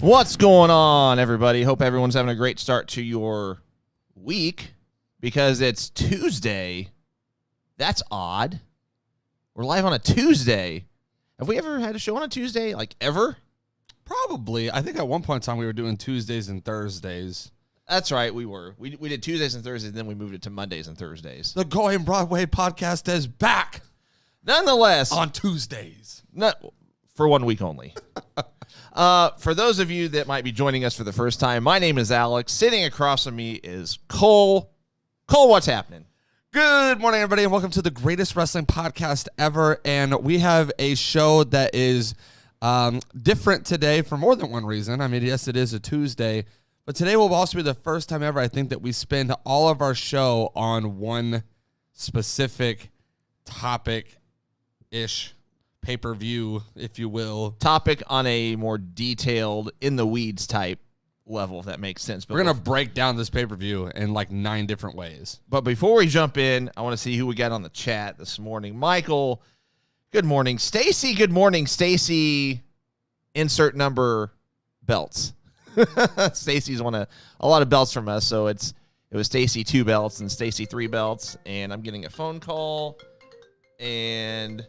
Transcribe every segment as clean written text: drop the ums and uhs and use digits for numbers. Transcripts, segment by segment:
What's going on, everybody? Hope everyone's having a great start to your week because it's Tuesday. That's odd. We're live on a Tuesday. Have we ever had a show on a Tuesday, like ever? Probably. I think at one point in time we were doing Tuesdays and Thursdays. That's right, we were. We did Tuesdays and Thursdays, then we moved it to Mondays and Thursdays. The Going Broadway Podcast is back. Nonetheless. On Tuesdays. Not for 1 week only. For those of you that might be joining us for the first time, my name is Alex. Sitting across from me is Cole. Cole, what's happening? Good morning, everybody, and welcome to the greatest wrestling podcast ever. And we have a show that is different today for more than one reason. I mean, yes, it is a Tuesday, but today will also be the first time ever, I think, that we spend all of our show on one specific topic-ish pay-per-view, if you will. Topic on a more detailed, in-the-weeds type level, if that makes sense. But we're going to break down this pay-per-view in like 9 different ways. But before we jump in, I want to see who we got on the chat this morning. Michael, good morning. Stacy, good morning. Stacy, insert number belts. Stacy's won a lot of belts from us, so it was Stacy 2 belts and Stacy 3 belts, and I'm getting a phone call, and...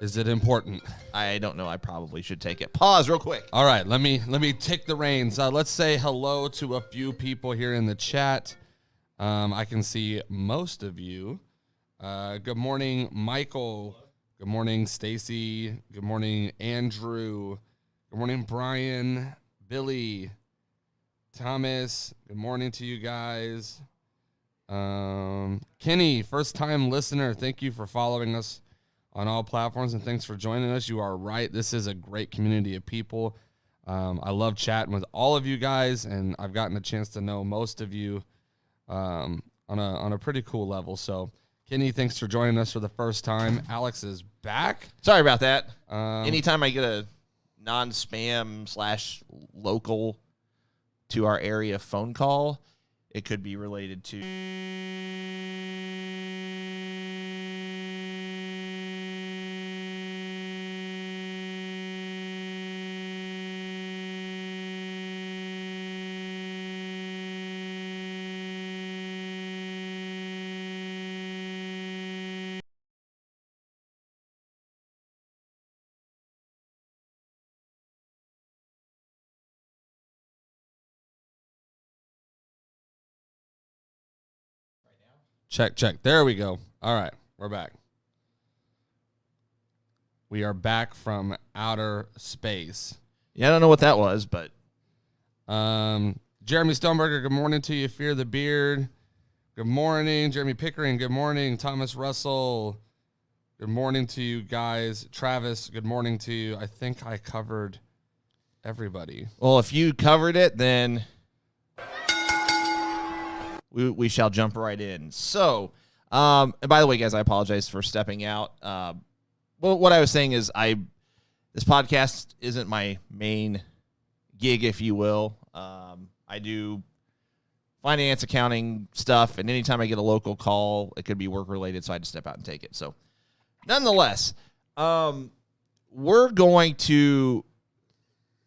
Is it important? I don't know. I probably should take it. Pause real quick. All right, let me take the reins. Let's say hello to a few people here in the chat. I can see most of you. Good morning, Michael. Good morning, Stacy. Good morning, Andrew. Good morning, Brian, Billy, Thomas. Good morning to you guys. Kenny, first-time listener. Thank you for following us on all platforms, and thanks for joining us. You are right. This is a great community of people. I love chatting with all of you guys, and I've gotten a chance to know most of you on a pretty cool level. So, Kenny, thanks for joining us for the first time. Alex is back. Sorry about that. Anytime I get a non-spam / local to our area phone call, it could be related to... Check. There we go. All right, we're back. We are back from outer space. Yeah, I don't know what that was, but... Jeremy Stoneberger, good morning to you. Fear the Beard. Good morning. Jeremy Pickering, good morning. Thomas Russell, good morning to you guys. Travis, good morning to you. I think I covered everybody. Well, if you covered it, then... We shall jump right in. So, and by the way, guys, I apologize for stepping out. Well, what I was saying is this podcast isn't my main gig, if you will. I do finance, accounting stuff, and anytime I get a local call, it could be work-related, so I had to step out and take it. So, nonetheless, we're going to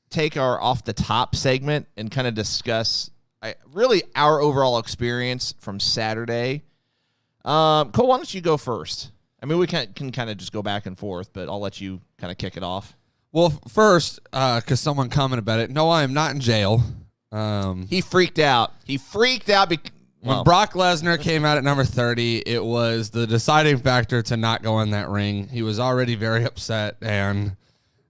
take our off-the-top segment and kind of discuss... really our overall experience from Saturday. Cole, why don't you go first? I mean, we can kind of just go back and forth, but I'll let you kind of kick it off. Well, first, because someone commented about it, no, I am not in jail. He freaked out. When Brock Lesnar came out at number 30, it was the deciding factor to not go in that ring. He was already very upset, and...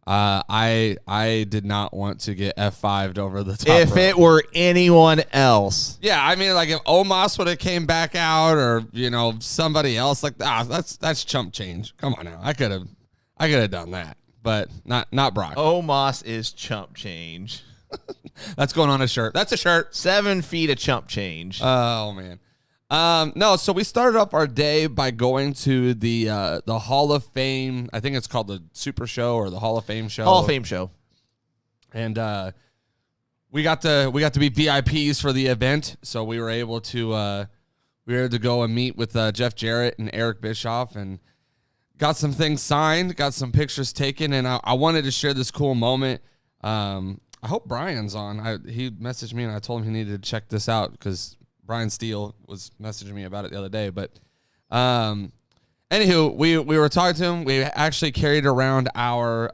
I did not want to get F5'd over the top. If rope. it were anyone else. Yeah, I mean, like if Omos would have came back out or, somebody else, like that's chump change. Come on now. I could have done that, but not Brock. Omos is chump change. That's going on a shirt. That's a shirt. 7 feet of chump change. Oh, man. No, so we started up our day by going to the Hall of Fame. I think it's called the Super Show or the Hall of Fame show. Hall of Fame show. And we got to be VIPs for the event, so we were able to go and meet with Jeff Jarrett and Eric Bischoff and got some things signed, got some pictures taken, and I wanted to share this cool moment. I hope Brian's on. He messaged me and I told him he needed to check this out because Brian Steele was messaging me about it the other day. But anywho, we were talking to him. We actually carried around our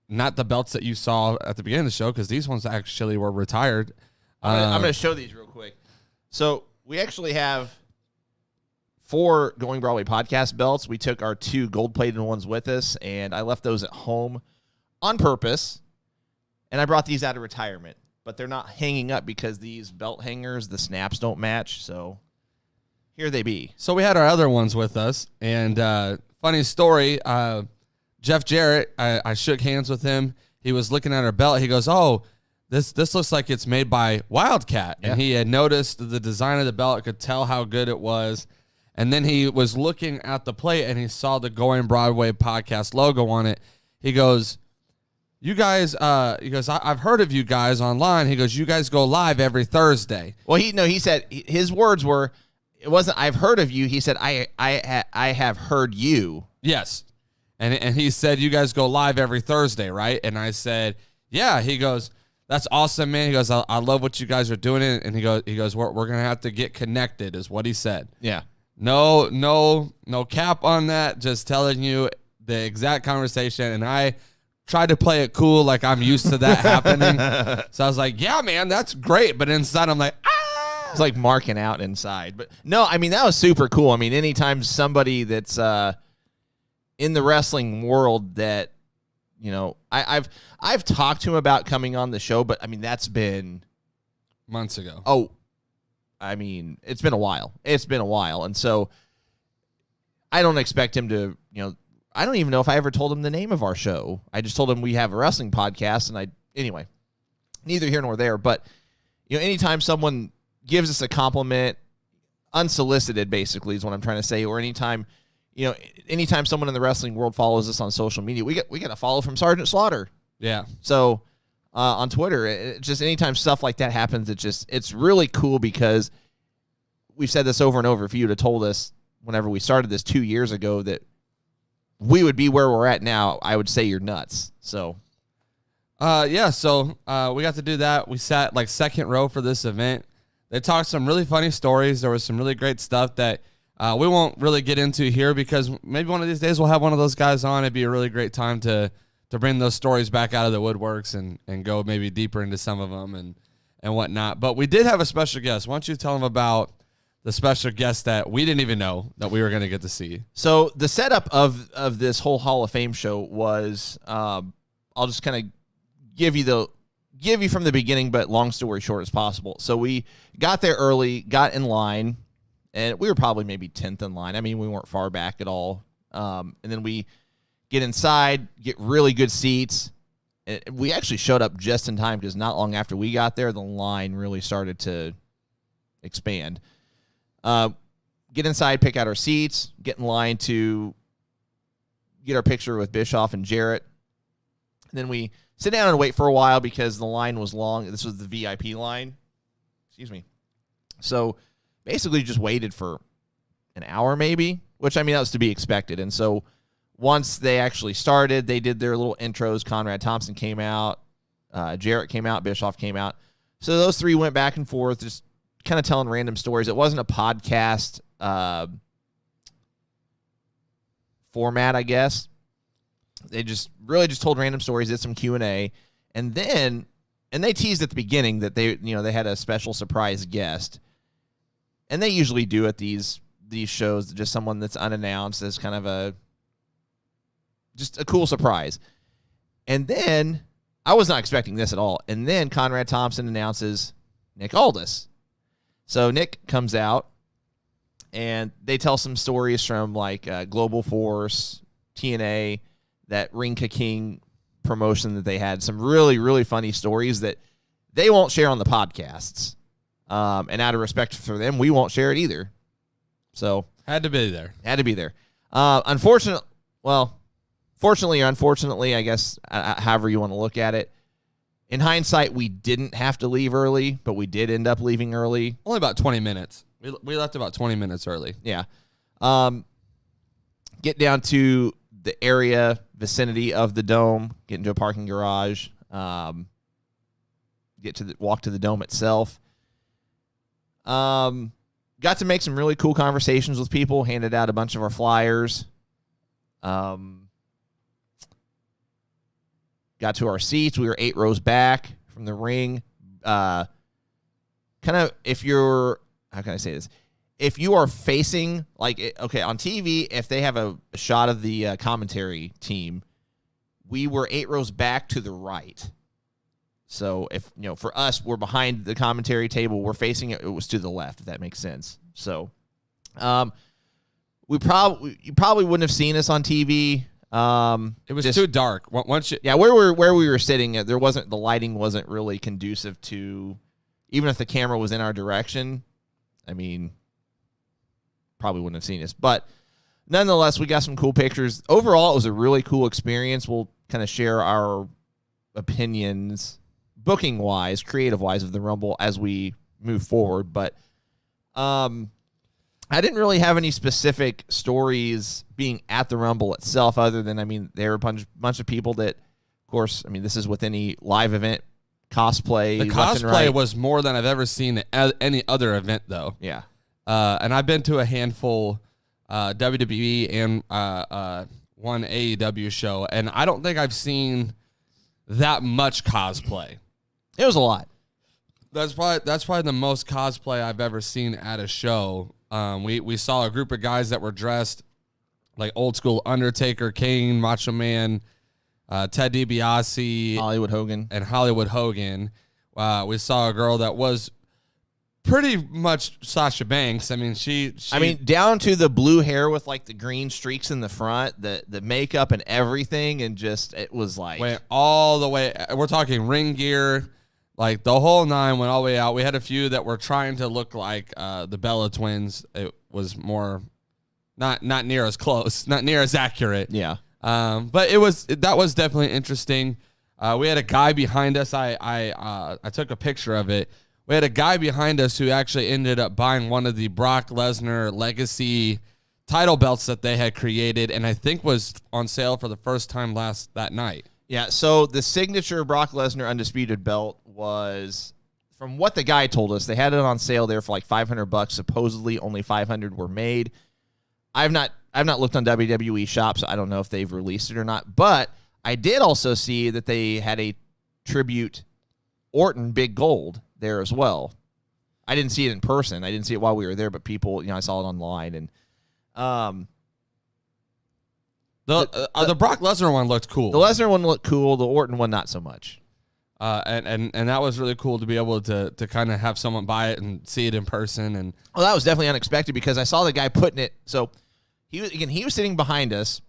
not the belts that you saw at the beginning of the show because these ones actually were retired. I'm going to show these real quick. So we actually have 4 Going Broadway Podcast belts. We took our 2 gold-plated ones with us, and I left those at home on purpose. And I brought these out of retirement, but they're not hanging up because these belt hangers, the snaps don't match. So here they be. So we had our other ones with us, and funny story, Jeff Jarrett, I shook hands with him. He was looking at our belt. He goes, "Oh, this looks like it's made by Wildcat." Yeah. And he had noticed the design of the belt, could tell how good it was. And then he was looking at the plate, and he saw the Going Broadway Podcast logo on it. He goes, "You guys," he goes, "I've heard of you guys online." He goes, "You guys go live every Thursday." Well, he said, his words were, it wasn't, "I've heard of you." He said, I have heard you. Yes. And he said, "You guys go live every Thursday, right?" And I said, "Yeah." He goes, "That's awesome, man." He goes, I love what you guys are doing. And he goes, we're going to have to get connected," is what he said. Yeah. No cap on that. Just telling you the exact conversation. And I tried to play it cool, like I'm used to that happening. So I was like, "Yeah, man, that's great." But inside, I'm like, ah. It's like marking out inside. But no, I mean, that was super cool. I mean, anytime somebody that's in the wrestling world that, you know, I've talked to him about coming on the show, but I mean, that's been months ago. Oh, I mean, it's been a while. And so I don't expect him to, you know, I don't even know if I ever told him the name of our show. I just told him we have a wrestling podcast, and anyway, neither here nor there. But, you know, anytime someone gives us a compliment, unsolicited basically is what I'm trying to say, or anytime someone in the wrestling world follows us on social media, we get a follow from Sergeant Slaughter. Yeah. So on Twitter, just anytime stuff like that happens, it's really cool because we've said this over and over. If you would have told us whenever we started this 2 years ago that we would be where we're at now, I would say you're nuts. So, yeah. So we got to do that. We sat like second row for this event. They talked some really funny stories. There was some really great stuff that we won't really get into here because maybe one of these days we'll have one of those guys on. It'd be a really great time to bring those stories back out of the woodworks and go maybe deeper into some of them and whatnot. But we did have a special guest. Why don't you tell them about the special guest that we didn't even know that we were going to get to see? So the setup of this whole Hall of Fame show was, I'll just kind of give you from the beginning, but long story short as possible. So we got there early, got in line, and we were probably maybe 10th in line. I mean, we weren't far back at all. And then we get inside, get really good seats. And we actually showed up just in time because not long after we got there, the line really started to expand. Get inside, pick out our seats, get in line to get our picture with Bischoff and Jarrett. And then we sit down and wait for a while because the line was long. This was the VIP line. Excuse me. So basically just waited for an hour maybe, which, I mean, that was to be expected. And so once they actually started, they did their little intros. Conrad Thompson came out. Jarrett came out. Bischoff came out. So those three went back and forth, just kind of telling random stories. It wasn't a podcast format, I guess. They just told random stories, did some Q&A, and they teased at the beginning that they had a special surprise guest, and they usually do at these shows, just someone that's unannounced as kind of just a cool surprise. And then I was not expecting this at all. And then Conrad Thompson announces Nick Aldis. So Nick comes out, and they tell some stories from like Global Force, TNA, that Ring Ka King promotion that they had. Some really, really funny stories that they won't share on the podcasts. And out of respect for them, we won't share it either. So had to be there. Fortunately or unfortunately, I guess, however you want to look at it, in hindsight, we didn't have to leave early, but we did end up leaving early. Only about 20 minutes. We left about 20 minutes early. Yeah. Get down to the area vicinity of the dome, get into a parking garage, walk to the dome itself. Got to make some really cool conversations with people, handed out a bunch of our flyers. Got to our seats. We were 8 rows back from the ring. Kind of, how can I say this? If you are facing, on TV, if they have a shot of the commentary team, we were 8 rows back to the right. So if, for us, we're behind the commentary table, we're facing it was to the left, if that makes sense. So, you probably wouldn't have seen us on TV. It was too dark. Where we were sitting, the lighting wasn't really conducive to, even if the camera was in our direction. I mean, probably wouldn't have seen us, but nonetheless, we got some cool pictures. Overall, it was a really cool experience. We'll kind of share our opinions, booking wise, creative wise, of the Rumble as we move forward. But I didn't really have any specific stories being at the Rumble itself, other than, there were a bunch of people that, of course, this is with any live event, cosplay. The cosplay was more than I've ever seen at any other event, though. Yeah. And I've been to a handful WWE and one AEW show, and I don't think I've seen that much cosplay. It was a lot. That's probably the most cosplay I've ever seen at a show. We saw a group of guys that were dressed like old school Undertaker, Kane, Macho Man, Ted DiBiase, Hollywood Hogan. We saw a girl that was pretty much Sasha Banks. She down to the blue hair with the green streaks in the front, the makeup and everything, and just it was went all the way. We're talking ring gear, the whole nine went all the way out. We had a few that were trying to look like the Bella twins. It was more not near as close, not near as accurate. Yeah. But that was definitely interesting. We had a guy behind us. I took a picture of it. We had a guy behind us who actually ended up buying one of the Brock Lesnar Legacy title belts that they had created, and I think was on sale for the first time that night. Yeah, so the signature Brock Lesnar Undisputed belt was, from what the guy told us, they had it on sale there for $500. Supposedly only 500 were made. I've not looked on WWE Shop, so I don't know if they've released it or not, but I did also see that they had a tribute Orton Big Gold there as well. I didn't see it in person. I didn't see it while we were there, but people, I saw it online. And the Brock Lesnar one looked cool. The Lesnar one looked cool. The Orton one, not so much. And that was really cool to be able to kind of have someone buy it and see it in person. And that was definitely unexpected, because I saw the guy putting it. So he was sitting behind us.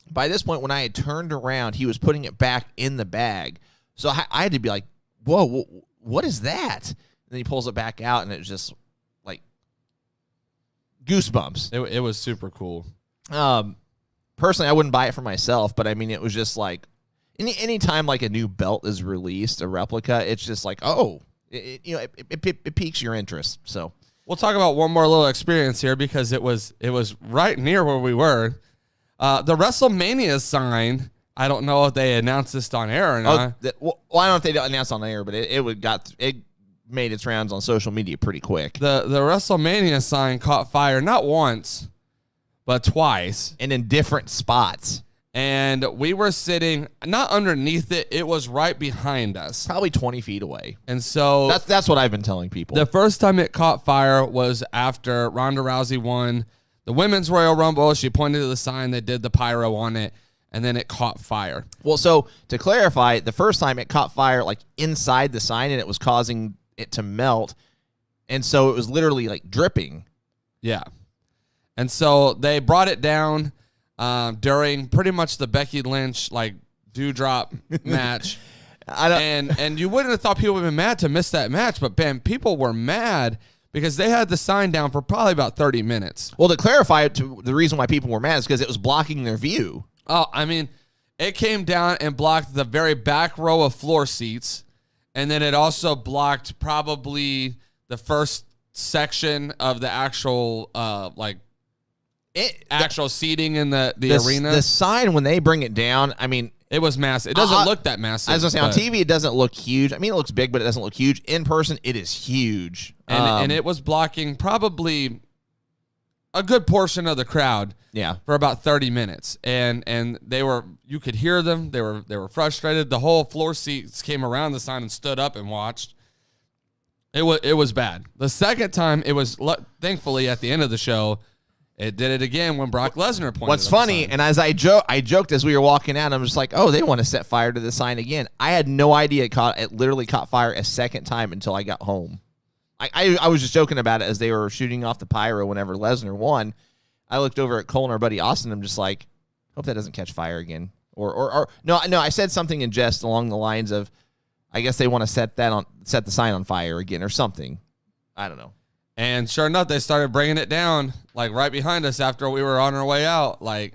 By this point, when I had turned around, he was putting it back in the bag. So I had to be like, whoa, what is that? And then he pulls it back out, and it was just goosebumps. It was super cool. Personally, I wouldn't buy it for myself, but it was just any time a new belt is released, a replica, it's just it piques your interest. So we'll talk about one more little experience here, because it was right near where we were. The WrestleMania sign. I don't know if they announced this on air or not. I don't know if they announced on air, but it made its rounds on social media pretty quick. The WrestleMania sign caught fire not once, but twice, and in different spots. And we were sitting not underneath it; it was right behind us, probably 20 feet away. And so that's what I've been telling people. The first time it caught fire was after Ronda Rousey won the Women's Royal Rumble. She pointed to the sign, they did the pyro on it, and then it caught fire. Well, so to clarify, the first time it caught fire inside the sign, and it was causing it to melt, and so it was literally dripping. Yeah. And so they brought it down during pretty much the Becky Lynch dewdrop match. And you wouldn't have thought people would have been mad to miss that match, but people were mad because they had the sign down for probably about 30 minutes. Well, to clarify it, the reason why people were mad is because it was blocking their view. Oh, it came down and blocked the very back row of floor seats, and then it also blocked probably the first section of the actual actual seating in the arena. The sign, when they bring it down, I mean, it was massive. It doesn't look that massive. I was going to say, on TV, it doesn't look huge. I mean, it looks big, but it doesn't look huge. In person, it is huge. And it was blocking probably a good portion of the crowd. Yeah. For about 30 minutes. And you could hear them. They were frustrated. The whole floor seats came around the sign and stood up and watched. It was bad. The second time, it was, thankfully, at the end of the show, it did it again when Brock Lesnar pointed. What's funny, and as I joked as we were walking out, I'm just like, oh, they want to set fire to the sign again. I had no idea it literally caught fire a second time until I got home. I was just joking about it as they were shooting off the pyro whenever Lesnar won. I looked over at Cole and our buddy Austin. I'm just like, hope that doesn't catch fire again. Or no, I said something in jest along the lines of, I guess they want to set the sign on fire again or something. I don't know. And sure enough, they started bringing it down, like right behind us after we were on our way out. Like,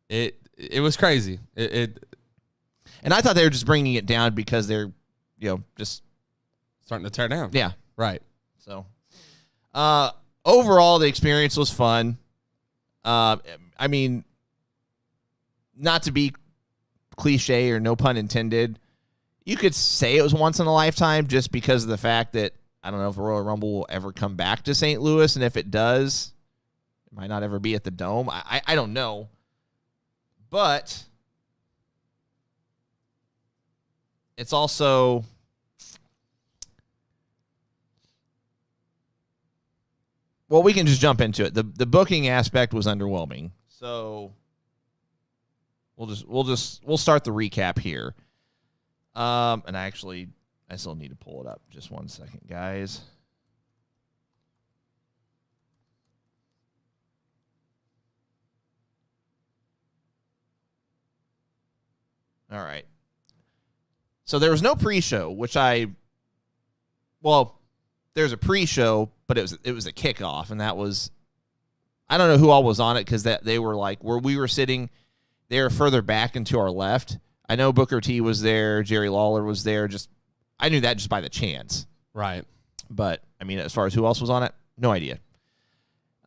it was crazy. And I thought they were just bringing it down because they're, just starting to tear down. Yeah. Right. So, overall, the experience was fun. I mean, not to be cliche or no pun intended, you could say it was once in a lifetime just because of the fact that I don't know if the Royal Rumble will ever come back to St. Louis, and if it does, it might not ever be at the Dome. I don't know. But it's also... Well, we can just jump into it. The booking aspect was underwhelming. So we'll start the recap here. And I still need to pull it up. Just 1 second, guys. All right. So there was no pre-show, there's a pre-show, but it was a kickoff, and that was, I don't know who all was on it because they were like where we were sitting, they were further back and to our left. I know Booker T was there, Jerry Lawler was there. I knew that just by the chance. Right. But, I mean, as far as who else was on it, no idea.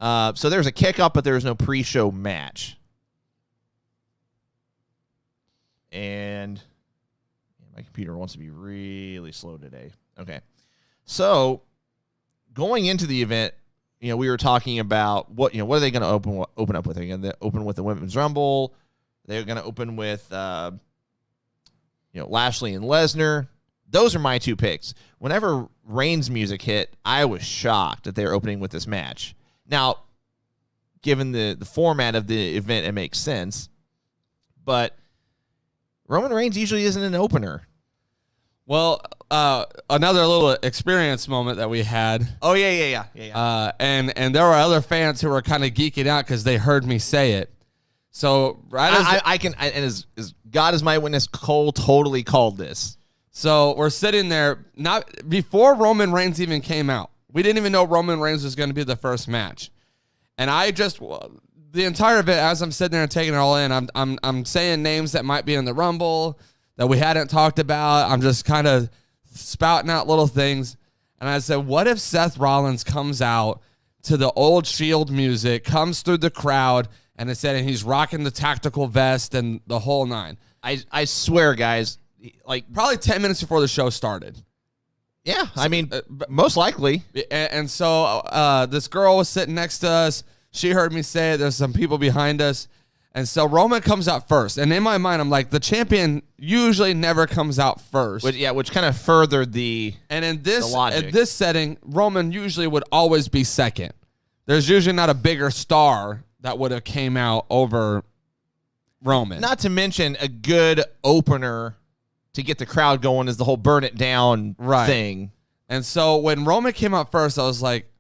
So there's a kickoff, but there was no pre-show match. And my computer wants to be really slow today. Okay. So going into the event, we were talking about what are they going to open up with? They're going to open with the Women's Rumble. They're going to open with, Lashley and Lesnar. Those are my two picks. Whenever Reigns' music hit, I was shocked that they were opening with this match. Now, given the format of the event, it makes sense. But Roman Reigns usually isn't an opener. Well, another little experience moment that we had. Oh, yeah. And there were other fans who were kind of geeking out because they heard me say it. So as God is my witness, Cole totally called this. So we're sitting there, not before Roman Reigns even came out. We didn't even know Roman Reigns was going to be the first match. And the entire event, as I'm sitting there and taking it all in, I'm saying names that might be in the Rumble that we hadn't talked about. I'm just kind of spouting out little things. And I said, what if Seth Rollins comes out to the old Shield music, comes through the crowd, and he's rocking the tactical vest and the whole nine. I swear, guys, like probably 10 minutes before the show started. Yeah, I mean, most likely. And so this girl was sitting next to us. She heard me say it. There's some people behind us. And so Roman comes out first. And in my mind, I'm like, the champion usually never comes out first. Which kind of furthered the And in logic. this setting, Roman usually would always be second. There's usually not a bigger star that would have came out over Roman. Not to mention a good opener to get the crowd going is the whole burn it down thing. And so when Roman came out first, I was like,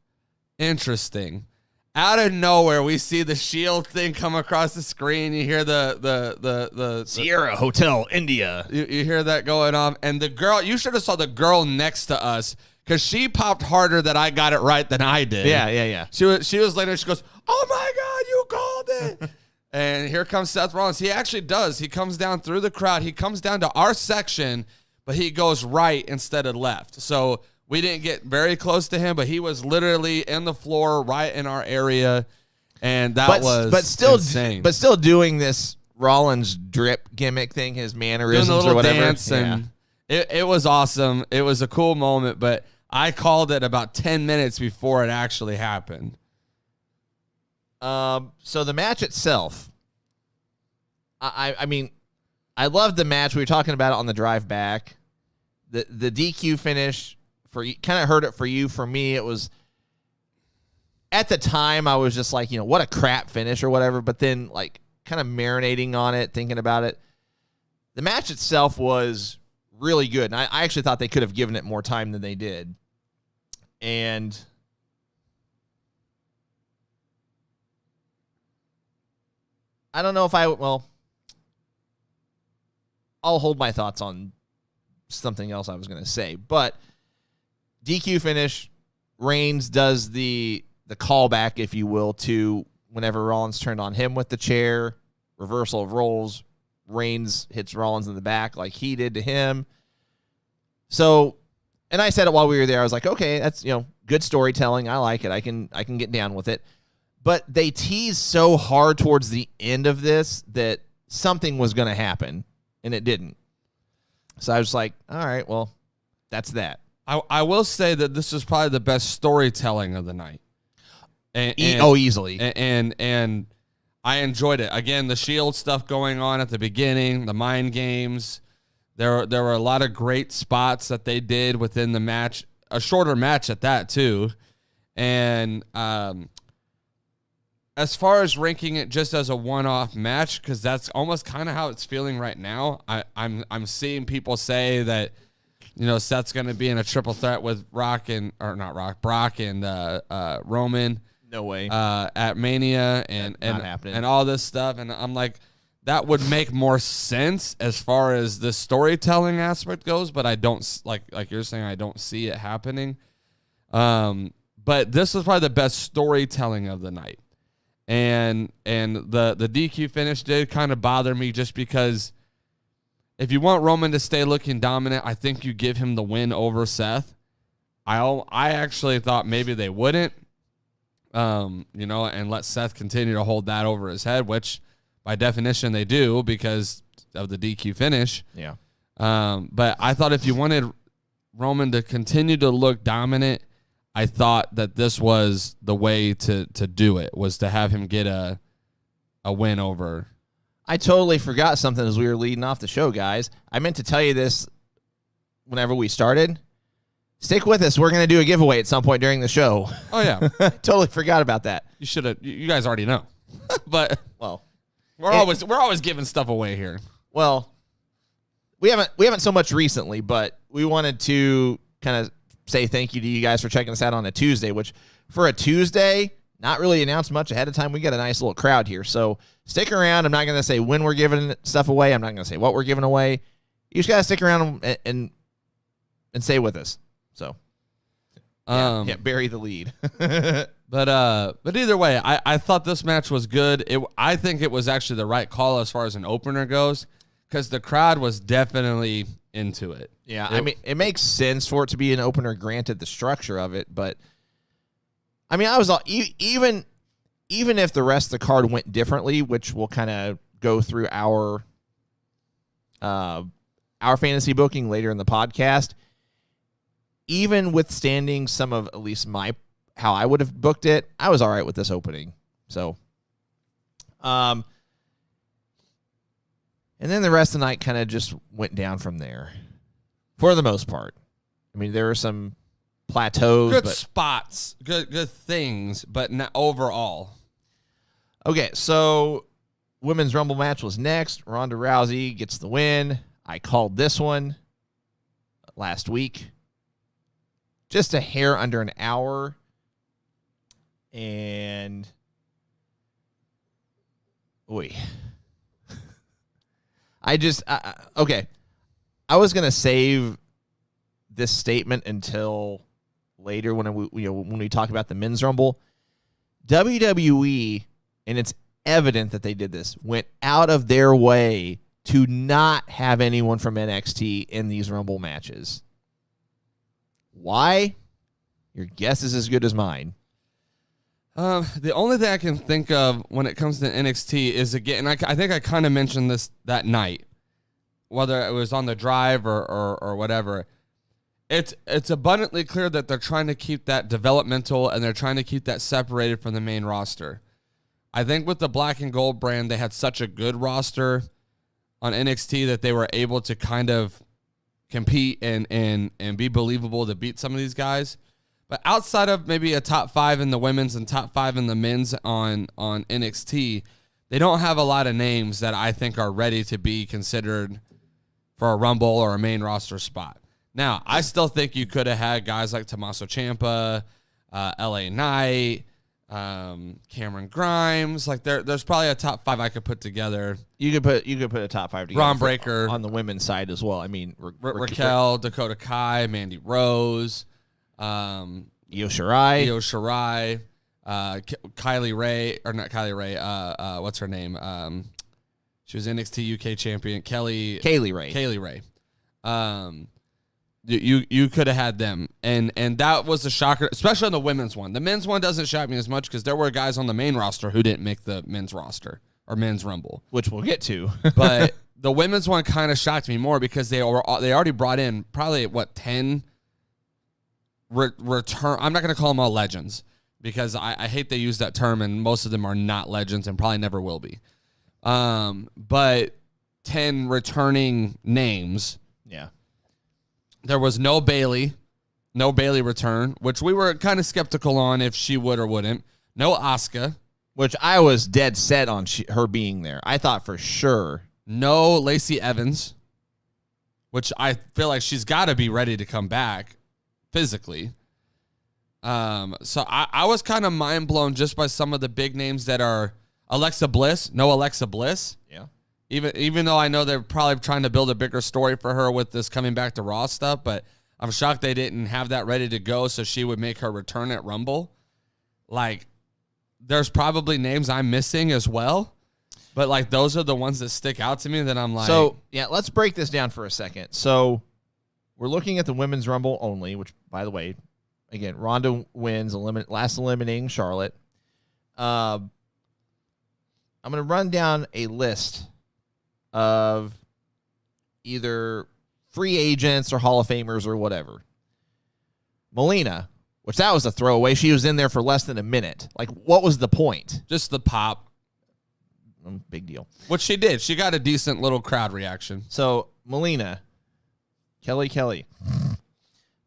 interesting. Out of nowhere, we see the Shield thing come across the screen. You hear the Sierra Hotel, India. You hear that going on. And the girl, you should have saw the girl next to us because she popped harder that I got it right than I did. Yeah. She was later. She goes, "Oh my God, you called it!" And here comes Seth Rollins. He actually does. He comes down through the crowd. He comes down to our section, but he goes right instead of left. So we didn't get very close to him, but he was literally in the floor right in our area. And that was insane. But still doing this Rollins drip gimmick thing, his mannerisms or whatever. Dance and it was awesome. It was a cool moment, but I called it about 10 minutes before it actually happened. So the match itself, I mean, I loved the match. We were talking about it on the drive back. The DQ finish, kind of heard it for you. For me, it was, at the time, I was just like, what a crap finish or whatever. But then, like, kind of marinating on it, thinking about it. The match itself was really good. And I actually thought they could have given it more time than they did. And I don't know if I'll hold my thoughts on something else I was going to say. But DQ finish, Reigns does the callback, if you will, to whenever Rollins turned on him with the chair, reversal of roles. Reigns hits Rollins in the back like he did to him. So, and I said it while we were there. I was like, okay, that's, good storytelling. I like it. I can get down with it. But they teased so hard towards the end of this that something was going to happen, and it didn't. So I was like, all right, well, that's that. I will say that this is probably the best storytelling of the night. Easily. And I enjoyed it. Again, the Shield stuff going on at the beginning, the mind games. There were a lot of great spots that they did within the match, a shorter match at that too. And as far as ranking it just as a one-off match, because that's almost kind of how it's feeling right now. I'm seeing people say that, Seth's going to be in a triple threat with Brock and Roman. No way. At Mania and all this stuff. And I'm like, that would make more sense as far as the storytelling aspect goes, but I don't, like you're saying, I don't see it happening. But this was probably the best storytelling of the night. And the DQ finish did kind of bother me just because if you want Roman to stay looking dominant, I think you give him the win over Seth. I actually thought maybe they wouldn't. And let Seth continue to hold that over his head, which by definition they do because of the DQ finish. Yeah. But I thought if you wanted Roman to continue to look dominant, I thought that this was the way to do it, was to have him get a win over. I totally forgot something as we were leading off the show, guys. I meant to tell you this whenever we started. Stick with us. We're going to do a giveaway at some point during the show. Oh, yeah. Totally forgot about that. You should have. You guys already know. But well, we're always giving stuff away here. Well, we haven't so much recently, but we wanted to kind of say thank you to you guys for checking us out on a Tuesday, which for a Tuesday, not really announced much ahead of time. We got a nice little crowd here. So stick around. I'm not going to say when we're giving stuff away. I'm not going to say what we're giving away. You just got to stick around and stay with us. So, bury the lead. But either way, I thought this match was good. I think it was actually the right call as far as an opener goes, because the crowd was definitely into it. Yeah, I mean, it makes sense for it to be an opener, granted the structure of it. But I mean, I was even if the rest of the card went differently, which we'll kind of go through our fantasy booking later in the podcast. Even withstanding some of at least how I would have booked it, I was all right with this opening. So, and then the rest of the night kind of just went down from there, for the most part. I mean, there were some plateaus, good spots, good things, but not overall. Okay, so Women's Rumble match was next. Ronda Rousey gets the win. I called this one last week. Just a hair under an hour. And okay. I was going to save this statement until later when we talk about the Men's Rumble. WWE, and it's evident that they did this, went out of their way to not have anyone from NXT in these Rumble matches. Why? Your guess is as good as mine. The only thing I can think of when it comes to NXT is, again, I think I kind of mentioned this that night, whether it was on the drive or whatever. It's abundantly clear that they're trying to keep that developmental and they're trying to keep that separated from the main roster. I think with the Black and Gold brand, they had such a good roster on NXT that they were able to kind of compete and be believable to beat some of these guys. But outside of maybe a top 5 in the women's and top 5 in the men's on NXT, they don't have a lot of names that I think are ready to be considered for a Rumble or a main roster spot. Now, I still think you could have had guys like Tommaso Ciampa, LA Knight, Cameron Grimes. Like there's probably a top 5 I could put together. You could put a top 5 together. Ron Breaker on the women's side as well. I mean, Raquel, Dakota Kai, Mandy Rose, Io Shirai, Kylie Ray, or not Kylie Ray. What's her name? She was NXT UK champion. Kaylee Ray. You could have had them, and that was a shocker, especially on the women's one. The men's one doesn't shock me as much because there were guys on the main roster who didn't make the men's roster or men's Rumble, which we'll get to. But the women's one kind of shocked me more because they already brought in probably 10 return. I'm not going to call them all legends because I hate they use that term, and most of them are not legends and probably never will be. But 10 returning names. Yeah. There was no Bayley return, which we were kind of skeptical on if she would or wouldn't. No Asuka. Which I was dead set on her being there. I thought for sure. No Lacey Evans, which I feel like she's got to be ready to come back physically. So I was kind of mind blown just by some of the big names that are Alexa Bliss. No Alexa Bliss. Yeah. Even though I know they're probably trying to build a bigger story for her with this coming back to Raw stuff, but I'm shocked they didn't have that ready to go so she would make her return at Rumble. Like, there's probably names I'm missing as well, but like those are the ones that stick out to me that I'm like. So, yeah, let's break this down for a second. So, we're looking at the Women's Rumble only, which, by the way, again, Ronda wins, last eliminating Charlotte. I'm going to run down a list of either free agents or Hall of Famers or whatever. Melina, which that was a throwaway. She was in there for less than a minute. Like, what was the point? Just the pop. Big deal. Which she did. She got a decent little crowd reaction. So, Melina, Kelly,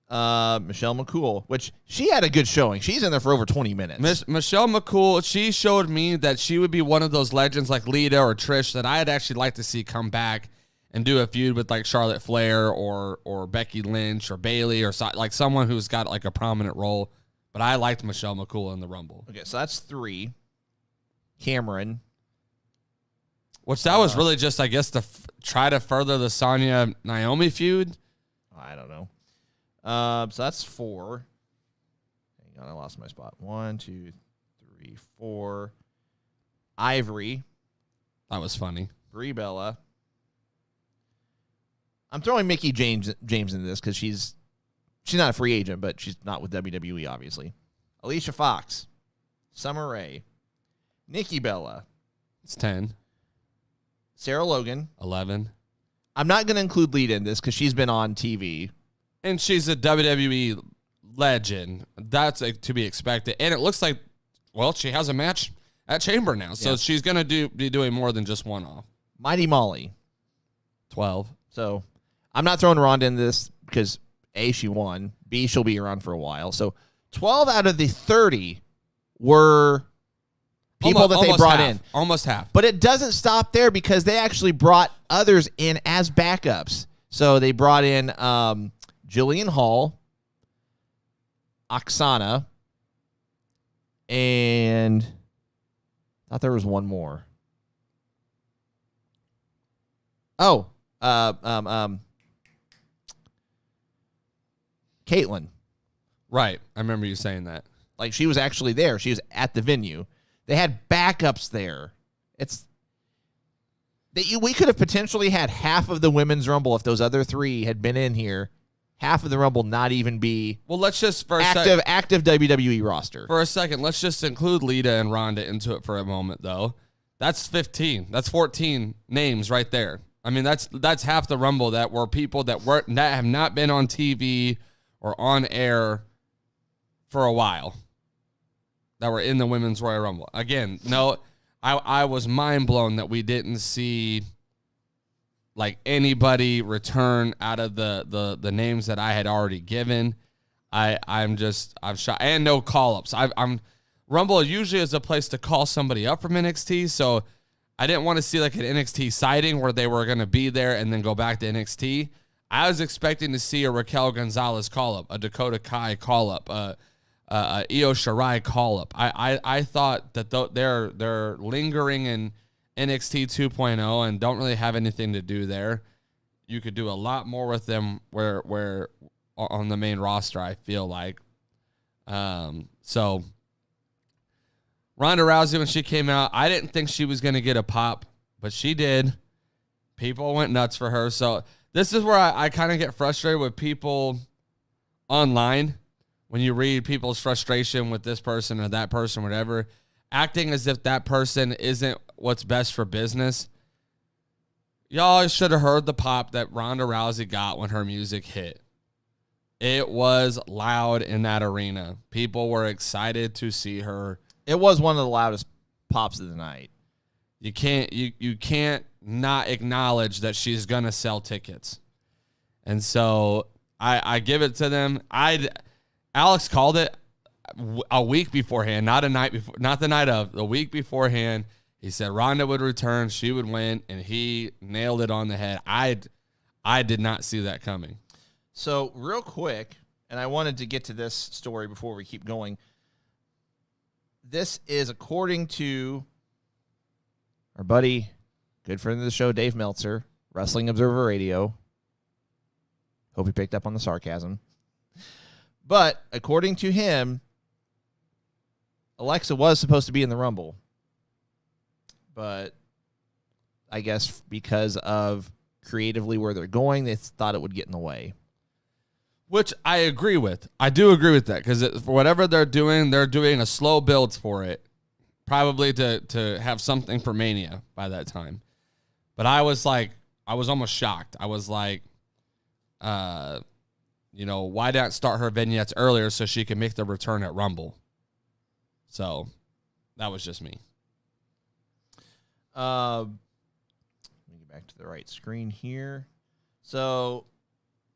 Michelle McCool, which she had a good showing. She's in there for over 20 minutes. Michelle McCool, she showed me that she would be one of those legends like Lita or Trish that I'd actually like to see come back and do a feud with like Charlotte Flair or Becky Lynch or Bayley or like someone who's got like a prominent role. But I liked Michelle McCool in the Rumble. Okay, so that's 3. Cameron. Which that was really just, I guess, to try to further the Sonya-Naomi feud. I don't know. So that's 4. Hang on, I lost my spot. 1, 2, 3, 4. Ivory. That was funny. Brie Bella. I'm throwing Mickie James into this because she's not a free agent, but she's not with WWE, obviously. Alicia Fox. Summer Rae. Nikki Bella. It's 10. Sarah Logan. 11. I'm not going to include Lita in this because she's been on TV. And she's a WWE legend. That's to be expected. And it looks like, well, she has a match at Chamber now. So she's going to be doing more than just one off. Mighty Molly. 12. So I'm not throwing Ronda in this because, A, she won. B, she'll be around for a while. So 12 out of the 30 were people that they brought in. Almost half. But it doesn't stop there because they actually brought others in as backups. So they brought in Jillian Hall, Oksana, and I thought there was one more. Oh, Caitlyn. Right. I remember you saying that. Like, she was actually there. She was at the venue. They had backups there. We could have potentially had half of the Women's Rumble if those other 3 had been in here half of the Rumble not even be Well, let's just for active WWE roster. For a second, let's just include Lita and Ronda into it for a moment, though. That's 15. That's 14 names right there. I mean, that's half the Rumble that were people that have not been on TV or on air for a while that were in the Women's Royal Rumble. Again, no, I was mind blown that we didn't see like anybody return out of the names that I had already given. I'm shocked. And no call-ups. Rumble usually is a place to call somebody up from NXT, so I didn't want to see like an NXT sighting where they were going to be there and then go back to NXT. I was expecting to see a Raquel Gonzalez call-up, a Dakota Kai call-up, a Io Shirai call-up. I thought that they're lingering in NXT 2.0 and don't really have anything to do there. You could do a lot more with them where on the main roster, I feel like. So Ronda Rousey, when she came out, I didn't think she was going to get a pop, but she did. People went nuts for her. So this is where I kind of get frustrated with people online when you read people's frustration with this person or that person, whatever, acting as if that person isn't what's best for business. Y'all should have heard the pop that Ronda Rousey got when her music hit. It was loud in that arena. People were excited to see her. It was one of the loudest pops of the night. You can't not acknowledge that she's gonna sell tickets. And so I give it to them. Alex called it a week beforehand, not a night before, not the night of, the week beforehand. He said Ronda would return, she would win, and he nailed it on the head. I did not see that coming. So real quick, and I wanted to get to this story before we keep going. This is according to our buddy, good friend of the show, Dave Meltzer, Wrestling Observer Radio. Hope he picked up on the sarcasm. But according to him, Alexa was supposed to be in the Rumble. But I guess because of creatively where they're going, they thought it would get in the way. Which I agree with. I do agree with that because for whatever they're doing a slow build for it, probably to have something for Mania by that time. But I was almost shocked. I was like, why not start her vignettes earlier so she can make the return at Rumble? So that was just me. Let me get back to the right screen here. So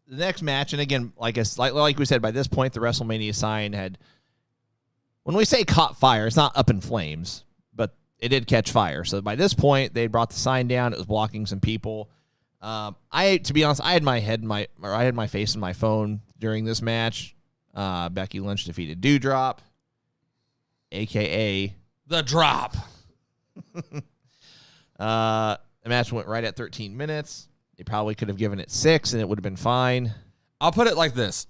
the next match, and again, like we said, by this point, the WrestleMania sign had, when we say caught fire, it's not up in flames, but it did catch fire. So by this point, they brought the sign down. It was blocking some people. To be honest, I had my face in my phone during this match. Becky Lynch defeated Doudrop, a.k.a. The Drop. The match went right at 13 minutes. They probably could have given it 6, and it would have been fine. I'll put it like this.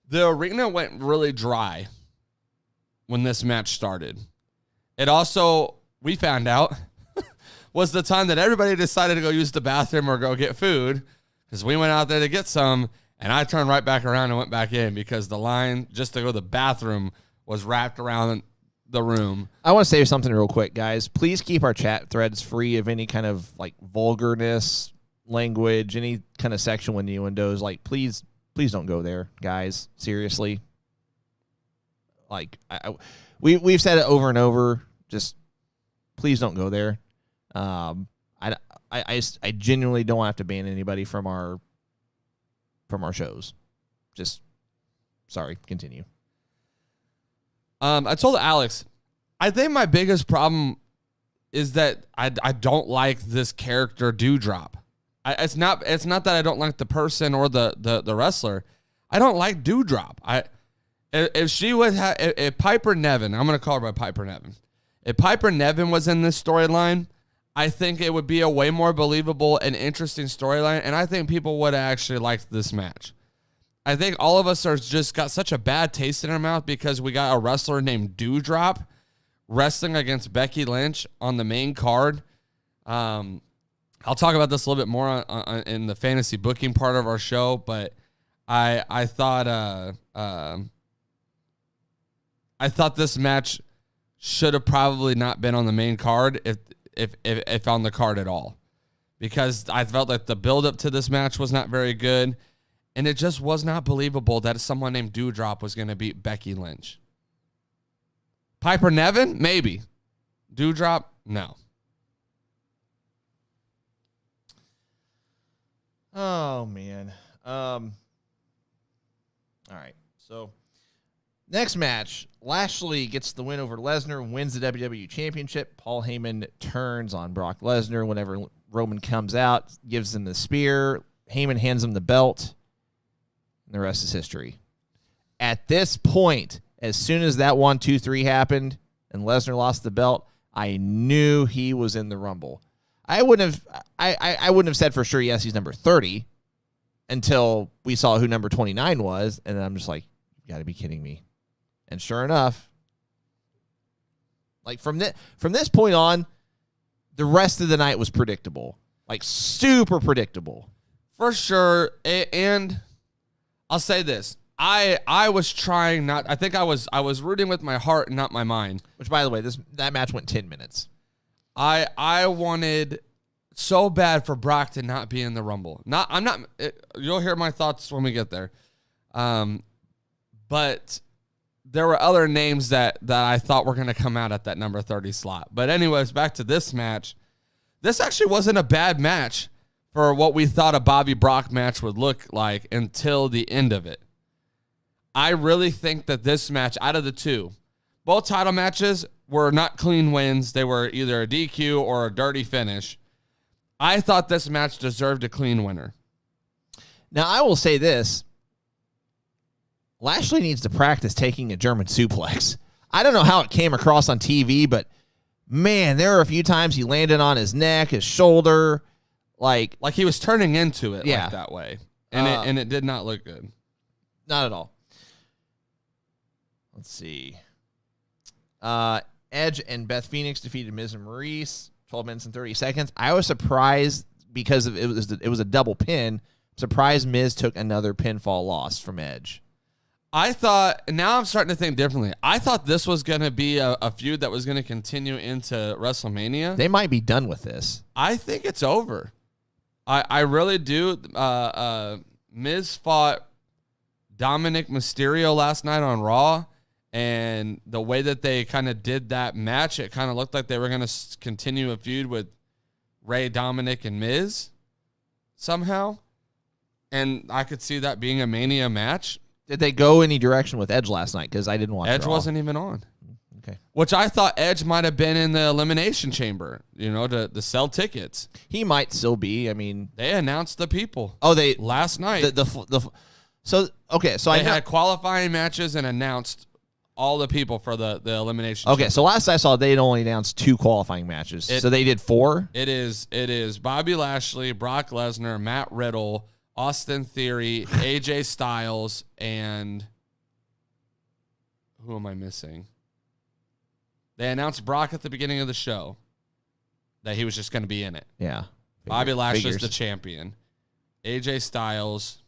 The arena went really dry when this match started. It also, we found out, was the time that everybody decided to go use the bathroom or go get food, because we went out there to get some, and I turned right back around and went back in because the line just to go to the bathroom was wrapped around the room. I want to say something real quick, guys. Please keep our chat threads free of any kind of like vulgarness, language, any kind of sexual innuendos. Like, please don't go there, guys. Seriously. Like, we've said it over and over. Just please don't go there. I genuinely don't have to ban anybody from our shows. Just sorry. Continue. I told Alex, I think my biggest problem is that I don't like this character Doudrop. It's not that I don't like the person or the wrestler. I don't like Doudrop. If she would have, if Piper Niven, I'm going to call her by Piper Niven. If Piper Niven was in this storyline, I think it would be a way more believable and interesting storyline, and I think people would have actually liked this match. I think all of us are just got such a bad taste in our mouth because we got a wrestler named Doudrop wrestling against Becky Lynch on the main card. I'll talk about this a little bit more in the fantasy booking part of our show, but I thought this match should have probably not been on the main card if on the card at all, because I felt like the build-up to this match was not very good, and it just was not believable that someone named Doudrop was going to beat Becky Lynch. Piper Niven? Maybe. Doudrop? No. Oh, man. All right. So, next match, Lashley gets the win over Lesnar, wins the WWE Championship. Paul Heyman turns on Brock Lesnar whenever Roman comes out, gives him the spear. Heyman hands him the belt, and the rest is history. At this point, as soon as that 1, 2, 3 happened and Lesnar lost the belt, I knew he was in the Rumble. I wouldn't have said for sure, yes, he's number 30 until we saw who number 29 was, and then I'm just like, you got to be kidding me. And sure enough, like from this point on, the rest of the night was predictable. Like super predictable. For sure. And I'll say this. I was trying not. I think I was rooting with my heart and not my mind. Which, by the way, that match went 10 minutes. I wanted so bad for Brock to not be in the Rumble. You'll hear my thoughts when we get there. But there were other names that I thought were going to come out at that number 30 slot. But anyways, back to this match. This actually wasn't a bad match for what we thought a Bobby Brock match would look like until the end of it. I really think that this match, out of the two, both title matches were not clean wins. They were either a DQ or a dirty finish. I thought this match deserved a clean winner. Now, I will say this. Lashley needs to practice taking a German suplex. I don't know how it came across on TV, but, man, there were a few times he landed on his neck, his shoulder. Like he was turning into it like that way. And it did not look good. Not at all. Let's see. Edge and Beth Phoenix defeated Miz and Maurice, 12 minutes and 30 seconds. I was surprised because it was a double pin. Surprised Miz took another pinfall loss from Edge. I thought, now I'm starting to think differently. I thought this was going to be a feud that was going to continue into WrestleMania. They might be done with this. I think it's over. I really do. Miz fought Dominic Mysterio last night on Raw. And the way that they kind of did that match, it kind of looked like they were going to continue a feud with Rey, Dominic, and Miz somehow. And I could see that being a Mania match. Did they go any direction with Edge last night? Because I didn't watch Edge Raw. wasn't even on. Okay. Which I thought Edge might have been in the Elimination Chamber, to sell tickets. He might still be. I mean, they announced the people. Oh, they last night. So I had qualifying matches and announced all the people for the elimination. Okay, chamber. so last I saw, they had only announced 2 qualifying matches. So they did 4? It is Bobby Lashley, Brock Lesnar, Matt Riddle, Austin Theory, AJ Styles, and who am I missing? They announced Brock at the beginning of the show that he was just going to be in it. Yeah. Bobby Lashley's the champion. AJ Styles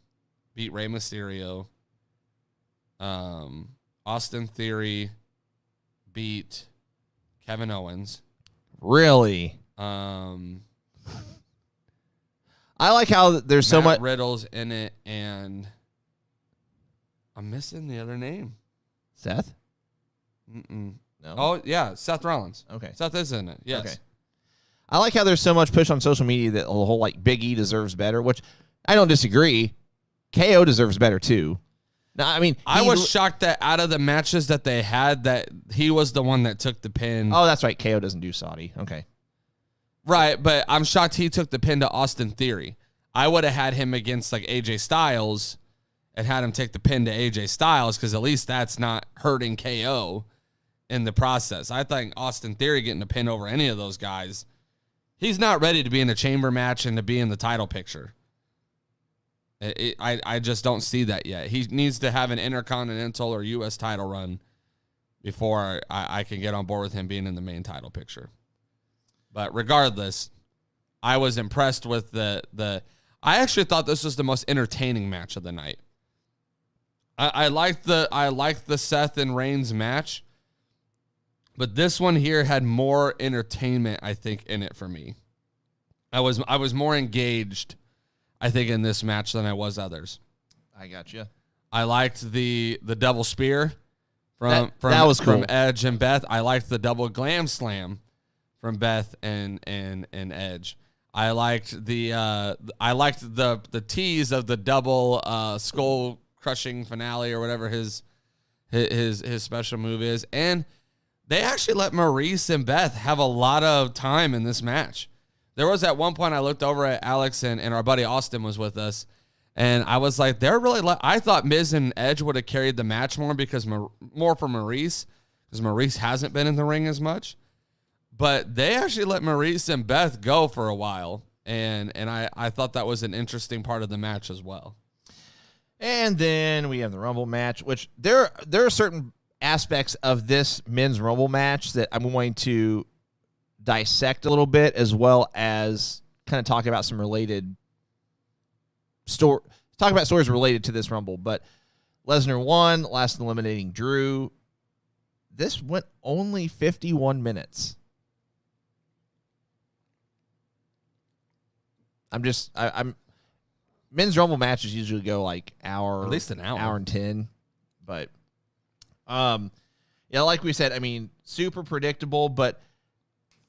beat Rey Mysterio. Austin Theory beat Kevin Owens. Really? I like how there's so much. Riddle's in it, and I'm missing the other name. Seth? No. No. Oh, yeah, Seth Rollins. Okay. Seth is in it, yes. Okay. I like how there's so much push on social media that the whole, Big E deserves better, which I don't disagree. KO deserves better, too. Now, I mean, I was shocked that out of the matches that they had, that he was the one that took the pin. Oh, that's right. KO doesn't do Saudi. Okay. Right, but I'm shocked he took the pin to Austin Theory. I would have had him against AJ Styles and had him take the pin to AJ Styles, because at least that's not hurting KO in the process. I think Austin Theory getting a pin over any of those guys, he's not ready to be in a chamber match and to be in the title picture. I just don't see that yet. He needs to have an Intercontinental or U.S. title run before I can get on board with him being in the main title picture. But regardless, I was impressed with the I actually thought this was the most entertaining match of the night. I liked the Seth and Reigns match, but this one here had more entertainment, I think, in it for me. I was more engaged, I think, in this match than I was others. I got you. I liked the double spear that was cool. From Edge and Beth. I liked the double glam slam from Beth and Edge. I liked the tease of the double skull crushing finale or whatever his special move is, and they actually let Maurice and Beth have a lot of time in this match. There was at one point I looked over at Alex and our buddy Austin was with us, and I was like, they're really. I thought Miz and Edge would have carried the match more because more for Maurice, because Maurice hasn't been in the ring as much. But they actually let Maurice and Beth go for a while, and I thought that was an interesting part of the match as well. And then we have the Rumble match, which there are certain aspects of this men's Rumble match that I'm going to dissect a little bit, as well as kind of talk about some related stories related to this Rumble. But Lesnar won, last eliminating Drew. This went only 51 minutes. I'm men's Rumble matches usually go like hour, at least an hour and 10. But, like we said, I mean, super predictable, but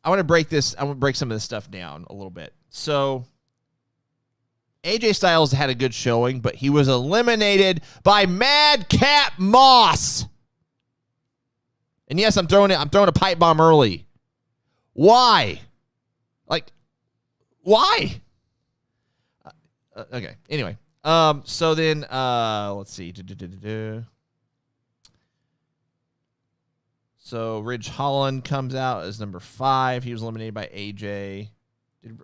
I want to break some of this stuff down a little bit. So AJ Styles had a good showing, but he was eliminated by Madcap Moss. And yes, I'm throwing a pipe bomb early. Why? Why? Okay. Anyway, so then let's see. So Ridge Holland comes out as number 5. He was eliminated by AJ.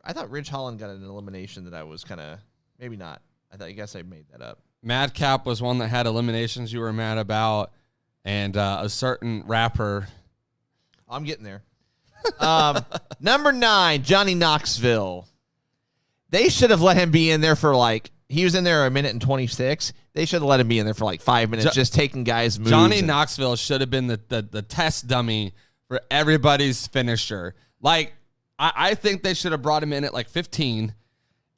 I thought Ridge Holland got an elimination that I was kind of maybe not. I guess I made that up. Madcap was one that had eliminations you were mad about, and a certain rapper. I'm getting there. Number 9, Johnny Knoxville. They should have let him be in there for he was in there a minute and 26. They should have let him be in there for 5 minutes, just taking guys' moves. Johnny Knoxville should have been the test dummy for everybody's finisher. I think they should have brought him in at 15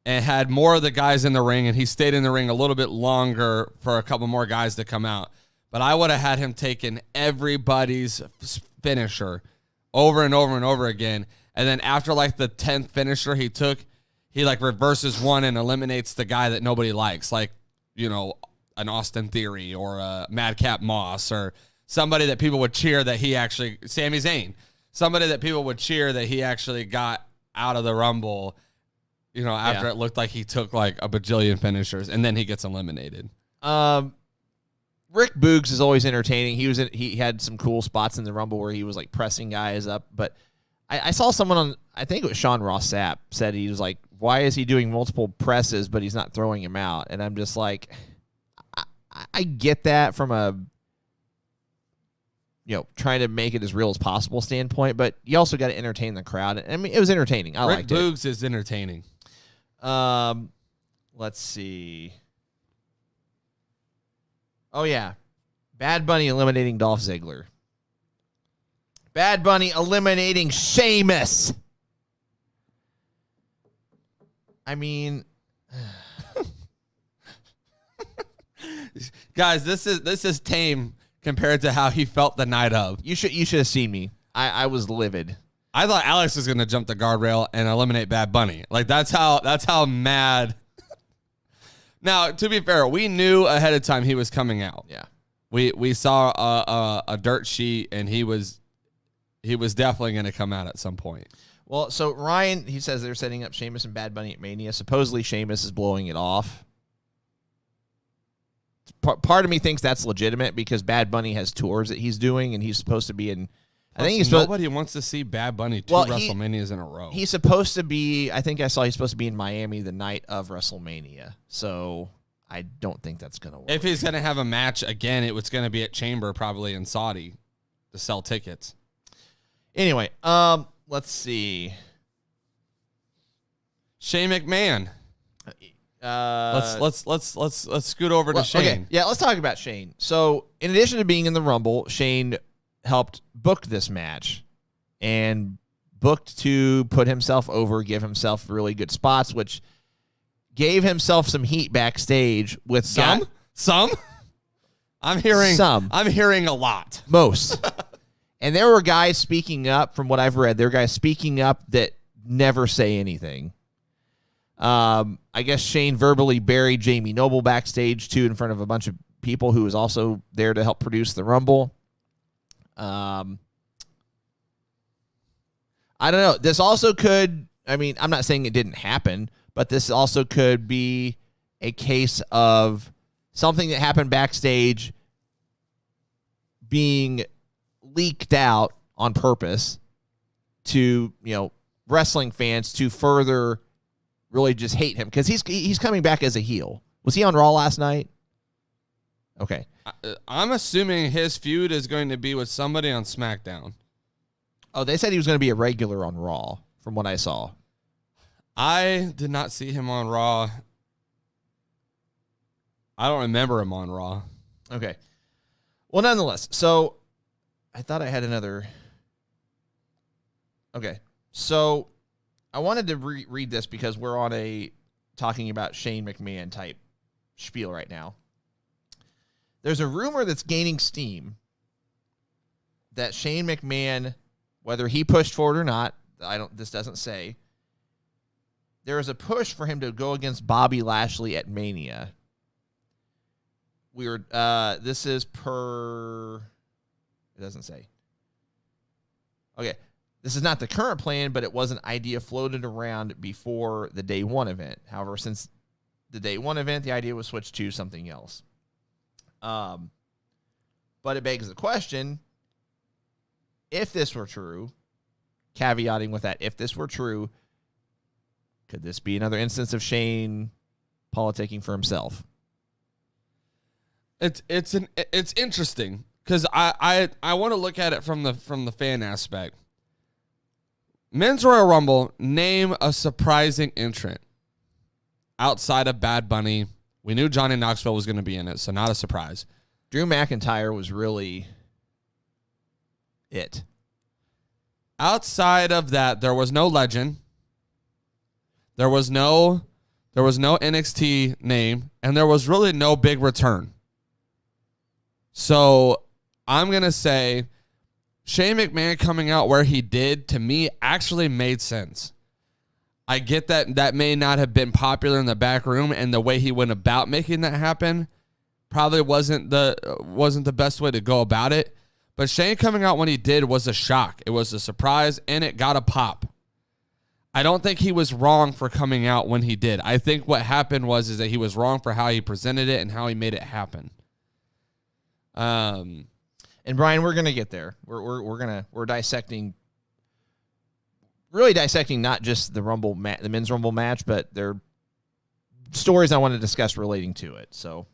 and had more of the guys in the ring, and he stayed in the ring a little bit longer for a couple more guys to come out. But I would have had him taking everybody's finisher over and over and over again. And then after the 10th finisher he took, he reverses one and eliminates the guy that nobody likes, an Austin Theory or a Madcap Moss or somebody that people would cheer that he actually, Sami Zayn, somebody that people would cheer that he actually got out of the Rumble, after it looked like he took a bajillion finishers, and then he gets eliminated. Rick Boogs is always entertaining. He had some cool spots in the Rumble where he was pressing guys up, but I saw someone on, I think it was Sean Ross Sapp, said he was why is he doing multiple presses, but he's not throwing him out? And I'm just I get that from a, trying to make it as real as possible standpoint, but you also got to entertain the crowd. I mean, it was entertaining. I liked it. Rick Boogs is entertaining. Let's see. Oh, yeah. Bad Bunny eliminating Dolph Ziggler. Bad Bunny eliminating Sheamus. I mean, guys, this is tame compared to how he felt the night of. You should have seen me. I was livid. I thought Alex was going to jump the guardrail and eliminate Bad Bunny. That's how mad. Now, to be fair, we knew ahead of time he was coming out. Yeah. We saw a dirt sheet, and he was definitely going to come out at some point. Well, so Ryan, he says they're setting up Sheamus and Bad Bunny at Mania. Supposedly Sheamus is blowing it off. Part of me thinks that's legitimate because Bad Bunny has tours that he's doing, and he's supposed to be in. Nobody wants to see Bad Bunny two WrestleManias in a row. He's supposed to be. I think I saw he's supposed to be in Miami the night of WrestleMania. So I don't think that's going to work. If he's going to have a match again, it was going to be at Chamber, probably in Saudi, to sell tickets. Anyway, let's see. Shane McMahon. let's scoot over to Shane. Okay, yeah, let's talk about Shane. So, in addition to being in the Rumble, Shane helped book this match and booked to put himself over, give himself really good spots, which gave himself some heat backstage with some. I'm hearing some. I'm hearing a lot. Most. And there were guys speaking up, from what I've read, there are guys speaking up that never say anything. I guess Shane verbally buried Jamie Noble backstage, too, in front of a bunch of people who was also there to help produce the Rumble. I don't know. This also could, I mean, I'm not saying it didn't happen, but this also could be a case of something that happened backstage being leaked out on purpose to, wrestling fans to further really just hate him, because he's coming back as a heel. Was he on Raw last night? Okay. I'm assuming his feud is going to be with somebody on SmackDown. Oh, they said he was going to be a regular on Raw, from what I saw. I did not see him on Raw. I don't remember him on Raw. Okay. Well, nonetheless, so I thought I had another. Okay. So I wanted to read this because we're on a talking about Shane McMahon type spiel right now. There's a rumor that's gaining steam that Shane McMahon, whether he pushed for it or not, this doesn't say. There is a push for him to go against Bobby Lashley at Mania. This is per, it doesn't say. Okay. This is not the current plan, but it was an idea floated around before the Day 1 event. However, since the Day 1 event, the idea was switched to something else. But it begs the question, if this were true, caveating with that, if this were true, could this be another instance of Shane politicking for himself? It's interesting because I want to look at it from the fan aspect. Men's Royal Rumble, name a surprising entrant outside of Bad Bunny. We knew Johnny Knoxville was going to be in it, so not a surprise. Drew McIntyre was really it. Outside of that, there was no legend. There was no NXT name, and there was really no big return. So I'm going to say Shane McMahon coming out where he did, to me, actually made sense. I get that may not have been popular in the back room, and the way he went about making that happen probably wasn't the best way to go about it. But Shane coming out when he did was a shock. It was a surprise, and it got a pop. I don't think he was wrong for coming out when he did. I think what happened is that he was wrong for how he presented it and how he made it happen. And Brian, we're gonna get there. We're dissecting, really dissecting not just the the men's Rumble match, but there are stories I want to discuss relating to it. So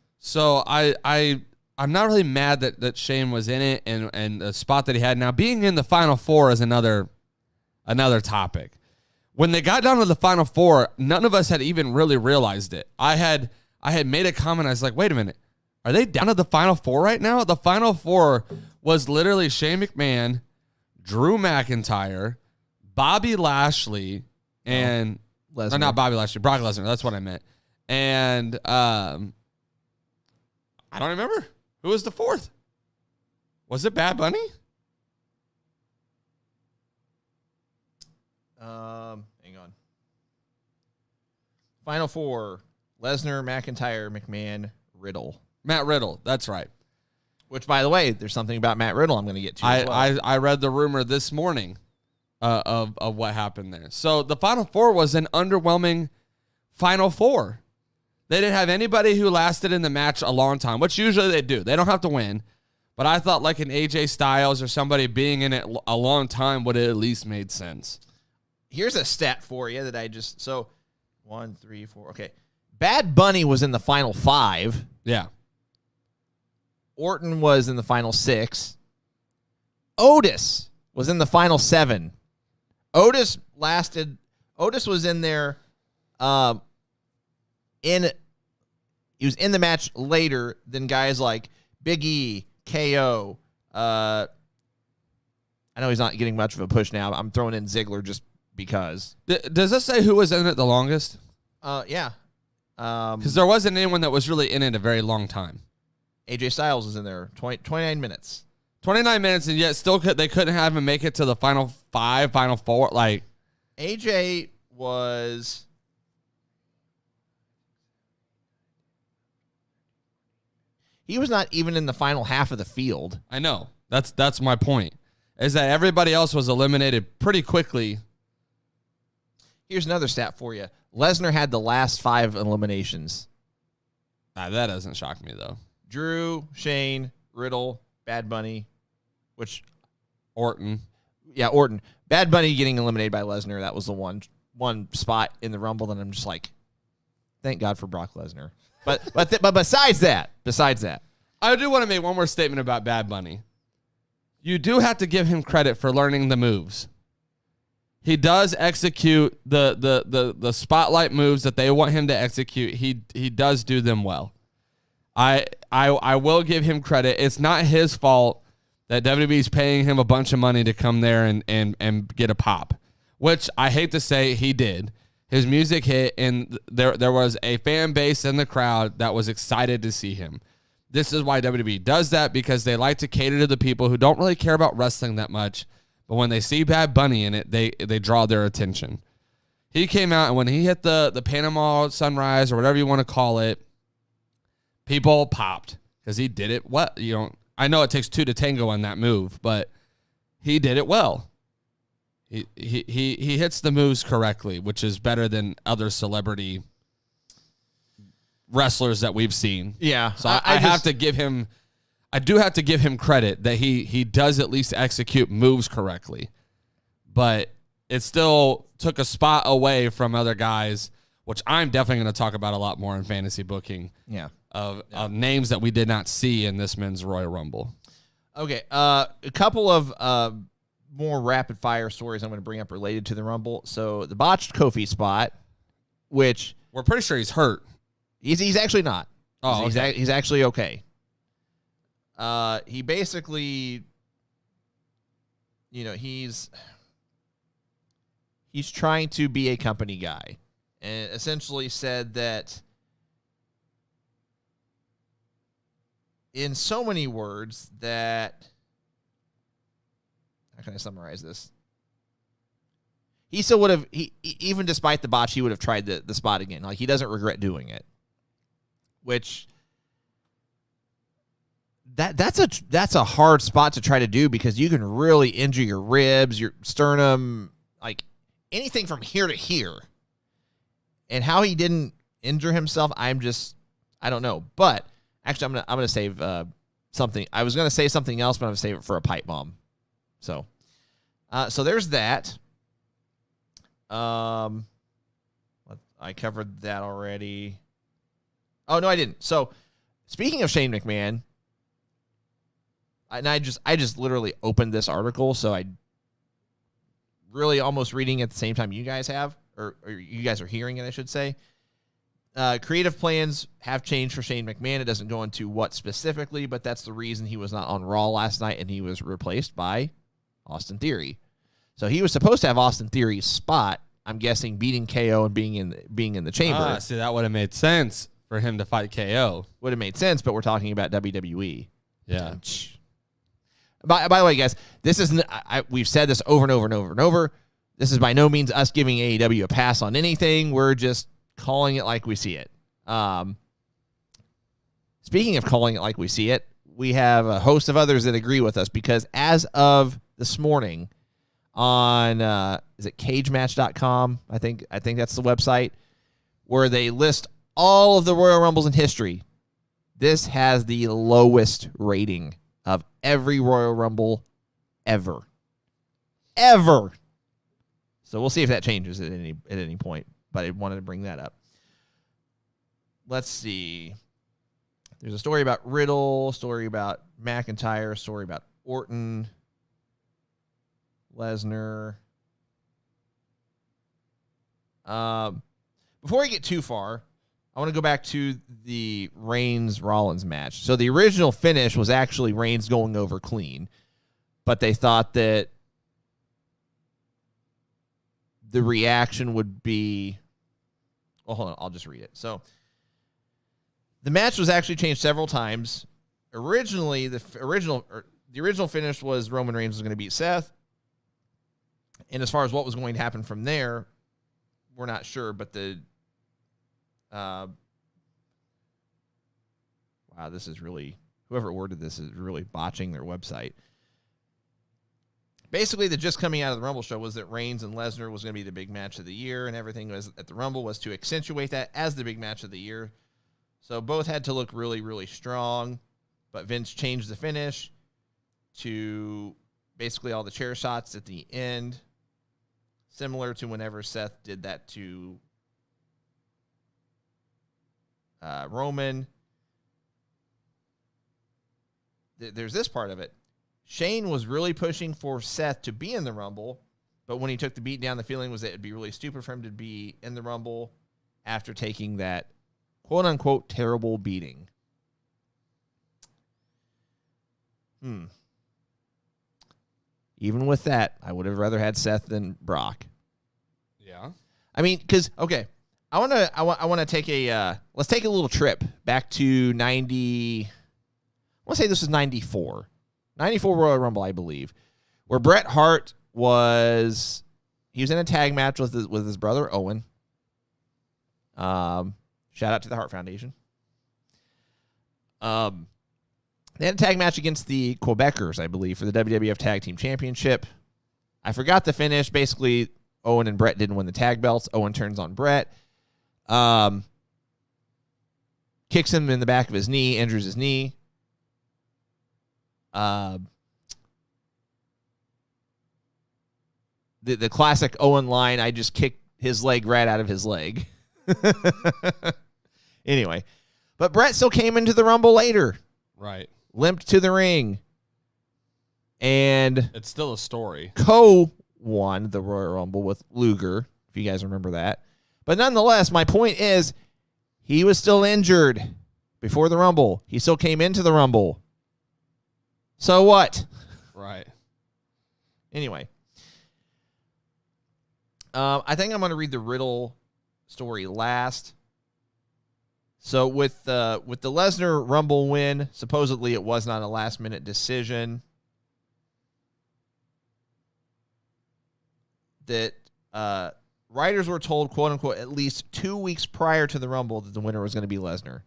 I'm not really mad that Shane was in it and the spot that he had. Now, being in the Final Four is another topic. When they got down to the Final Four, none of us had even really realized it. I had made a comment. I was like, wait a minute. Are they down to the Final Four right now? The Final Four was literally Shane McMahon, Drew McIntyre, Bobby Lashley, and Lesnar. Or not Bobby Lashley, Brock Lesnar. That's what I meant. And I don't remember. Who was the fourth? Was it Bad Bunny? Hang on. Final Four: Lesnar, McIntyre, McMahon, Riddle. Matt Riddle. That's right. Which, by the way, there's something about Matt Riddle I'm going to get to as well. I read the rumor this morning of what happened there. So the Final Four was an underwhelming Final Four. They didn't have anybody who lasted in the match a long time, which usually they do. They don't have to win. But I thought like an AJ Styles or somebody being in it a long time would have at least made sense. Here's a stat for you that I just... So, 1, 3, 4... Okay. Bad Bunny was in the final 5. Yeah. Orton was in the final 6. Otis was in the final 7. Otis was in there he was in the match later than guys like Big E, KO. I know he's not getting much of a push now. But I'm throwing in Ziggler just because. Does this say who was in it the longest? Yeah. Because there wasn't anyone that was really in it a very long time. AJ Styles is in there, 29 minutes. 29 minutes, and yet still they couldn't have him make it to the final 5, final 4. Like, AJ was... He was not even in the final half of the field. I know. That's my point, is that everybody else was eliminated pretty quickly. Here's another stat for you. Lesnar had the last 5 eliminations. That doesn't shock me, though. Drew, Shane, Riddle, Bad Bunny, which... Orton. Yeah, Orton. Bad Bunny getting eliminated by Lesnar. That was the one spot in the Rumble that I'm just like, thank God for Brock Lesnar. But besides that, I do want to make one more statement about Bad Bunny. You do have to give him credit for learning the moves. He does execute the spotlight moves that they want him to execute. He does do them well. I will give him credit. It's not his fault that WWE's paying him a bunch of money to come there and get a pop, which I hate to say he did. His music hit, and there was a fan base in the crowd that was excited to see him. This is why WWE does that, because they like to cater to the people who don't really care about wrestling that much, but when they see Bad Bunny in it, they draw their attention. He came out, and when he hit the Panama Sunrise or whatever you want to call it, people popped because he did it well. I know it takes 2 to tango on that move, but he did it well. He hits the moves correctly, which is better than other celebrity wrestlers that we've seen. Yeah. So I have to give him, I do have to give him credit that he does at least execute moves correctly. But it still took a spot away from other guys, which I'm definitely going to talk about a lot more in fantasy booking. Yeah. Of names that we did not see in this men's Royal Rumble. Okay. A couple of more rapid fire stories I'm going to bring up related to the Rumble. So the botched Kofi spot, which we're pretty sure he's hurt. He's actually not. Oh, okay. He's actually okay. He basically, he's trying to be a company guy, and essentially said that in so many words that, how can I summarize this? He still would have, even despite the botch, he would have tried the spot again. Like, he doesn't regret doing it. Which that's a hard spot to try to do, because you can really injure your ribs, your sternum, like anything from here to here. And how he didn't injure himself, I don't know. But actually, I'm gonna save something. I was gonna say something else, but I'm gonna save it for a pipe bomb. So there's that. I covered that already. Oh, no, I didn't. So, speaking of Shane McMahon, and I just literally opened this article, so I really almost reading it at the same time you guys have, or you guys are hearing it, I should say. Creative plans have changed for Shane McMahon. It doesn't go into what specifically, but that's the reason he was not on Raw last night, and he was replaced by Austin Theory. So he was supposed to have Austin Theory's spot, I'm guessing, beating KO and being in the chamber. See, that would have made sense for him to fight KO. Would have made sense, but we're talking about WWE. Yeah. By the way, guys, this isn't. We've said this over and over and over and over. This is by no means us giving AEW a pass on anything. We're just calling it like we see it. Speaking of calling it like we see it, we have a host of others that agree with us, because as of this morning on is it cagematch.com? I think that's the website where they list all of the Royal Rumbles in history. This has the lowest rating of every Royal Rumble ever. So we'll see if that changes at any point, but I wanted to bring that up. Let's see. There's a story about Riddle, story about McIntyre, story about Orton, Lesnar. Before we get too far, I want to go back to the Reigns-Rollins match. So the original finish was actually Reigns going over clean, but they thought that the reaction would be... Well, hold on. I'll just read it. So the match was actually changed several times. Originally, the original finish was Roman Reigns was going to beat Seth. And as far as what was going to happen from there, we're not sure, but wow, this is really, whoever worded this is really botching their website. Basically, the just coming out of the Rumble show was that Reigns and Lesnar was going to be the big match of the year, and everything was at the Rumble was to accentuate that as the big match of the year. So both had to look really, really strong, but Vince changed the finish to basically all the chair shots at the end, similar to whenever Seth did that to Roman. There's this part of it. Shane was really pushing for Seth to be in the Rumble, but when he took the beat down, the feeling was that it'd be really stupid for him to be in the Rumble after taking that quote-unquote terrible beating. Even with that, I would have rather had Seth than Brock. Yeah. I mean, because, okay, I want to take let's take a little trip back to 90, I want to say this was 94 Royal Rumble, I believe, where Bret Hart he was in a tag match with his brother Owen. Shout out to the Hart Foundation. They had a tag match against the Quebecers, I believe, for the WWF Tag Team Championship. I forgot the finish. Basically, Owen and Bret didn't win the tag belts. Owen turns on Bret. Kicks him in the back of his knee, injures his knee. The classic Owen line, I just kicked his leg right out of his leg. Anyway, but Bret still came into the Rumble later. Right. Limped to the ring. And it's still a story. Co-won the Royal Rumble with Luger, if you guys remember that. But nonetheless, my point is, he was still injured before the Rumble. He still came into the Rumble. So what? Right. Anyway. I think I'm going to read the Riddle story last. So with the Lesnar Rumble win, supposedly it was not a last-minute decision. That writers were told, quote-unquote, at least 2 weeks prior to the Rumble that the winner was going to be Lesnar.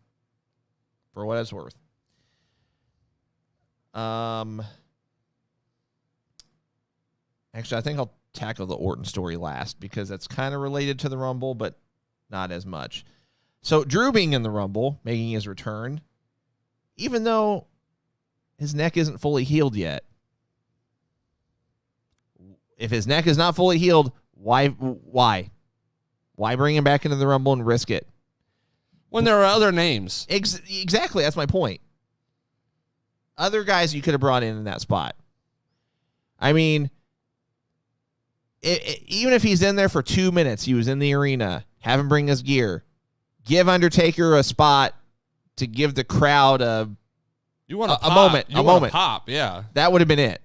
For what it's worth. Actually, I think I'll tackle the Orton story last because that's kind of related to the Rumble, but not as much. So Drew being in the Rumble, making his return, even though his neck isn't fully healed yet. If his neck is not fully healed, why bring him back into the Rumble and risk it? When there are other names. Exactly, that's my point. Other guys you could have brought in that spot. I mean, even if he's in there for 2 minutes, he was in the arena, have him bring his gear, give Undertaker a spot to give the crowd a moment. You want a pop, yeah. That would have been it.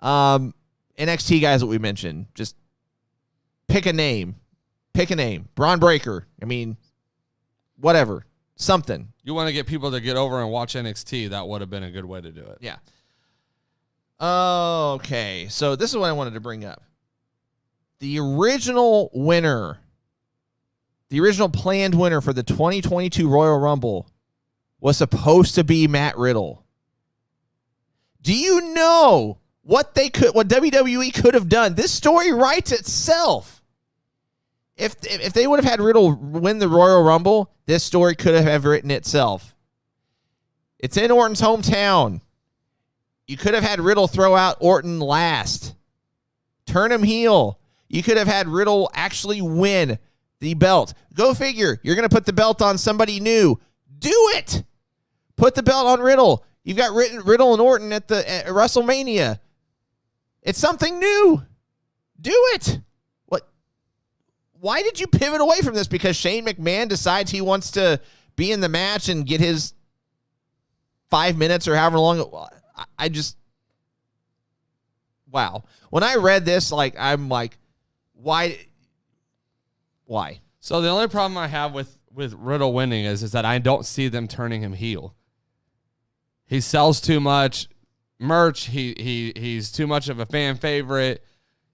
NXT guys that we mentioned, just pick a name. Braun Breaker. I mean, whatever. Something. You want to get people to get over and watch NXT, that would have been a good way to do it. Yeah. Okay, so this is what I wanted to bring up. The original planned winner for the 2022 Royal Rumble was supposed to be Matt Riddle. Do you know what WWE could have done? This story writes itself. If they would have had Riddle win the Royal Rumble, this story could have written itself. It's in Orton's hometown. You could have had Riddle throw out Orton last. Turn him heel. You could have had Riddle actually win the belt. Go figure. You're going to put the belt on somebody new. Do it. Put the belt on Riddle. You've got Riddle and Orton at WrestleMania. It's something new. Do it. why did you pivot away from this? Because Shane McMahon decides he wants to be in the match and get his 5 minutes or however long. I just, wow. When I read this, like, I'm like, why? So the only problem I have with Riddle winning is that I don't see them turning him heel. He sells too much merch. He's too much of a fan favorite.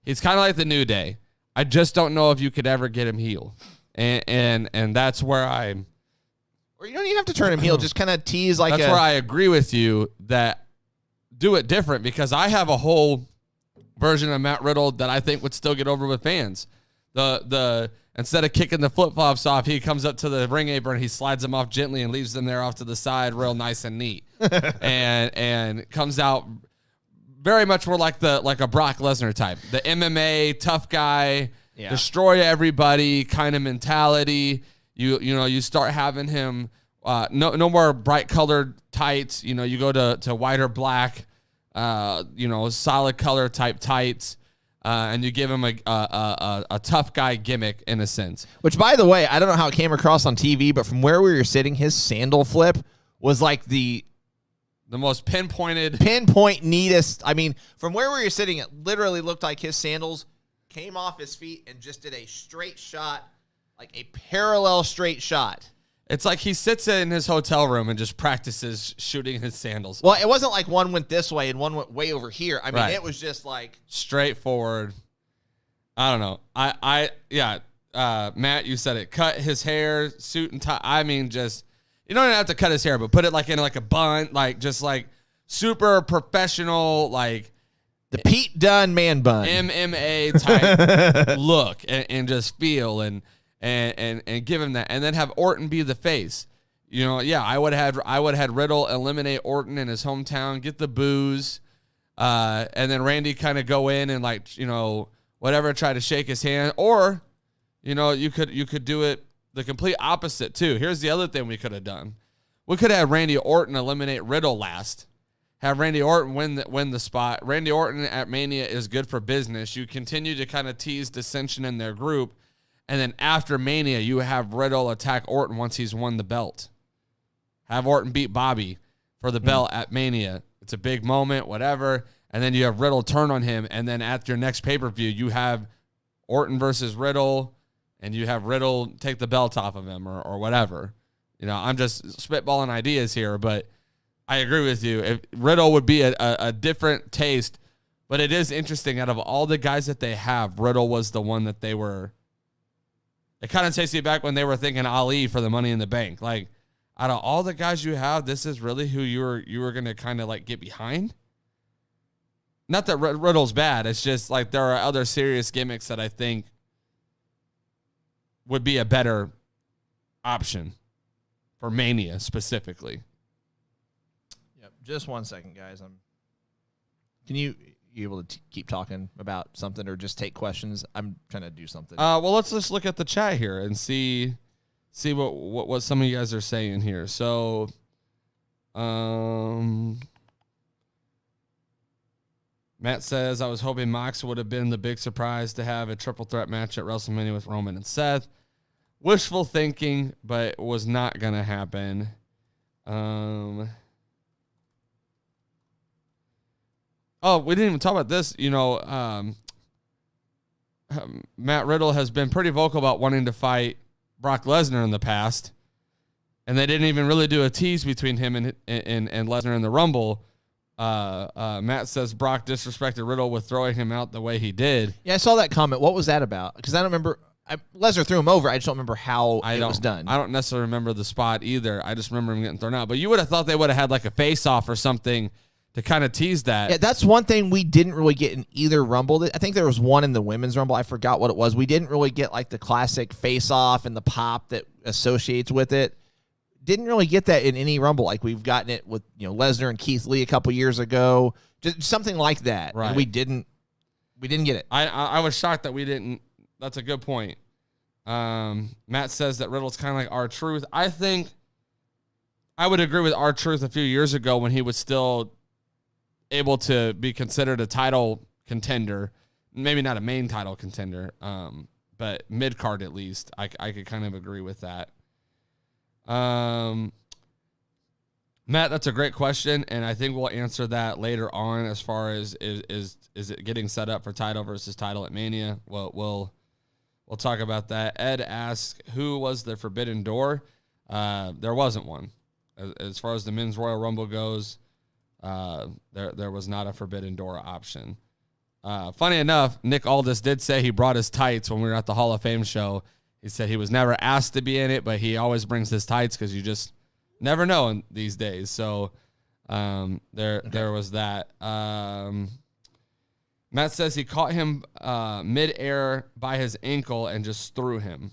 He's kind of like the New Day. I just don't know if you could ever get him heel. And that's where I'm. Or you don't even have to turn him heel. Just kind of tease like That's where I agree with you that do it different, because I have a whole version of Matt Riddle that I think would still get over with fans. The instead of kicking the flip-flops off, he comes up to the ring apron, he slides them off gently and leaves them there off to the side real nice and neat. and comes out very much more like a Brock Lesnar type. The MMA tough guy, destroy everybody kind of mentality. You start having him no more bright colored tights. You go to white or black, solid color type tights, and you give him a tough guy gimmick in a sense. Which, by the way, I don't know how it came across on TV, but from where we were sitting, his sandal flip was like the most pinpoint neatest. I mean, from where we were sitting, it literally looked like his sandals came off his feet and just did a straight shot. Like a parallel straight shot. It's like he sits in his hotel room and just practices shooting his sandals. Well, it wasn't like one went this way and one went way over here. I mean, It was just like straightforward. I don't know. Matt, you said it. Cut his hair, suit and tie. I mean, just you don't even have to cut his hair, but put it like in like a bun, like just like super professional, like the Pete Dunne man bun, MMA type look, and just feel and give him that, and then have Orton be the face. I would have had Riddle eliminate Orton in his hometown, get the boos, and then Randy kind of go in and whatever, try to shake his hand, or you could do it the complete opposite too. Here's the other thing we could have done: we could have Randy Orton eliminate Riddle last, have Randy Orton win the spot. Randy Orton at Mania is good for business. You continue to kind of tease dissension in their group. And then after Mania, you have Riddle attack Orton once he's won the belt. Have Orton beat Bobby for the belt at Mania. It's a big moment, whatever. And then you have Riddle turn on him. And then at your next pay-per-view, you have Orton versus Riddle, and you have Riddle take the belt off of him or whatever. I'm just spitballing ideas here, but I agree with you. If Riddle would be a different taste, but it is interesting. Out of all the guys that they have, Riddle was the one that they were. It kind of takes me back when they were thinking Ali for the Money in the Bank. Like, out of all the guys you have, this is really who you were going to kind of like get behind. Not that Riddle's bad. It's just like there are other serious gimmicks that I think would be a better option for Mania specifically. Yep. Just 1 second, guys. Can you able to keep talking about something or just take questions? I'm trying to do something. Well, let's just look at the chat here and see what some of you guys are saying here. So, Matt says, I was hoping Mox would have been the big surprise to have a triple threat match at WrestleMania with Roman and Seth. Wishful thinking, but it was not going to happen. Oh, we didn't even talk about this. Matt Riddle has been pretty vocal about wanting to fight Brock Lesnar in the past, and they didn't even really do a tease between him and Lesnar in the Rumble. Matt says Brock disrespected Riddle with throwing him out the way he did. Yeah, I saw that comment. What was that about? Because I don't remember. Lesnar threw him over. I just don't remember how it was done. I don't necessarily remember the spot either. I just remember him getting thrown out. But you would have thought they would have had like a face-off or something to kind of tease that. Yeah, that's one thing we didn't really get in either Rumble. I think there was one in the Women's Rumble. I forgot what it was. We didn't really get like the classic face-off and the pop that associates with it. Didn't really get that in any Rumble. Like we've gotten it with Lesnar and Keith Lee a couple years ago. Just something like that. Right. And we didn't get it. I was shocked that we didn't. That's a good point. Matt says that Riddle's kind of like R-Truth. I think I would agree with R-Truth a few years ago when he was still able to be considered a title contender, maybe not a main title contender, but mid card at least, I could kind of agree with that. Matt, that's a great question, and I think we'll answer that later on. As far as is it getting set up for title versus title at Mania? Well, we'll talk about that. Ed asks, who was the Forbidden Door? There wasn't one. As far as the Men's Royal Rumble goes, there was not a Forbidden Door option. Funny enough, Nick Aldis did say he brought his tights when we were at the Hall of Fame show. He said he was never asked to be in it, but he always brings his tights because you just never know in these days. So there was that. Matt says he caught him mid-air by his ankle and just threw him.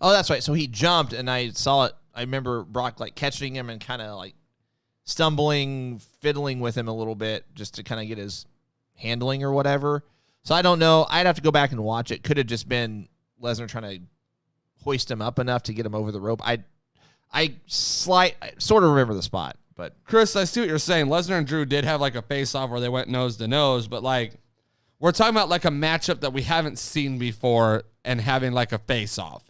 Oh, that's right. So he jumped, and I saw it. I remember Brock like catching him and kind of like stumbling, fiddling with him a little bit just to kind of get his handling or whatever. So I don't know. I'd have to go back and watch it. Could have just been Lesnar trying to hoist him up enough to get him over the rope. I sort of remember the spot, but Chris, I see what you're saying. Lesnar and Drew did have like a face-off where they went nose to nose, but like we're talking about like a matchup that we haven't seen before and having like a face-off.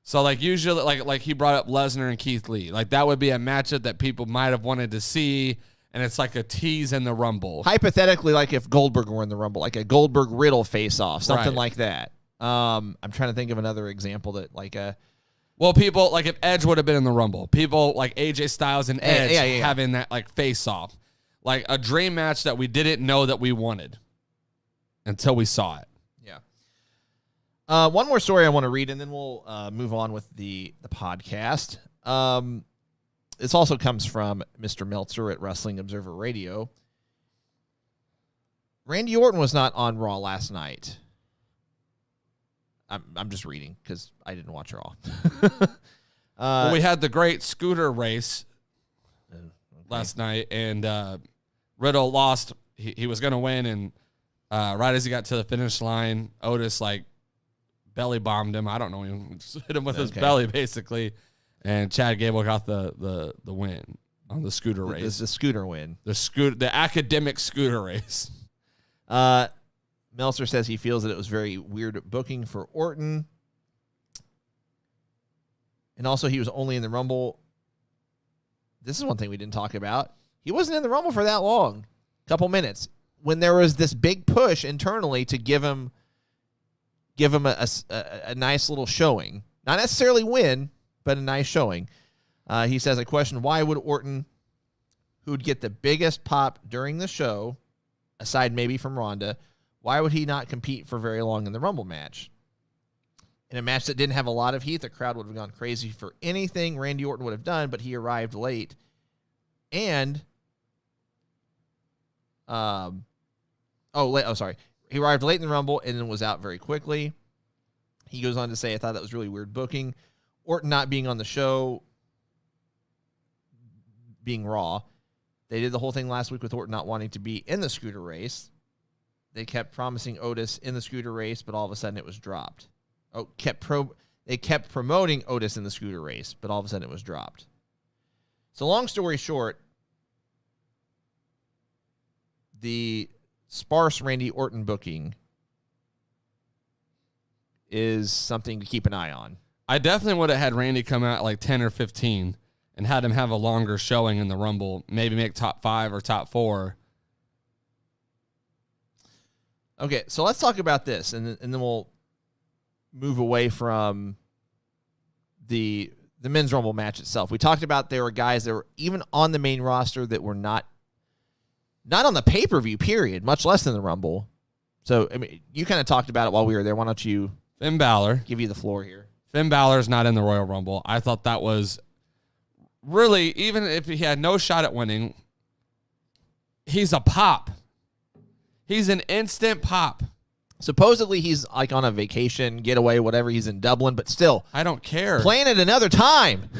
So like usually like he brought up Lesnar and Keith Lee. Like that would be a matchup that people might have wanted to see, and it's like a tease in the Rumble. Hypothetically, like if Goldberg were in the Rumble, like a Goldberg-Riddle face-off, something Right. like that. I'm trying to think of another example that like a Well, people, like if Edge would have been in the Rumble, people like AJ Styles and Edge having that like face-off. Like a dream match that we didn't know that we wanted until we saw it. Yeah. One more story I want to read, and then we'll move on with the podcast. This also comes from Mr. Meltzer at Wrestling Observer Radio. Randy Orton was not on Raw last night. I'm just reading because I didn't watch Raw. Well, we had the great scooter race last night, and Riddle lost. He was going to win, and right as he got to the finish line, Otis like belly bombed him. I don't know, he just hit him with his belly basically, and Chad Gable got the win on the scooter race. It's the scooter win. The academic scooter race. Meltzer says he feels that it was very weird booking for Orton. And also he was only in the Rumble. This is one thing we didn't talk about. He wasn't in the Rumble for that long. A couple minutes. When there was this big push internally to give him a nice little showing. Not necessarily win, but a nice showing. He says, I question why would Orton, who would get the biggest pop during the show, aside maybe from Ronda, why would he not compete for very long in the Rumble match? In a match that didn't have a lot of heat, the crowd would have gone crazy for anything Randy Orton would have done, but he arrived late. And, he arrived late in the Rumble and then was out very quickly. He goes on to say, I thought that was really weird booking. Orton not being on the show, being Raw. They did the whole thing last week with Orton not wanting to be in the scooter race. They kept promising Otis in the scooter race, but all of a sudden it was dropped. They kept promoting Otis in the scooter race, but all of a sudden it was dropped. So long story short, the sparse Randy Orton booking is something to keep an eye on. I definitely would have had Randy come out like 10 or 15 and had him have a longer showing in the Rumble, maybe make top 5 or top 4. Okay, so let's talk about this, and then we'll move away from the Men's Rumble match itself. We talked about there were guys that were even on the main roster that were not on the pay-per-view, period, much less than the Rumble. So, I mean, you kind of talked about it while we were there. Why don't you Finn Balor. Give you the floor here. Finn Balor's not in the Royal Rumble. I thought that was really, even if he had no shot at winning, he's a pop. He's an instant pop. Supposedly he's like on a vacation, getaway, whatever. He's in Dublin, but still. I don't care. Plan it another time.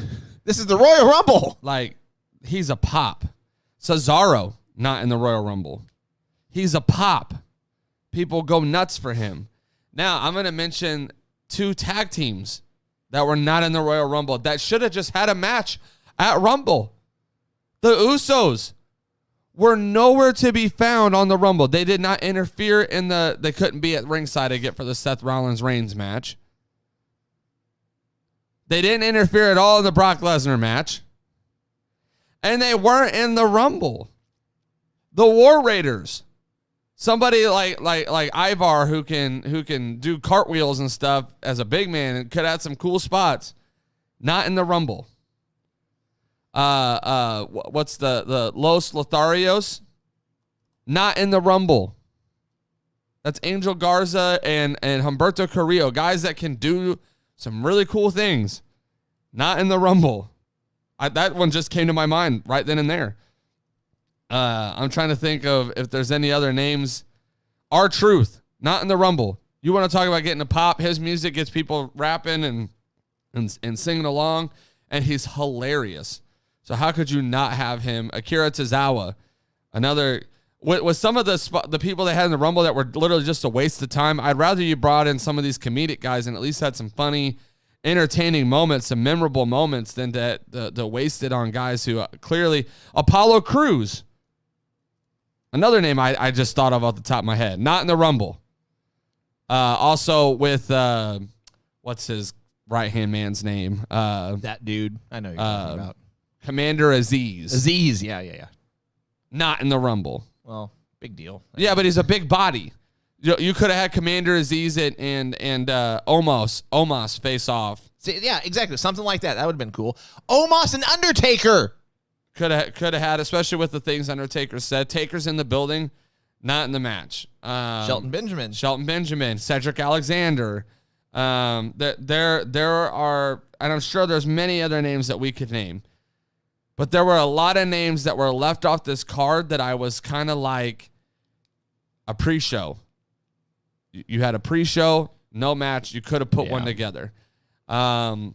This is the Royal Rumble. Like, he's a pop. Cesaro, not in the Royal Rumble. He's a pop. People go nuts for him. Now, I'm going to mention 2 tag teams that were not in the Royal Rumble that should have just had a match at Rumble. The Usos. were nowhere to be found on the Rumble. They did not interfere they couldn't be at ringside again for the Seth Rollins-Reigns match. They didn't interfere at all in the Brock Lesnar match. And they weren't in the Rumble. The War Raiders. Somebody like Ivar who can do cartwheels and stuff as a big man and could have some cool spots. Not in the Rumble. What's the Los Lotharios? Not in the Rumble. That's Angel Garza and Humberto Carrillo, guys that can do some really cool things. Not in the Rumble. That one just came to my mind right then and there. I'm trying to think of if there's any other names. R-Truth, not in the Rumble. You want to talk about getting a pop? His music gets people rapping and singing along, and he's hilarious. So how could you not have him? Akira Tozawa, another with some of the people they had in the Rumble that were literally just a waste of time. I'd rather you brought in some of these comedic guys and at least had some funny, entertaining moments, some memorable moments than to waste it on guys who clearly Apollo Crews. Another name I just thought of off the top of my head. Not in the Rumble. Also with what's his right-hand man's name? That dude. I know who you're talking about. Commander Aziz. Aziz, yeah. Not in the Rumble. Well, big deal. Yeah, but he's a big body. You could have had Commander Aziz and Omos face off. See, yeah, exactly. Something like that. That would have been cool. Omos and Undertaker. Could have had, especially with the things Undertaker said. Taker's in the building, not in the match. Shelton Benjamin, Cedric Alexander. There are, and I'm sure there's many other names that we could name. But there were a lot of names that were left off this card that I was kind of like a pre-show. You had a pre-show, no match. You could have put one together. And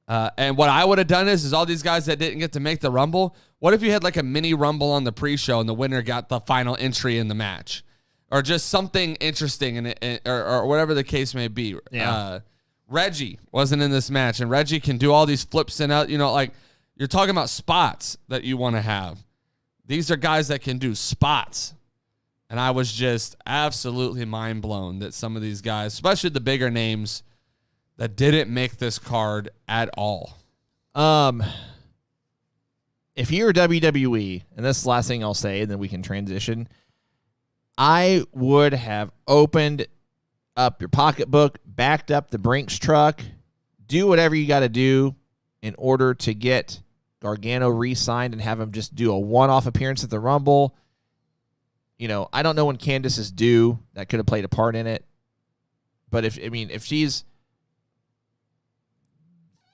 what I would have done is all these guys that didn't get to make the Rumble, what if you had like a mini Rumble on the pre-show and the winner got the final entry in the match? Or just something interesting or whatever the case may be. Yeah. Reggie wasn't in this match, and Reggie can do all these flips and out, like you're talking about spots that you want to have. These are guys that can do spots. And I was just absolutely mind blown that some of these guys, especially the bigger names, that didn't make this card at all. If you're WWE, and this is the last thing I'll say, and then we can transition, I would have opened up your pocketbook, backed up the Brinks truck, do whatever you got to do in order to get Gargano re-signed and have him just do a one-off appearance at the Rumble. I don't know when Candice is due. That could have played a part in it. But if she's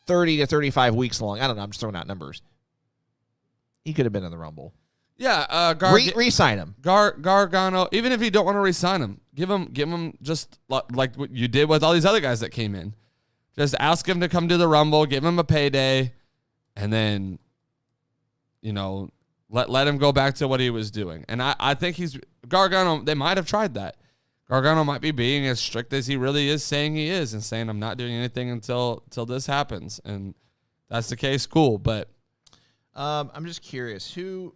30 to 35 weeks long, I don't know, I'm just throwing out numbers. He could have been in the Rumble. Yeah, re-sign him. Gargano, even if you don't want to re-sign him, give him just like what you did with all these other guys that came in. Just ask him to come to the Rumble, give him a payday, and then, let him go back to what he was doing. And I think Gargano, they might have tried that. Gargano might be being as strict as he really is saying he is and saying, I'm not doing anything until this happens. And that's the case, cool. But I'm just curious, who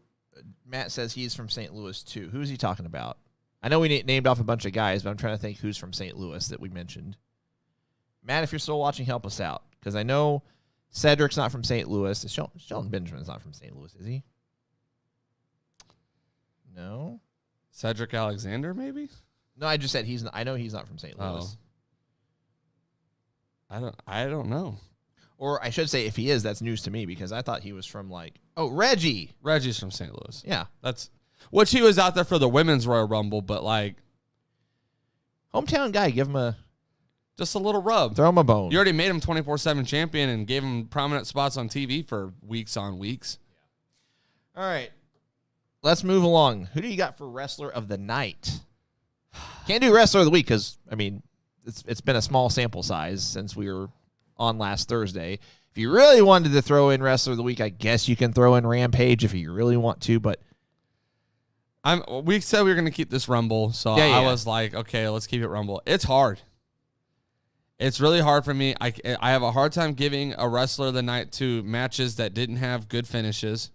Matt says he's from St. Louis too. Who's he talking about? I know we named off a bunch of guys, but I'm trying to think who's from St. Louis that we mentioned. Matt, if you're still watching, help us out. Because I know Cedric's not from St. Louis. Shelton Benjamin's not from St. Louis, is he? No. Cedric Alexander, maybe? No, I just said he's not. I know he's not from St. Louis. I don't know. Or I should say, if he is, that's news to me because I thought he was from Reggie. Reggie's from St. Louis. Yeah. Which he was out there for the women's Royal Rumble, but hometown guy, give him just a little rub. Throw him a bone. You already made him 24/7 champion and gave him prominent spots on TV for weeks on weeks. All right. Let's move along. Who do you got for Wrestler of the Night? Can't do Wrestler of the Week because, it's been a small sample size since we were on last Thursday. If you really wanted to throw in Wrestler of the Week, I guess you can throw in Rampage if you really want to, but we said we were going to keep this Rumble, so I was like, okay, let's keep it Rumble. It's hard. It's really hard for me. I have a hard time giving a Wrestler of the Night to matches that didn't have good finishes.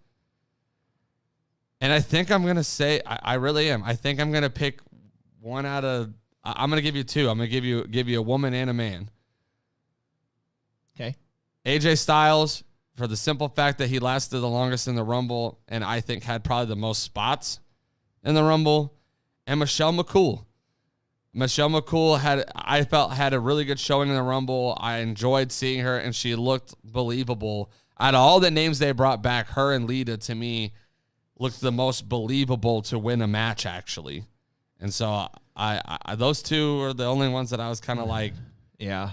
And I think I'm going to say, I really am. I think I'm going to pick one out of, I'm going to give you two. I'm going to give you a woman and a man. Okay. AJ Styles, for the simple fact that he lasted the longest in the Rumble and I think had probably the most spots in the Rumble. And Michelle McCool. Michelle McCool had a really good showing in the Rumble. I enjoyed seeing her, and she looked believable. Out of all the names they brought back, her and Lita, to me, looked the most believable to win a match, actually. And so I those two are the only ones that I was kind of like. Yeah.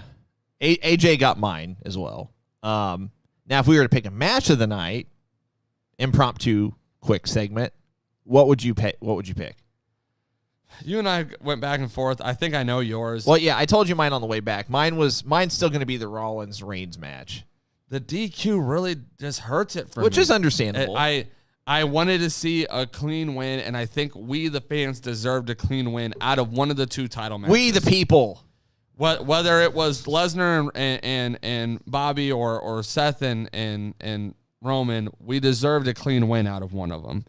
AJ got mine as well. Now, if we were to pick a match of the night, impromptu quick segment, what would you pick? You and I went back and forth. I think I know yours. Well, yeah, I told you mine on the way back. Mine's still going to be the Rollins-Reigns match. The DQ really just hurts it for me. Which is understandable. I wanted to see a clean win, and I think we, the fans, deserved a clean win out of one of the two title matches. We, the people. Whether it was Lesnar and Bobby or Seth and Roman, we deserved a clean win out of one of them.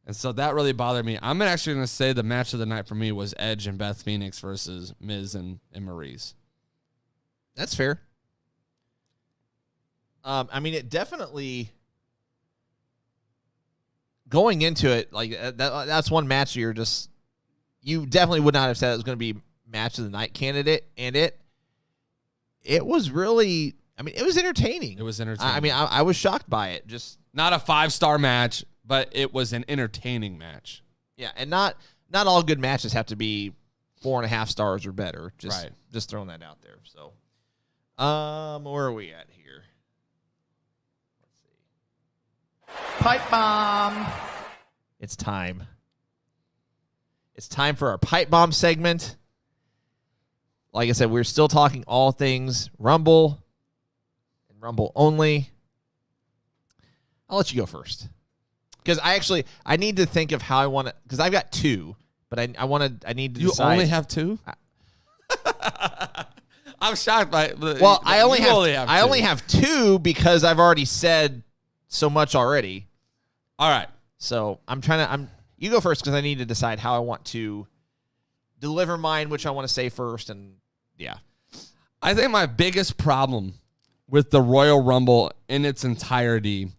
And so that really bothered me. I'm actually going to say the match of the night for me was Edge and Beth Phoenix versus Miz and Maryse. That's fair. I mean, it definitely, going into it, like that's one match you definitely would not have said it was going to be match of the night candidate, and it was really, I mean, it was entertaining. It was entertaining. I mean, I was shocked by it. Just not a 5-star match, but it was an entertaining match. Yeah, and not all good matches have to be 4.5 stars or better. Just throwing that out there. So, where are we at here? Let's see. Pipe bomb. It's time. It's time for our pipe bomb segment. Like I said, we're still talking all things Rumble and Rumble only. I'll let you go first. Because I need to think of how I want to, because I've got two, but I need to decide. You only have two? I'm shocked by well, I only have two because I've already said so much already. All right. So you go first because I need to decide how I want to deliver mine, which I want to say first. And yeah. I think my biggest problem with the Royal Rumble in its entirety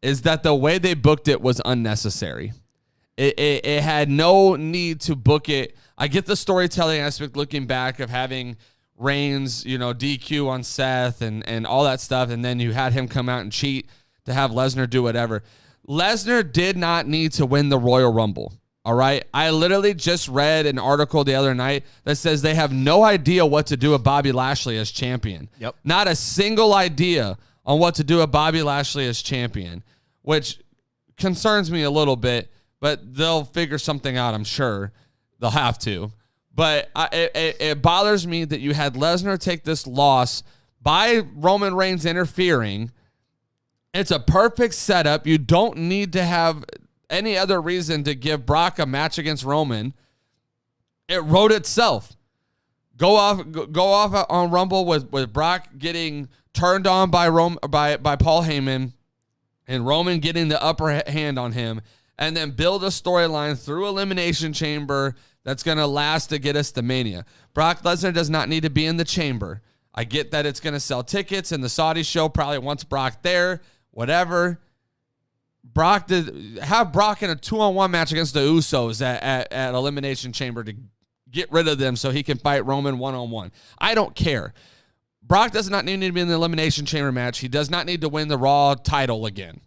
is that the way they booked it was unnecessary. It had no need to book it. I get the storytelling aspect looking back of having Reigns, DQ on Seth and all that stuff, and then you had him come out and cheat to have Lesnar do whatever. Lesnar did not need to win the Royal Rumble, all right? I literally just read an article the other night that says they have no idea what to do with Bobby Lashley as champion. Yep. Not a single idea on what to do with Bobby Lashley as champion, which concerns me a little bit, but they'll figure something out, I'm sure. They'll have to. But it bothers me that you had Lesnar take this loss by Roman Reigns interfering. It's a perfect setup. You don't need to have any other reason to give Brock a match against Roman. It wrote itself. Go off on Rumble with Brock getting turned on by Paul Heyman and Roman getting the upper hand on him, and then build a storyline through Elimination Chamber that's going to last to get us to Mania. Brock Lesnar does not need to be in the chamber. I get that it's going to sell tickets, and the Saudi show probably wants Brock there, whatever. Have Brock in a 2-on-1 match against the Usos at Elimination Chamber to get rid of them so he can fight Roman 1-on-1. I don't care. Brock does not need to be in the Elimination Chamber match. He does not need to win the Raw title again.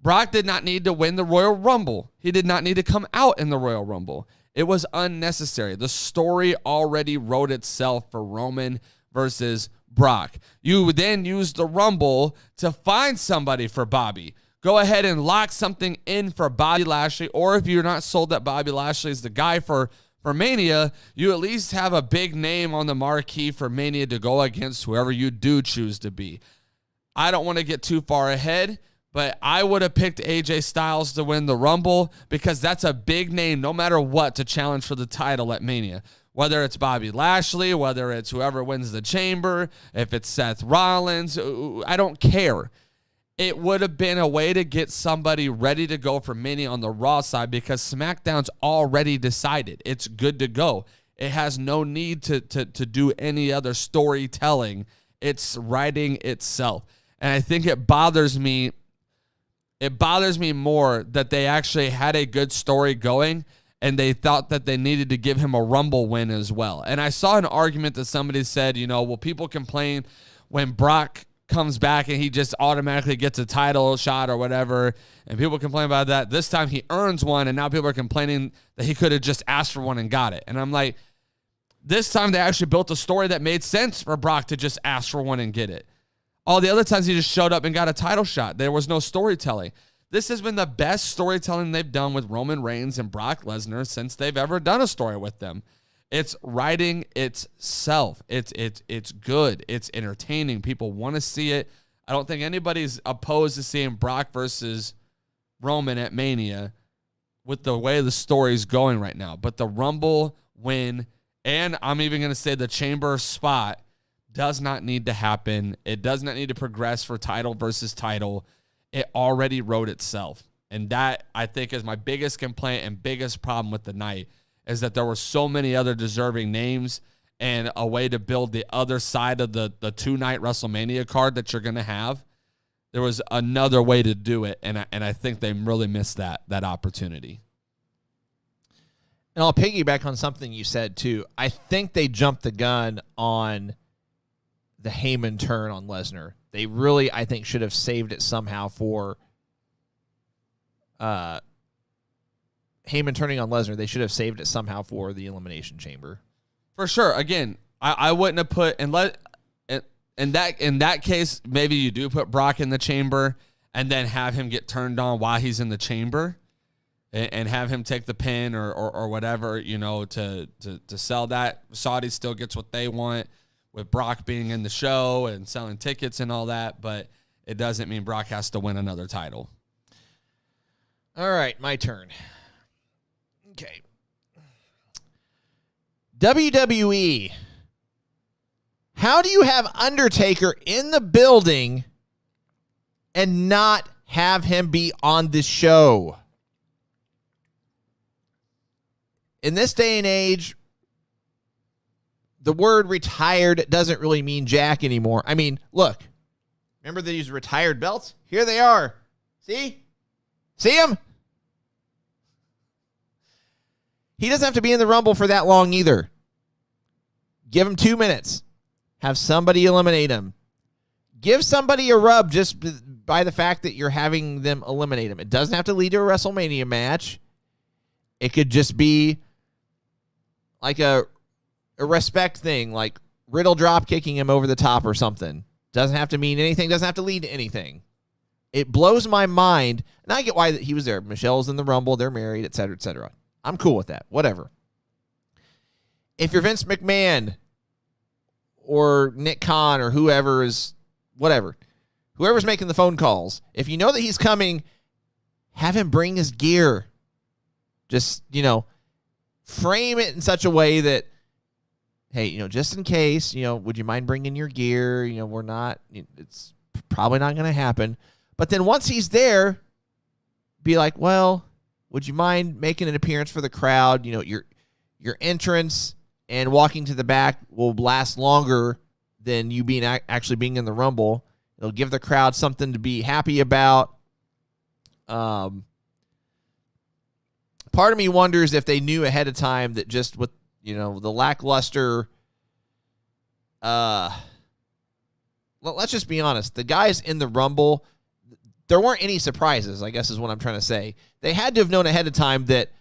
Brock did not need to win the Royal Rumble. He did not need to come out in the Royal Rumble. It was unnecessary. The story already wrote itself for Roman versus Brock. You then use the Rumble to find somebody for Bobby. Go ahead and lock something in for Bobby Lashley, or if you're not sold that Bobby Lashley is the guy for Mania, you at least have a big name on the marquee for Mania to go against whoever you do choose to be. I don't want to get too far ahead, but I would have picked AJ Styles to win the Rumble because that's a big name no matter what to challenge for the title at Mania. Whether it's Bobby Lashley, whether it's whoever wins the chamber, if it's Seth Rollins, I don't care. it would have been a way to get somebody ready to go for Mania on the Raw side because SmackDown's already decided. It's good to go. It has no need to do any other storytelling. It's writing itself. And I think it bothers me. It bothers me more that they actually had a good story going and they thought that they needed to give him a Rumble win as well. And I saw an argument that somebody said, well, people complain when Brock comes back and he just automatically gets a title shot or whatever, and people complain about that. This time he earns one, and now people are complaining that he could have just asked for one and got it. And I'm like, this time they actually built a story that made sense for Brock to just ask for one and get it. All the other times he just showed up and got a title shot. There was no storytelling. This has been the best storytelling they've done with Roman Reigns and Brock Lesnar since they've ever done a story with them. It's writing itself. It's good. It's entertaining. People want to see it. I don't think anybody's opposed to seeing Brock versus Roman at Mania with the way the story's going right now. But the Rumble win, and I'm even going to say the Chamber spot, does not need to happen. It does not need to progress for title versus title. It already wrote itself. And that, I think, is my biggest complaint and biggest problem with the night, is that there were so many other deserving names and a way to build the other side of the two-night WrestleMania card that you're going to have. There was another way to do it, and I think they really missed that opportunity. And I'll piggyback on something you said, too. I think they jumped the gun on the Heyman turn on Lesnar. They really, I think, should have saved it somehow for Heyman turning on Lesnar. They should have saved it somehow for the Elimination Chamber. For sure. Again, I wouldn't have put in that case, maybe you do put Brock in the chamber and then have him get turned on while he's in the chamber and have him take the pin or whatever, to sell that. Saudi still gets what they want with Brock being in the show and selling tickets and all that, but it doesn't mean Brock has to win another title. All right, my turn. Okay. WWE. How do you have Undertaker in the building and not have him be on the show? In this day and age, the word retired doesn't really mean jack anymore. I mean, look. Remember these retired belts? Here they are. See? See them? He doesn't have to be in the Rumble for that long either. Give him 2 minutes. Have somebody eliminate him. Give somebody a rub just by the fact that you're having them eliminate him. It doesn't have to lead to a WrestleMania match. It could just be like a respect thing, like Riddle drop kicking him over the top or something. Doesn't have to mean anything. Doesn't have to lead to anything. It blows my mind, and I get why he was there. Michelle's in the Rumble. They're married, et cetera, et cetera. I'm cool with that. Whatever. If you're Vince McMahon or Nick Khan or whoever is, whatever, whoever's making the phone calls, if you know that he's coming, have him bring his gear. Just, frame it in such a way that, hey, just in case, would you mind bringing your gear? We're not, it's probably not going to happen. But then once he's there, be like, well, would you mind making an appearance for the crowd? Your entrance and walking to the back will last longer than you actually being in the Rumble. It'll give the crowd something to be happy about. Part of me wonders if they knew ahead of time that just with, the lackluster, let's just be honest. The guys in the Rumble, there weren't any surprises, I guess is what I'm trying to say. They had to have known ahead of time that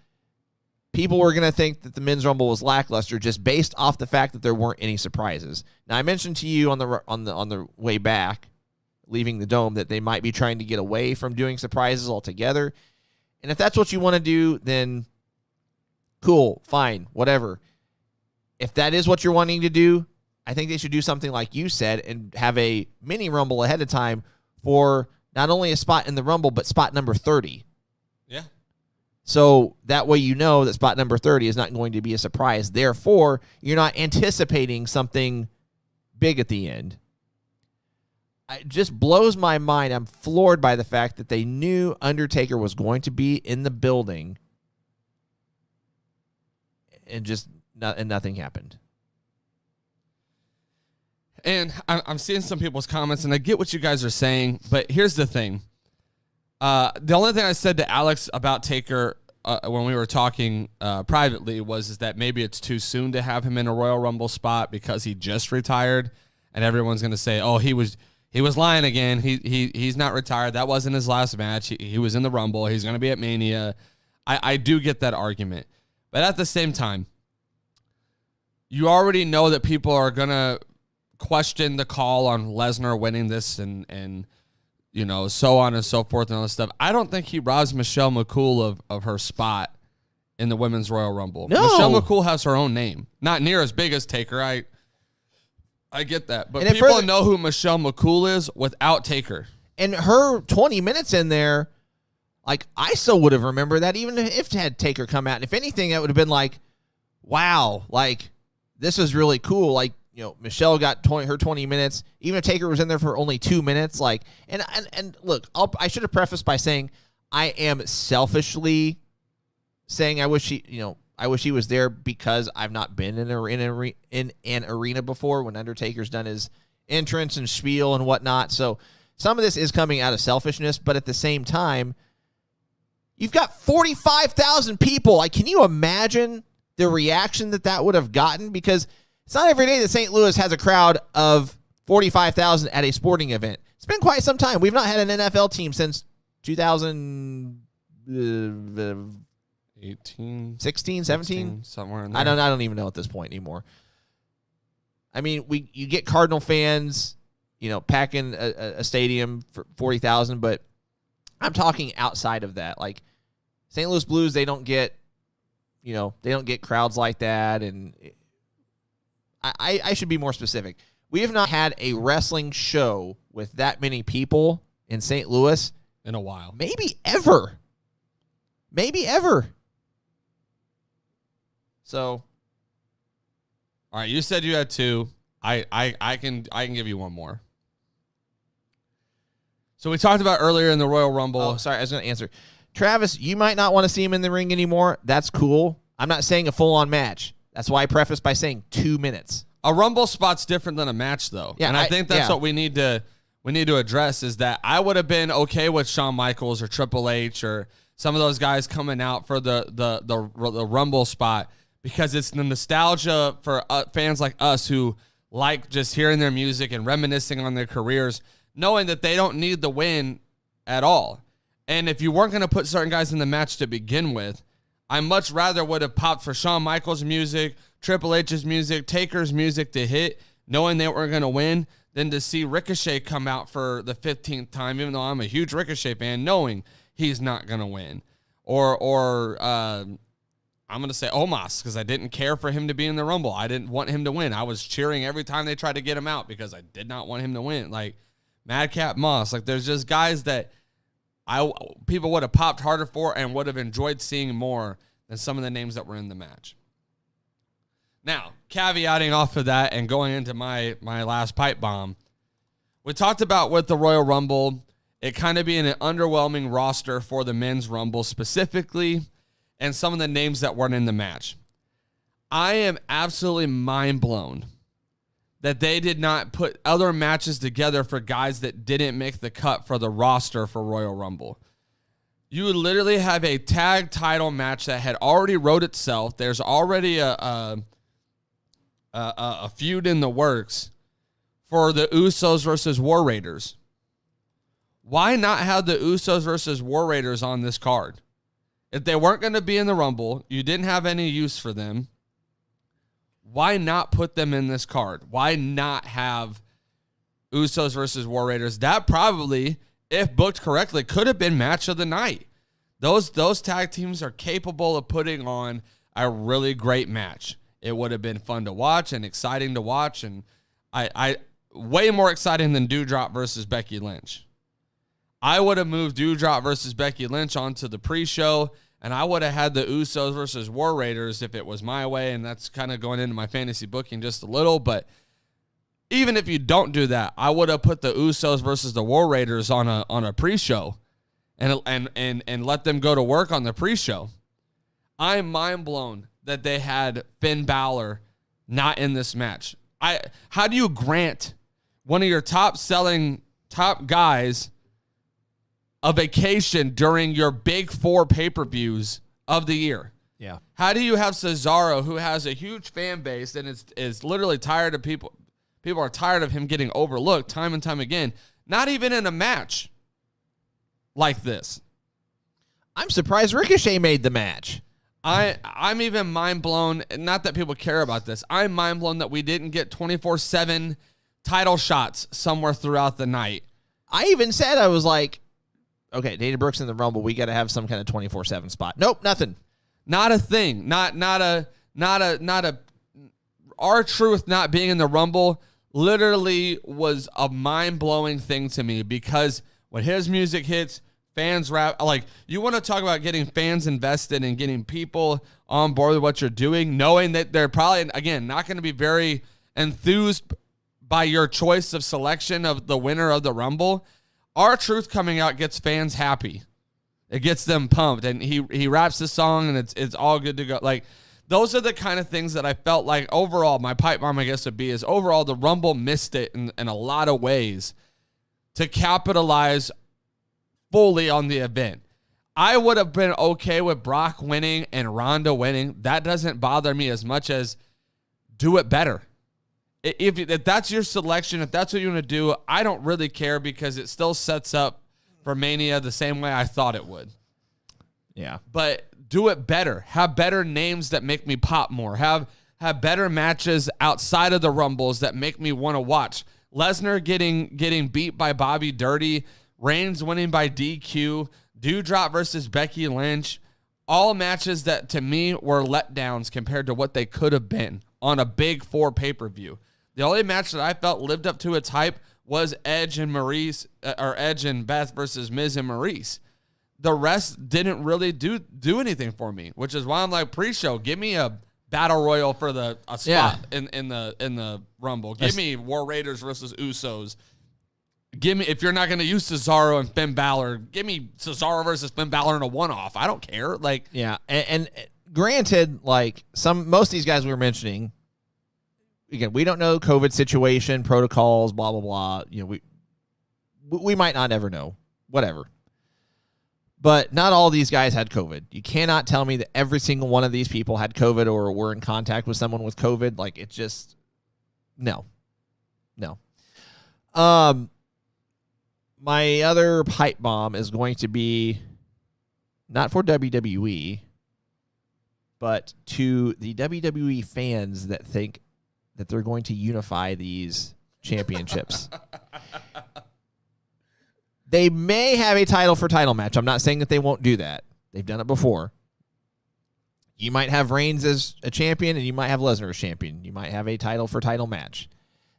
people were going to think that the men's Rumble was lackluster just based off the fact that there weren't any surprises. Now, I mentioned to you on the way back, leaving the Dome, that they might be trying to get away from doing surprises altogether. And if that's what you want to do, then cool, fine, whatever. If that is what you're wanting to do, I think they should do something like you said and have a mini Rumble ahead of time for not only a spot in the Rumble, but spot number 30. Yeah. So that way that spot number 30 is not going to be a surprise. Therefore, you're not anticipating something big at the end. it just blows my mind. I'm floored by the fact that they knew Undertaker was going to be in the building, and nothing happened. And I'm seeing some people's comments, and I get what you guys are saying, but here's the thing. The only thing I said to Alex about Taker when we were talking privately is that maybe it's too soon to have him in a Royal Rumble spot because he just retired, and everyone's going to say, oh, he was lying again. He's not retired. That wasn't his last match. He was in the Rumble. He's going to be at Mania. I do get that argument. But at the same time, you already know that people are going to question the call on Lesnar winning this and you know, so on and so forth and all this stuff. I don't think he robs Michelle McCool of her spot in the Women's Royal Rumble. No. Michelle McCool has her own name. Not near as big as Taker. I get that. But and people know who Michelle McCool is without Taker. And her 20 minutes in there, like, I still would have remembered that even if had Taker come out. And if anything, that would have been like, wow, like, this is really cool. Like, you know, Michelle got her 20 minutes. Even if Taker was in there for only 2 minutes, like, and look, I should have prefaced by saying I am selfishly saying I wish he was there because I've not been in an arena before when Undertaker's done his entrance and spiel and whatnot. So some of this is coming out of selfishness, but at the same time, you've got 45,000 people. Like, can you imagine the reaction that would have gotten? Because it's not every day that St. Louis has a crowd of 45,000 at a sporting event. It's been quite some time. We've not had an NFL team since 2018, 16, 17, somewhere in there. I don't even know at this point anymore. I mean, you get Cardinal fans, you know, packing a stadium for 40,000, but I'm talking outside of that. Like, St. Louis Blues, they don't get crowds like that, and I should be more specific. We have not had a wrestling show with that many people in St. Louis in a while. Maybe ever. So, all right, you said you had two. I can give you one more. So we talked about earlier in the Royal Rumble. Oh, sorry, I was going to answer. Travis, you might not want to see him in the ring anymore. That's cool. I'm not saying a full-on match. That's why I prefaced by saying 2 minutes. A Rumble spot's different than a match, though. Yeah, and I think that's what we need to address is that I would have been okay with Shawn Michaels or Triple H or some of those guys coming out for the Rumble spot because it's the nostalgia for fans like us who like just hearing their music and reminiscing on their careers, knowing that they don't need the win at all. And if you weren't going to put certain guys in the match to begin with, I much rather would have popped for Shawn Michaels' music, Triple H's music, Taker's music to hit, knowing they weren't going to win, than to see Ricochet come out for the 15th time, even though I'm a huge Ricochet fan, knowing he's not going to win. Or I'm going to say Omos, because I didn't care for him to be in the Rumble. I didn't want him to win. I was cheering every time they tried to get him out because I did not want him to win. Like Madcap Moss. Like, there's just guys that people would have popped harder for and would have enjoyed seeing more than some of the names that were in the match. Now, caveating off of that and going into my last pipe bomb, we talked about with the Royal Rumble, it kind of being an underwhelming roster for the Men's Rumble specifically, and some of the names that weren't in the match. I am absolutely mind blown that they did not put other matches together for guys that didn't make the cut for the roster for Royal Rumble. You would literally have a tag title match that had already wrote itself. There's already a feud in the works for the Usos versus War Raiders. Why not have the Usos versus War Raiders on this card? If they weren't going to be in the Rumble, you didn't have any use for them. Why not put them in this card? Why not have Usos versus War Raiders? That probably, if booked correctly, could have been match of the night. Those tag teams are capable of putting on a really great match. It would have been fun to watch and exciting to watch, and I way more exciting than Doudrop versus Becky Lynch. I would have moved Doudrop versus Becky Lynch onto the pre-show, and I would have had the Usos versus War Raiders if it was my way, and that's kind of going into my fantasy booking just a little, but even if you don't do that, I would have put the Usos versus the War Raiders on a pre-show and let them go to work on the pre-show. I'm mind blown that they had Finn Balor not in this match. How do you grant one of your top guys a vacation during your big 4 pay-per-views of the year? Yeah. How do you have Cesaro, who has a huge fan base and is literally tired of people are tired of him getting overlooked time and time again, not even in a match like this? I'm surprised Ricochet made the match. I'm even mind blown, not that people care about this, I'm mind blown that we didn't get 24/7 title shots somewhere throughout the night. I even said, I was like, okay, Dana Brooks in the Rumble, we got to have some kind of 24/7 spot. Nope, nothing. Not a thing. Not a R-Truth not being in the Rumble literally was a mind-blowing thing to me, because when his music hits, fans rap. Like, you want to talk about getting fans invested and getting people on board with what you're doing, knowing that they're probably, again, not going to be very enthused by your choice of selection of the winner of the Rumble. R-Truth coming out gets fans happy. It gets them pumped, and he raps the song, and it's all good to go. Like, those are the kind of things that I felt like overall, my pipe bomb, I guess, would be, is overall the Rumble missed it in a lot of ways to capitalize fully on the event. I would have been okay with Brock winning and Ronda winning. That doesn't bother me as much as do it better. If that's your selection, if that's what you want to do, I don't really care, because it still sets up for Mania the same way I thought it would. Yeah. But do it better. Have better names that make me pop more. Have better matches outside of the Rumbles that make me want to watch. Lesnar getting beat by Bobby Dirty, Reigns winning by DQ, Doudrop versus Becky Lynch, all matches that to me were letdowns compared to what they could have been on a big 4 pay-per-view. The only match that I felt lived up to its hype was Edge and Beth versus Miz and Maurice. The rest didn't really do anything for me, which is why I'm like, pre-show, give me a battle royal for a spot in the Rumble. Give me War Raiders versus Usos. Give me, if you're not going to use Cesaro and Finn Balor, give me Cesaro versus Finn Balor in a one-off. I don't care. Like, yeah, and granted, like most of these guys we were mentioning, again, we don't know COVID situation, protocols, blah blah blah. You know, we might not ever know, whatever. But not all these guys had COVID. You cannot tell me that every single one of these people had COVID or were in contact with someone with COVID. Like, it just, no. My other pipe bomb is going to be not for WWE, but to the WWE fans that think that they're going to unify these championships. They may have a title for title match. I'm not saying that they won't do that. They've done it before. You might have Reigns as a champion, and you might have Lesnar as champion. You might have a title for title match.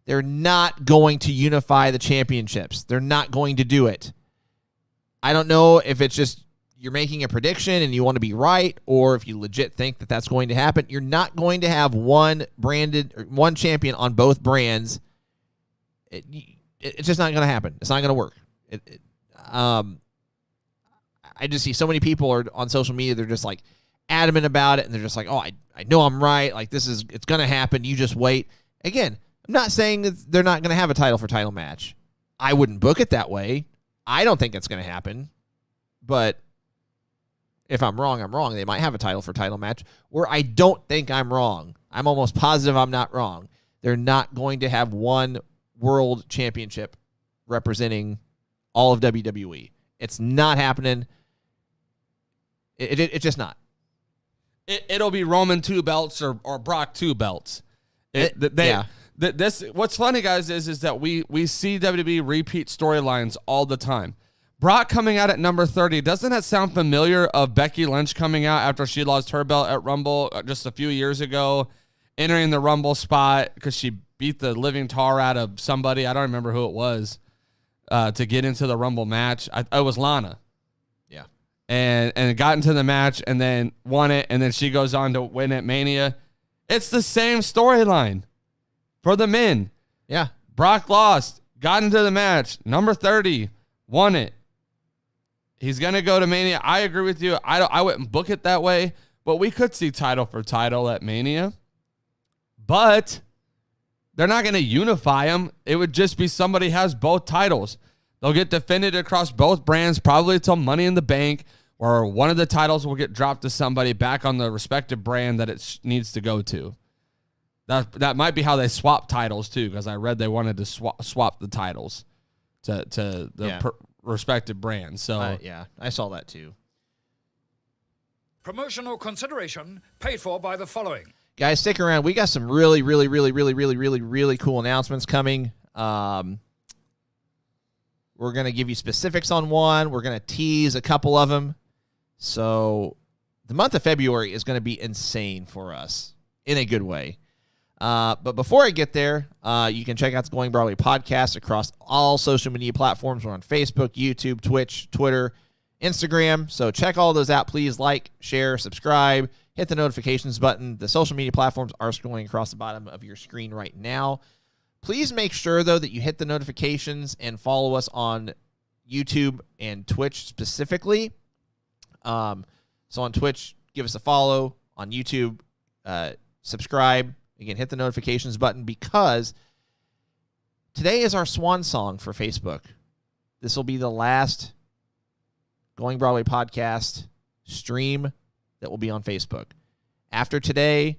They're not going to unify the championships. They're not going to do it. I don't know if it's just you're making a prediction and you want to be right, or if you legit think that that's going to happen. You're not going to have one champion on both brands. It's just not going to happen. It's not going to work. I just see so many people are on social media. They're just like adamant about it, and they're just like, "Oh, I know I'm right. Like it's going to happen. You just wait." Again, I'm not saying that they're not going to have a title for title match. I wouldn't book it that way. I don't think it's going to happen. But if I'm wrong, I'm wrong. They might have a title for title match where I don't think I'm wrong. I'm almost positive I'm not wrong. They're not going to have one world championship representing all of WWE. It's not happening. It's just not. It'll be Roman 2 belts or Brock 2 belts. What's funny, guys, is that we see WWE repeat storylines all the time. Brock coming out at number 30, doesn't that sound familiar of Becky Lynch coming out after she lost her belt at Rumble just a few years ago, entering the Rumble spot because she beat the living tar out of somebody, I don't remember who it was, to get into the Rumble match. It was Lana. Yeah. And got into the match and then won it, and then she goes on to win at Mania. It's the same storyline for the men. Yeah. Brock lost, got into the match. Number 30 won it. He's going to go to Mania. I agree with you. I wouldn't book it that way, but we could see title for title at Mania. But they're not going to unify them. It would just be somebody has both titles. They'll get defended across both brands probably until Money in the Bank, or one of the titles will get dropped to somebody back on the respective brand that it needs to go to. That might be how they swap titles too, because I read they wanted to swap the titles to the respective brands. So yeah, I saw that too. Promotional consideration paid for by the following. Guys, stick around. We got some really, really, really, really, really, really, really cool announcements coming. We're going to give you specifics on one. We're going to tease a couple of them. So the month of February is going to be insane for us in a good way. But before I get there, you can check out the Going Broadway podcast across all social media platforms. We're on Facebook, YouTube, Twitch, Twitter, Instagram. So check all those out. Please like, share, subscribe, hit the notifications button. The social media platforms are scrolling across the bottom of your screen right now. Please make sure, though, that you hit the notifications and follow us on YouTube and Twitch specifically. So on Twitch, give us a follow. On YouTube, subscribe. Again, hit the notifications button, because today is our swan song for Facebook. This will be the last Going Broadway podcast stream that will be on Facebook. After today,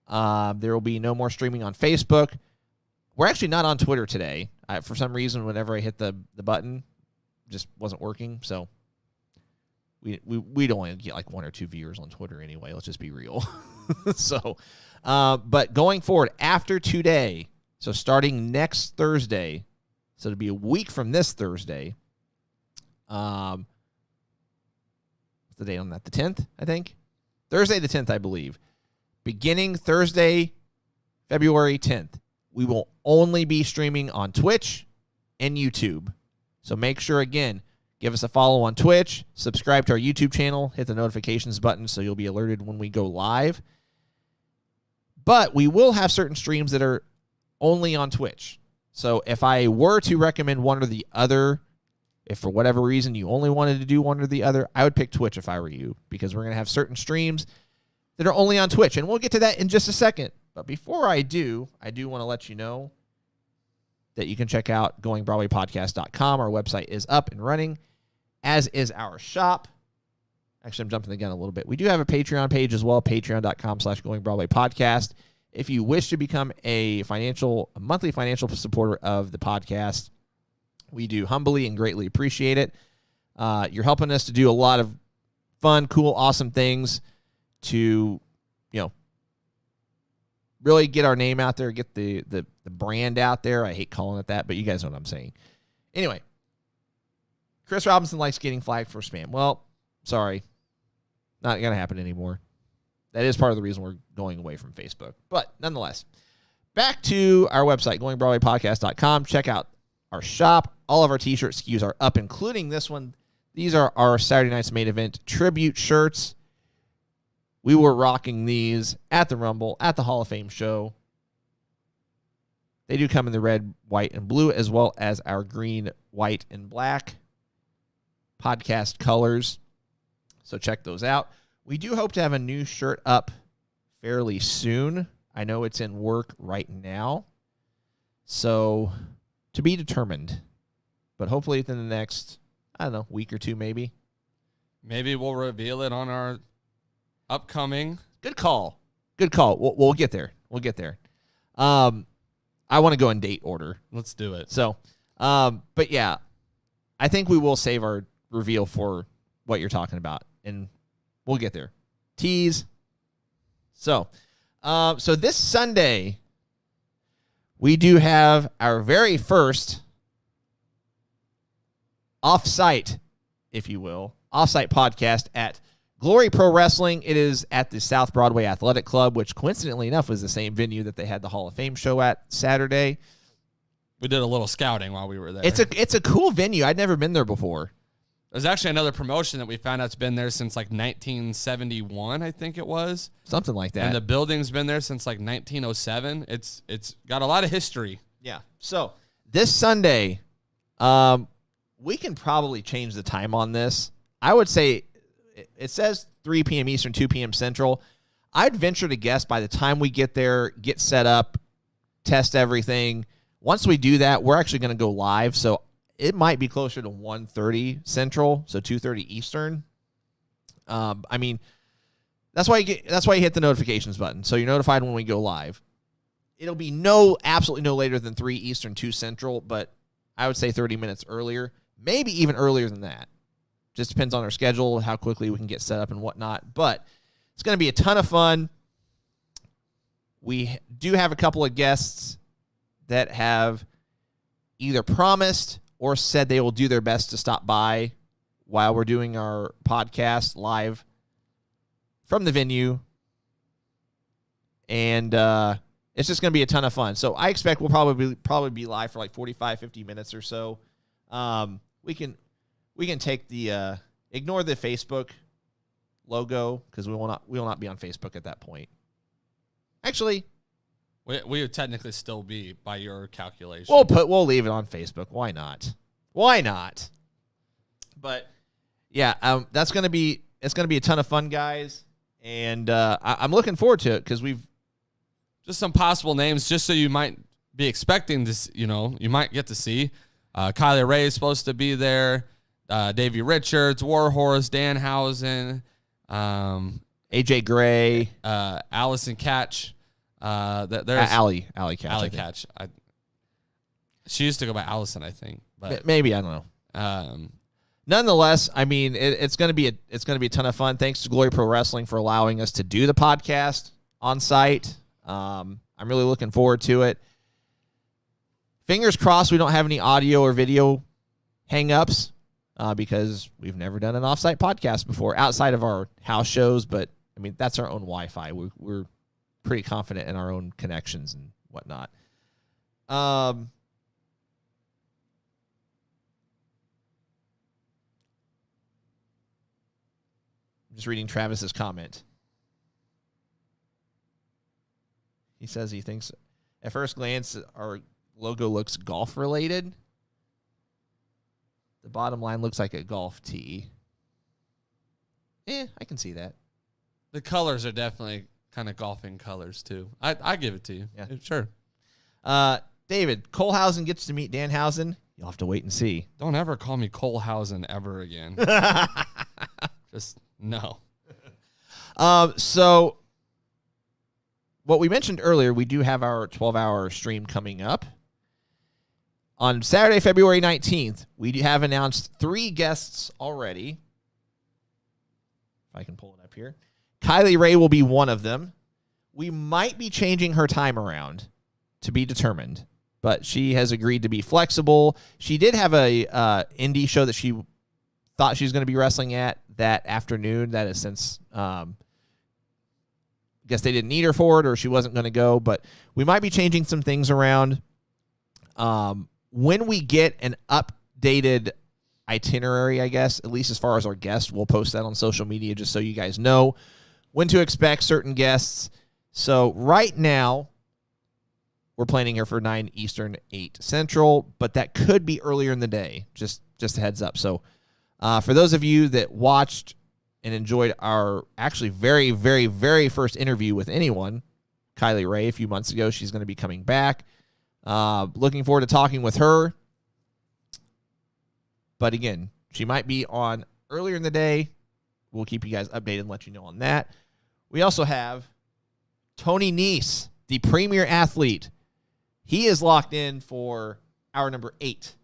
there will be no more streaming on Facebook. We're actually not on Twitter today. For some reason, whenever I hit the button, it just wasn't working. So we'd only get like 1 or 2 viewers on Twitter anyway. Let's just be real. So, but going forward after today, so starting next Thursday, so it'll be a week from this Thursday. What's the date on that? The 10th, I think. Thursday the 10th, I believe. Beginning Thursday, February 10th, we will only be streaming on Twitch and YouTube. So make sure, again, give us a follow on Twitch, subscribe to our YouTube channel, hit the notifications button so you'll be alerted when we go live. But we will have certain streams that are only on Twitch. So if I were to recommend one or the other, if for whatever reason you only wanted to do one or the other, I would pick Twitch if I were you, because we're going to have certain streams that are only on Twitch. And we'll get to that in just a second. But before I do want to let you know that you can check out goingbroadwaypodcast.com. Our website is up and running, as is our shop. Actually, I'm jumping the gun a little bit. We do have a Patreon page as well, patreon.com/goingbroadwaypodcast. If you wish to become a monthly financial supporter of the podcast, we do humbly and greatly appreciate it. You're helping us to do a lot of fun, cool, awesome things to, really get our name out there, get the brand out there. I hate calling it that, but you guys know what I'm saying. Anyway, Chris Robinson likes getting flagged for spam. Well, sorry. Not going to happen anymore. That is part of the reason we're going away from Facebook. But nonetheless, back to our website, goingbroadwaypodcast.com. Check out our shop. All of our T-shirt SKUs are up, including this one. These are our Saturday Night's Main Event tribute shirts. We were rocking these at the Rumble, at the Hall of Fame show. They do come in the red, white, and blue, as well as our green, white, and black podcast colors. So check those out. We do hope to have a new shirt up fairly soon. I know it's in work right now. So to be determined. But hopefully within the next, week or two maybe. Maybe we'll reveal it on our upcoming. Good call. We'll get there. I want to go in date order. Let's do it. So, but yeah, I think we will save our reveal for what you're talking about, and we'll get there. Tease. So this Sunday, we do have our very first off-site, if you will, off-site podcast at Glory Pro Wrestling. It is at the South Broadway Athletic Club, which coincidentally enough was the same venue that they had the Hall of Fame show at Saturday. We did a little scouting while we were there. It's a cool venue. I'd never been there before. There's actually another promotion that we found out's been there since like 1971, I think it was. Something like that. And the building's been there since like 1907. It's got a lot of history. Yeah. So this Sunday, we can probably change the time on this. I would say it says 3 p.m. Eastern, 2 p.m. Central. I'd venture to guess by the time we get there, get set up, test everything, once we do that, we're actually going to go live. So it might be closer to 1:30 Central, so 2:30 Eastern. I mean, that's why you hit the notifications button, so you're notified when we go live. It'll be absolutely no later than 3 Eastern, 2 Central, but I would say 30 minutes earlier, maybe even earlier than that. Just depends on our schedule, how quickly we can get set up and whatnot. But it's going to be a ton of fun. We do have a couple of guests that have either promised or said they will do their best to stop by while we're doing our podcast live from the venue. And it's just going to be a ton of fun. So I expect we'll probably be live for like 45, 50 minutes or so. We can take the ignore the Facebook logo because we will not be on Facebook at that point. Actually, we would technically still be by your calculation. We'll leave it on Facebook. Why not? But yeah, it's gonna be a ton of fun, guys, and I'm looking forward to it because we've just some possible names, just so you might be expecting this. You might get to see Kylie Ray is supposed to be there, Davey Richards, Warhorse, Danhausen, AJ Gray, Allison Catch. There's Allie Catch. She used to go by Allison, I think, but maybe I don't know. Nonetheless, I mean, it's going to be a ton of fun. Thanks to Glory Pro Wrestling for allowing us to do the podcast on site. I'm really looking forward to it. Fingers crossed we don't have any audio or video hang-ups because we've never done an off-site podcast before outside of our house shows. But I mean, that's our own Wi-Fi. We're pretty confident in our own connections and whatnot. I'm just reading Travis's comment. He says he thinks at first glance our logo looks golf related. The bottom line looks like a golf tee. I can see that. The colors are definitely kind of golfing colors too. I give it to you. Yeah, sure. David, Colehausen gets to meet Danhausen. You'll have to wait and see. Don't ever call me Colehausen ever again. Just no. So what we mentioned earlier, we do have our 12-hour stream coming up. On Saturday, February 19th, we have announced 3 guests already. If I can pull it up here. Kylie Ray will be one of them. We might be changing her time around to be determined, but she has agreed to be flexible. She did have a indie show that she thought she was going to be wrestling at that afternoon. That has since, guess they didn't need her for it or she wasn't going to go, but we might be changing some things around. When we get an updated itinerary, I guess, at least as far as our guests, we'll post that on social media just so you guys know when to expect certain guests. So right now, we're planning her for 9 Eastern, 8 Central, but that could be earlier in the day, just a heads up. So for those of you that watched and enjoyed our actually very, very, very first interview with anyone, Kylie Ray, a few months ago, she's going to be coming back. Looking forward to talking with her. But again, she might be on earlier in the day. We'll keep you guys updated and let you know on that. We also have Tony Nese, the premier athlete. He is locked in for hour number 8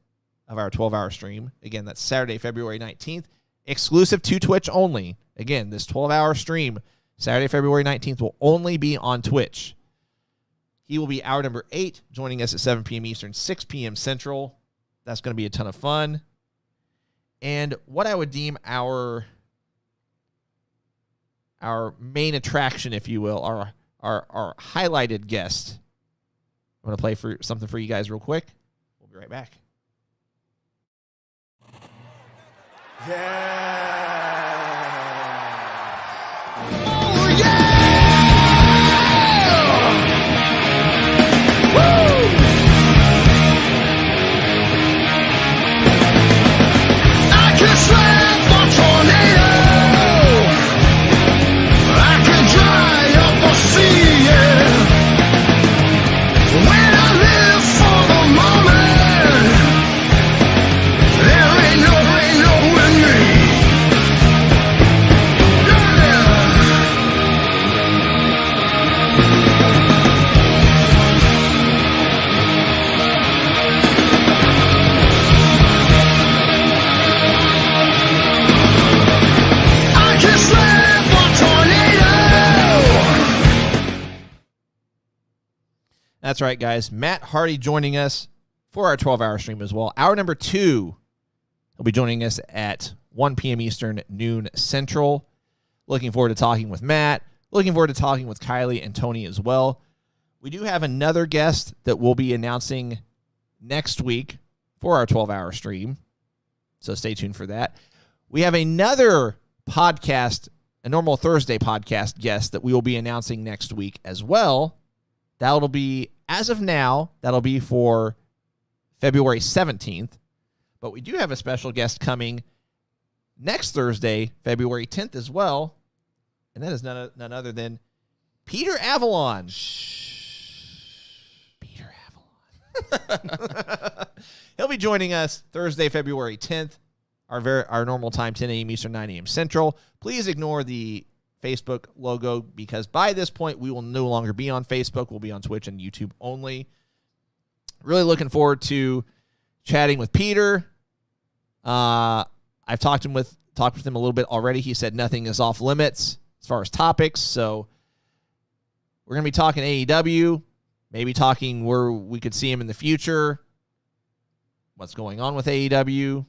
of our 12-hour stream. Again, that's Saturday, February 19th. Exclusive to Twitch only. Again, this 12-hour stream, Saturday, February 19th, will only be on Twitch. He will be hour number 8, joining us at 7 p.m. Eastern, 6 p.m. Central. That's going to be a ton of fun. And what I would deem our main attraction, if you will, our highlighted guest. I'm going to play something for you guys real quick. We'll be right back. Oh, yeah! Woo! That's right, guys. Matt Hardy joining us for our 12-hour stream as well. Hour number 2, he'll be joining us at 1 p.m. Eastern, noon Central. Looking forward to talking with Matt. Looking forward to talking with Kylie and Tony as well. We do have another guest that we'll be announcing next week for our 12-hour stream, so stay tuned for that. We have another podcast, a normal Thursday podcast guest that we will be announcing next week as well. That'll be, as of now, that'll be for February 17th. But we do have a special guest coming next Thursday, February 10th as well. And that is none other than Peter Avalon. Peter Avalon. He'll be joining us Thursday, February 10th, our normal time, 10 a.m. Eastern, 9 a.m. Central. Please ignore the Facebook logo because by this point, we will no longer be on Facebook. We'll be on Twitch and YouTube only. Really looking forward to chatting with Peter. I've talked with him a little bit already. He said nothing is off limits as far as topics. So we're going to be talking AEW, maybe talking where we could see him in the future, what's going on with AEW,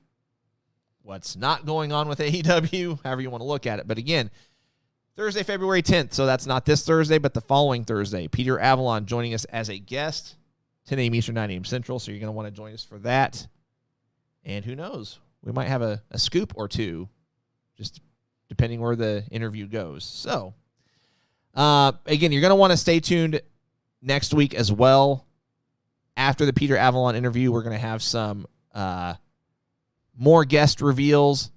what's not going on with AEW, however you want to look at it. But again, Thursday, February 10th. So that's not this Thursday, but the following Thursday. Peter Avalon joining us as a guest, 10 a.m. Eastern, 9 a.m. Central. So you're going to want to join us for that. And who knows? We might have a scoop or two, just depending where the interview goes. So, again, you're going to want to stay tuned next week as well. After the Peter Avalon interview, we're going to have some more guest reveals,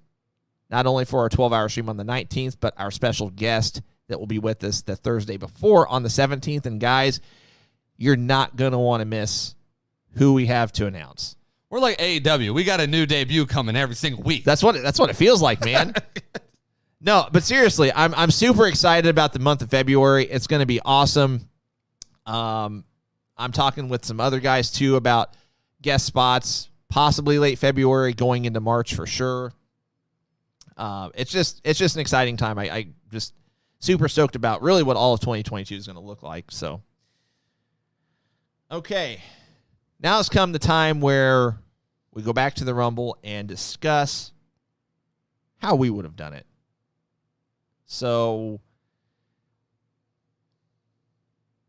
not only for our 12-hour stream on the 19th, but our special guest that will be with us the Thursday before on the 17th. And, guys, you're not going to want to miss who we have to announce. We're like AEW. We got a new debut coming every single week. That's what it feels like, man. No, but seriously, I'm super excited about the month of February. It's going to be awesome. I'm talking with some other guys too about guest spots, possibly late February, going into March for sure. It's just an exciting time. I just super stoked about really what all of 2022 is going to look like. So, okay. Now has come the time where we go back to the Rumble and discuss how we would have done it. So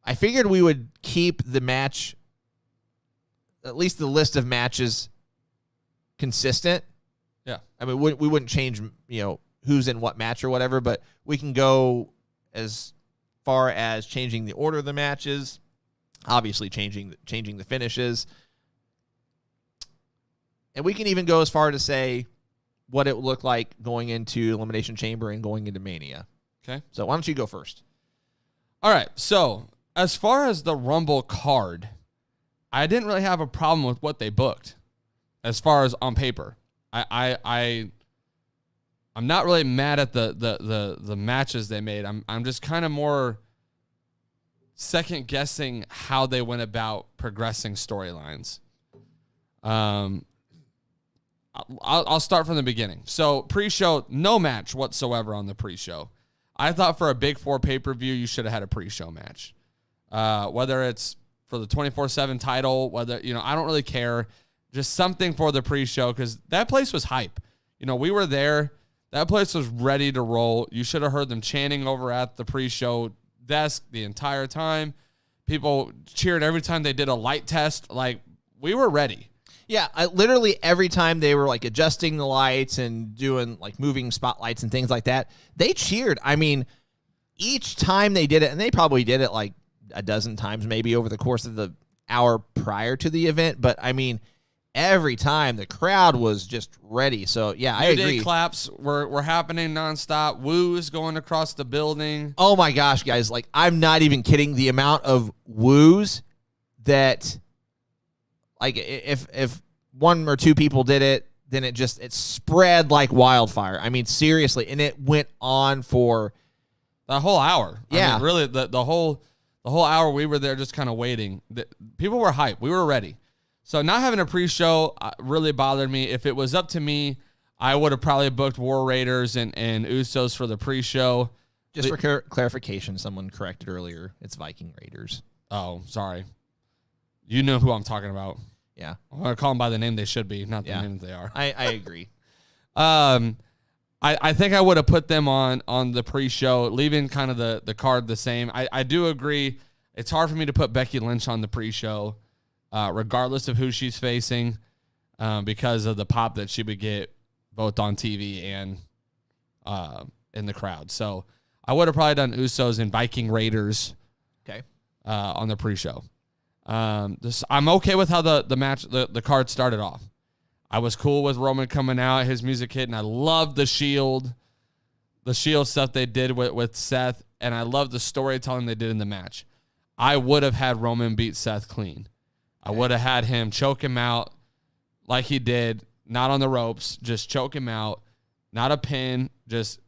I figured we would keep the match, at least the list of matches, consistent. Yeah. I mean, we wouldn't change, who's in what match or whatever, but we can go as far as changing the order of the matches. Obviously, changing the finishes. And we can even go as far to say what it would look like going into Elimination Chamber and going into Mania. Okay. So why don't you go first? All right. So as far as the Rumble card, I didn't really have a problem with what they booked as far as on paper. I'm not really mad at the matches they made. I'm just kind of more second guessing how they went about progressing storylines. I'll start from the beginning. So pre-show, no match whatsoever on the pre-show. I thought for a Big Four pay-per-view, you should have had a pre-show match. Whether it's for the 24/7 title, whether, I don't really care. Just something for the pre-show because that place was hype. We were there. That place was ready to roll. You should have heard them chanting over at the pre-show desk the entire time. People cheered every time they did a light test. Like, we were ready. Yeah, literally every time they were like adjusting the lights and doing like moving spotlights and things like that, they cheered. I mean, each time they did it, and they probably did it like a dozen times maybe over the course of the hour prior to the event, but I mean, every time the crowd was just ready. So yeah, I agree. Claps were happening nonstop. Woos going across the building. Oh my gosh, guys! Like, I'm not even kidding. The amount of woos that, like, if one or two people did it, then it spread like wildfire. I mean, seriously, and it went on for the whole hour. Yeah, I mean, really, the whole hour we were there just kind of waiting. People were hyped. We were ready. So not having a pre-show really bothered me. If it was up to me, I would have probably booked War Raiders and Usos for the pre-show. Just for clarification, someone corrected earlier. It's Viking Raiders. Oh, sorry. You know who I'm talking about. Yeah. I want to call them by the name they should be, not the name they are. I agree. I think I would have put them on the pre-show, leaving kind of the card the same. I do agree. It's hard for me to put Becky Lynch on the pre-show, regardless of who she's facing, because of the pop that she would get both on TV and in the crowd. So I would have probably done Usos and Viking Raiders on the pre-show. I'm okay with how the match, the card started off. I was cool with Roman coming out, his music hit, and I loved the Shield stuff they did with Seth, and I loved the storytelling they did in the match. I would have had Roman beat Seth clean. I would have had him choke him out like he did, not on the ropes, just choke him out, not a pin, just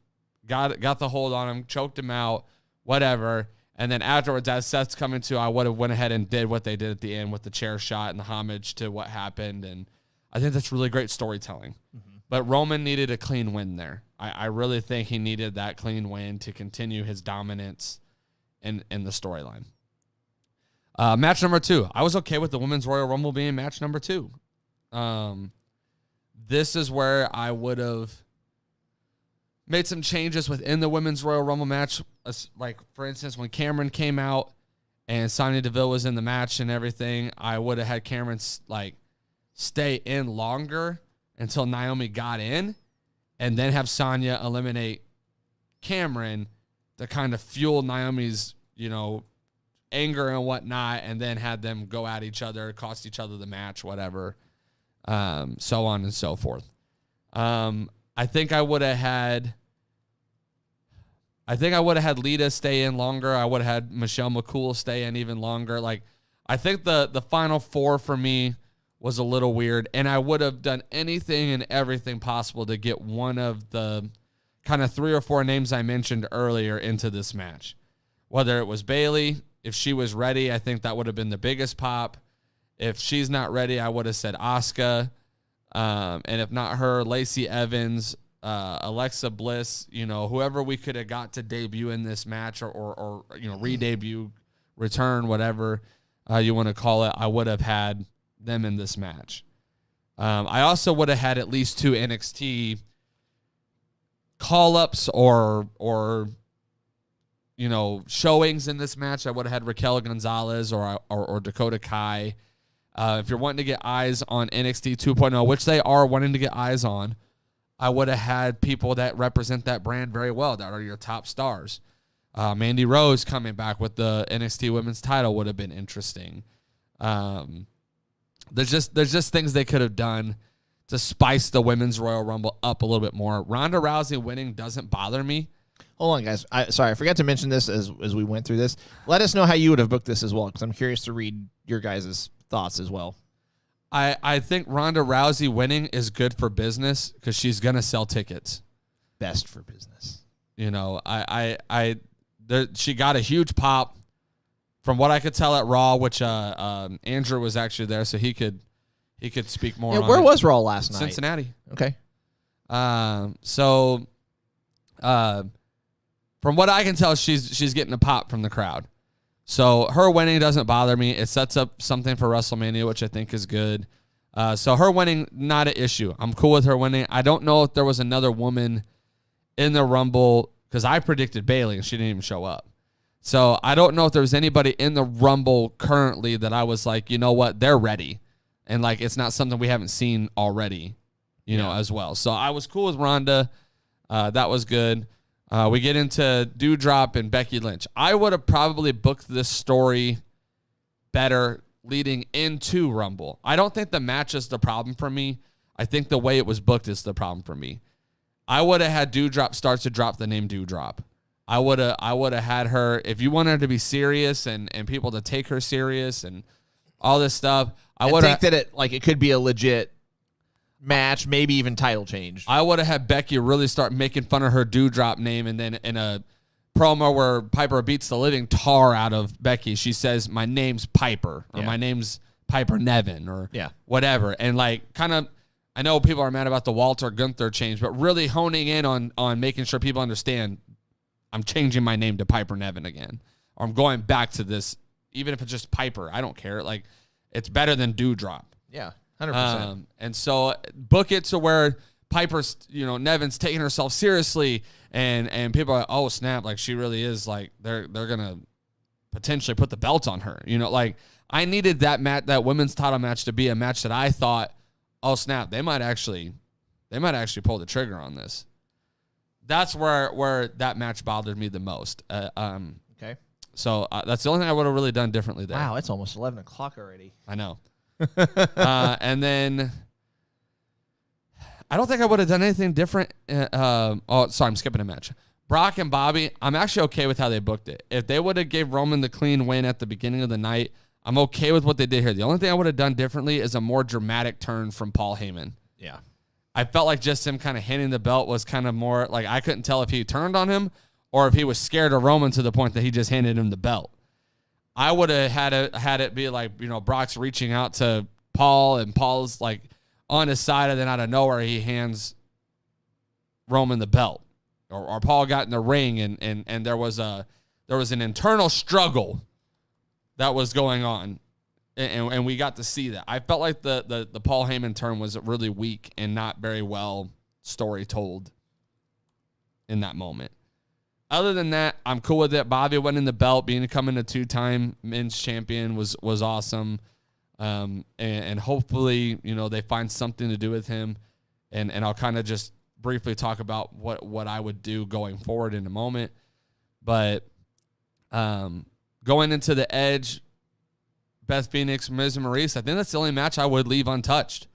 got the hold on him, choked him out, whatever. And then afterwards, as Seth's coming to, I would have went ahead and did what they did at the end with the chair shot and the homage to what happened. And I think that's really great storytelling. Mm-hmm. But Roman needed a clean win there. I really think he needed that clean win to continue his dominance in the storyline. Match number 2. I was okay with the Women's Royal Rumble being match number 2. This is where I would have made some changes within the Women's Royal Rumble match. Like, for instance, when Cameron came out and Sonya Deville was in the match and everything, I would have had Cameron, stay in longer until Naomi got in and then have Sonya eliminate Cameron to kind of fuel Naomi's, anger and whatnot, and then had them go at each other, cost each other the match, whatever, so on and so forth. I think I would have had Lita stay in longer. I would have had Michelle McCool stay in even longer. Like, I think the final 4 for me was a little weird, and I would have done anything and everything possible to get one of the kind of 3 or 4 names I mentioned earlier into this match. Whether it was Bayley, if she was ready, I think that would have been the biggest pop. If she's not ready, I would have said Asuka. And if not her, Lacey Evans, Alexa Bliss, whoever we could have got to debut in this match or re-debut, return, whatever you want to call it, I would have had them in this match. I also would have had at least 2 NXT call-ups or showings in this match. I would have had Raquel Gonzalez or Dakota Kai. If you're wanting to get eyes on NXT 2.0, which they are wanting to get eyes on, I would have had people that represent that brand very well, that are your top stars. Mandy Rose coming back with the NXT Women's title would have been interesting. There's just things they could have done to spice the Women's Royal Rumble up a little bit more. Ronda Rousey winning doesn't bother me. Hold on, guys. I forgot to mention this as we went through this. Let us know how you would have booked this as well, because I'm curious to read your guys' thoughts as well. I think Ronda Rousey winning is good for business because she's going to sell tickets. Best for business. She got a huge pop from what I could tell at Raw, which Andrew was actually there, so he could speak more on where it. was Raw last night? Cincinnati. Okay. From what I can tell, she's getting a pop from the crowd. So her winning doesn't bother me. It sets up something for WrestleMania, which I think is good. So her winning, not an issue. I'm cool with her winning. I don't know if there was another woman in the Rumble, because I predicted Bayley and she didn't even show up. So I don't know if there was anybody in the Rumble currently that I was like, you know what, they're ready. And like, it's not something we haven't seen already, as well. So I was cool with Ronda. That was good. We get into Doudrop and Becky Lynch. I would have probably booked this story better leading into Rumble. I don't think the match is the problem for me. I think the way it was booked is the problem for me. I would have had Doudrop start to drop the name Doudrop. I would have had her, if you want her to be serious and people to take her serious and all this stuff, I would think that it could be a legit match, maybe even title change. I would have had Becky really start making fun of her Doudrop name, and then in a promo where Piper beats the living tar out of Becky, she says, "My name's Piper," or "My name's Piper Nevin," or whatever. And I know people are mad about the Walter Gunther change, but really honing in on making sure people understand I'm changing my name to Piper Nevin again, or I'm going back to this, even if it's just Piper. I don't care. it's better than Dewdrop. Yeah, 100%. And so book it to where Piper's, Nevin's taking herself seriously, and people are like, oh snap, like she really is, like they're gonna potentially put the belt on her. Like I needed that women's title match to be a match that I thought, oh snap, they might actually pull the trigger on this. That's where that match bothered me the most. Okay. So that's the only thing I would have really done differently there. Wow, it's almost 11 o'clock already. I know. And then I don't think I would have done anything different. I'm skipping a match. Brock and Bobby, I'm actually okay with how they booked it. If they would have gave Roman the clean win at the beginning of the night, I'm okay with what they did here. The only thing I would have done differently is a more dramatic turn from Paul Heyman. Yeah. I felt like just him kind of hitting the belt was kind of more like I couldn't tell if he turned on him or if he was scared of Roman to the point that he just handed him the belt. I would have had it be like, Brock's reaching out to Paul and Paul's like on his side, and then out of nowhere he hands Roman the belt. Or Paul got in the ring and there was an internal struggle that was going on. And we got to see that. I felt like the Paul Heyman turn was really weak and not very well story told in that moment. Other than that, I'm cool with it. Bobby winning the belt, becoming a 2-time men's champion was awesome. And hopefully, they find something to do with him. And I'll kind of just briefly talk about what I would do going forward in a moment. But going into the Edge, Beth Phoenix, Miz and Maurice, I think that's the only match I would leave untouched.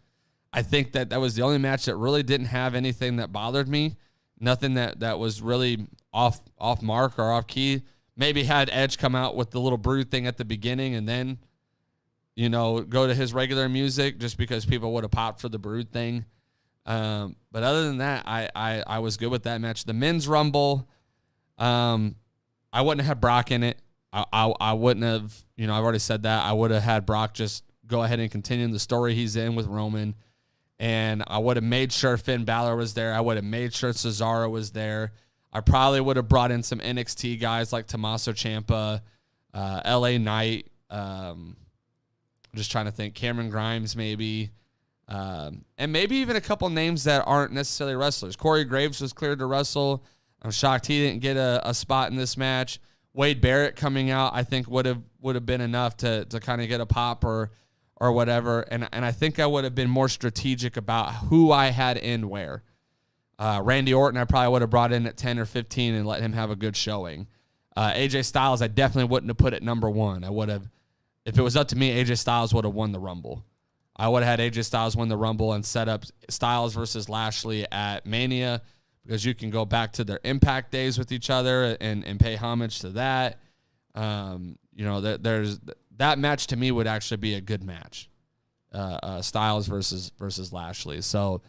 I think that was the only match that really didn't have anything that bothered me. Nothing that was really off mark or off key. Maybe had Edge come out with the little brood thing at the beginning and then, go to his regular music just because people would have popped for the brood thing. But other than that, I was good with that match. The men's rumble, I wouldn't have had Brock in it. I wouldn't have, I've already said that. I would have had Brock just go ahead and continue the story he's in with Roman. And I would have made sure Finn Balor was there. I would have made sure Cesaro was there. I probably would have brought in some NXT guys like Tommaso Ciampa, LA Knight, just trying to think, Cameron Grimes maybe, and maybe even a couple names that aren't necessarily wrestlers. Corey Graves was cleared to wrestle. I'm shocked he didn't get a spot in this match. Wade Barrett coming out, I think would have been enough to kind of get a pop or whatever. And I think I would have been more strategic about who I had in where. Randy Orton, I probably would have brought in at 10 or 15 and let him have a good showing. AJ Styles, I definitely wouldn't have put at number 1. I would have, if it was up to me, AJ Styles would have won the Rumble. I would have had AJ Styles win the Rumble and set up Styles versus Lashley at Mania, because you can go back to their Impact days with each other and pay homage to that. There's that match to me would actually be a good match. Styles versus Lashley. So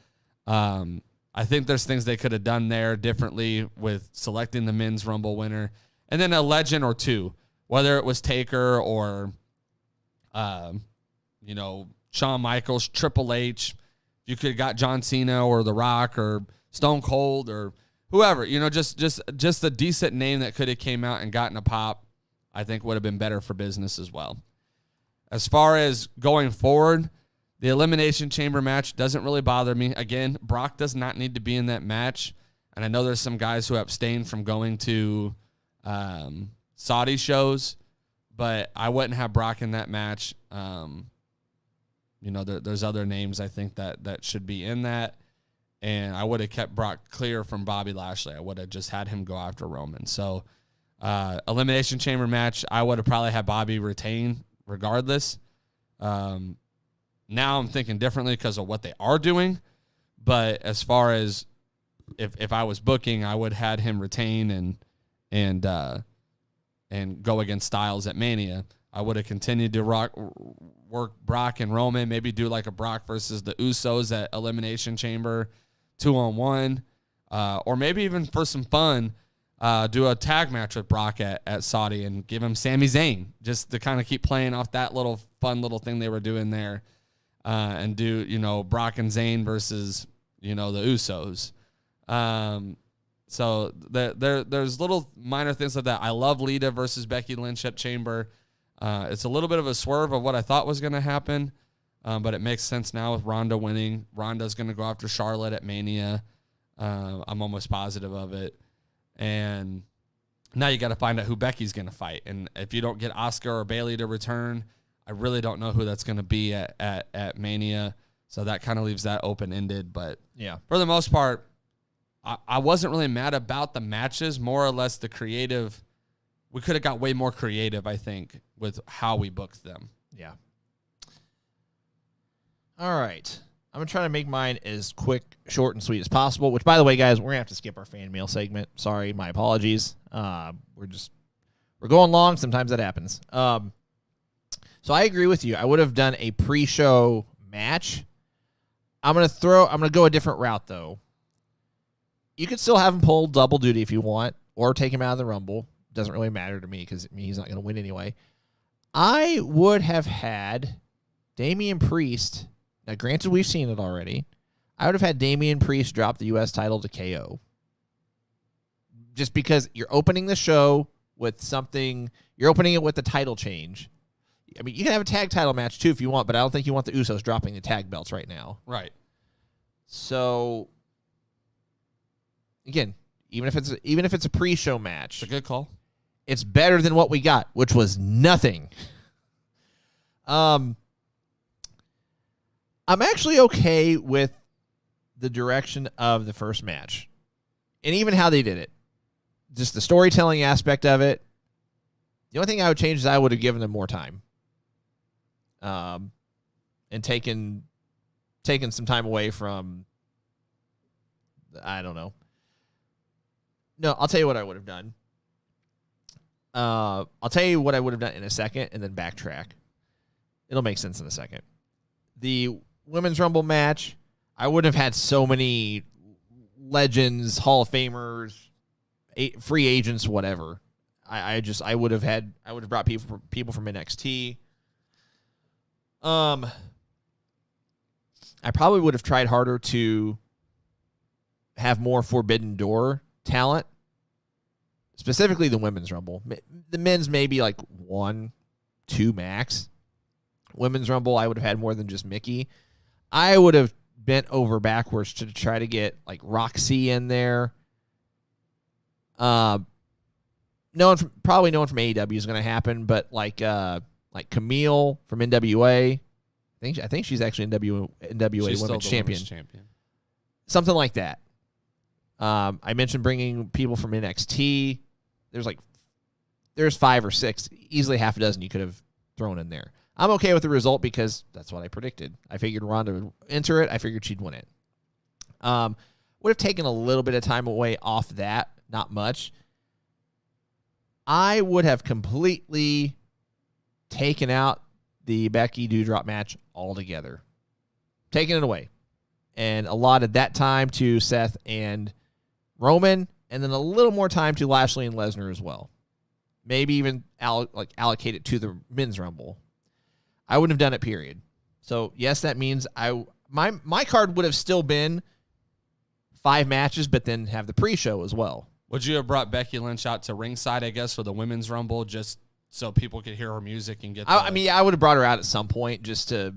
I think there's things they could have done there differently with selecting the men's Rumble winner. And then a legend or two, whether it was Taker or, Shawn Michaels, Triple H. You could have got John Cena or The Rock or Stone Cold or whoever, just a decent name that could have came out and gotten a pop, I think would have been better for business as well. As far as going forward, the Elimination Chamber match doesn't really bother me. Again, Brock does not need to be in that match. And I know there's some guys who abstain from going to Saudi shows, but I wouldn't have Brock in that match. There's other names I think that should be in that. And I would have kept Brock clear from Bobby Lashley. I would have just had him go after Roman. So, Elimination Chamber match, I would have probably had Bobby retain regardless. Now I'm thinking differently because of what they are doing. But as far as if I was booking, I would have had him retain and go against Styles at Mania. I would have continued to work Brock and Roman, maybe do like a Brock versus the Usos at Elimination Chamber 2-on-1, or maybe even for some fun, do a tag match with Brock at Saudi and give him Sami Zayn just to kind of keep playing off that little fun little thing they were doing there, and do, Brock and Zayn versus, the Usos. So there's little minor things like that. I love Lita versus Becky Lynch at Chamber. It's a little bit of a swerve of what I thought was going to happen, but it makes sense now with Ronda winning. Ronda's going to go after Charlotte at Mania. I'm almost positive of it. And now you got to find out who Becky's going to fight. And if you don't get Asuka or Bayley to return, I really don't know who that's going to be at Mania. So that kind of leaves that open-ended. But yeah, for the most part, I wasn't really mad about the matches, more or less the creative. We could have got way more creative, I think, with how we booked them. Yeah. All right. I'm going to try to make mine as quick, short, and sweet as possible, which, by the way, guys, we're going to have to skip our fan mail segment. Sorry, my apologies. We're going long. Sometimes that happens. So I agree with you. I would have done a pre-show match. I'm going to go a different route, though. You could still have him pull double duty if you want, or take him out of the Rumble. Doesn't really matter to me because he's not going to win anyway. I would have had Damian Priest. Now, granted, we've seen it already. I would have had Damian Priest drop the U.S. title to KO. Just because you're opening the show with something. You're opening it with the title change. I mean, you can have a tag title match, too, if you want, but I don't think you want the Usos dropping the tag belts right now. Right. So, again, even if it's a pre-show match. It's a good call. It's better than what we got, which was nothing. I'm actually okay with the direction of the first match. And even how they did it. Just the storytelling aspect of it. The only thing I would change is I would have given them more time. And taken some time away from, I don't know. No, I'll tell you what I would have done. I'll tell you what I would have done in a second and then backtrack. It'll make sense in a second. The Women's Rumble match, I wouldn't have had so many legends, Hall of Famers, free agents, whatever. I would have brought people from NXT. I probably would have tried harder to have more Forbidden Door talent. Specifically the Women's Rumble. The men's maybe like 1, 2 max. Women's Rumble, I would have had more than just Mickey. I would have bent over backwards to try to get like Roxy in there. Probably no one from AEW is going to happen, but like Camille from NWA. I think she's actually NWA Women's Champion. Something like that. I mentioned bringing people from NXT. There's 5 or 6, easily half a dozen you could have thrown in there. I'm okay with the result because that's what I predicted. I figured Ronda would enter it. I figured she'd win it. Would have taken a little bit of time away off that, not much. I would have completely taken out the Becky Doudrop match altogether. Taken it away. And allotted that time to Seth and Roman, and then a little more time to Lashley and Lesnar as well. Maybe even allocate it to the Men's Rumble. I wouldn't have done it, period. So, yes, that means my card would have still been 5 matches, but then have the pre-show as well. Would you have brought Becky Lynch out to ringside, I guess, for the Women's Rumble, just so people could hear her music and get I would have brought her out at some point just to...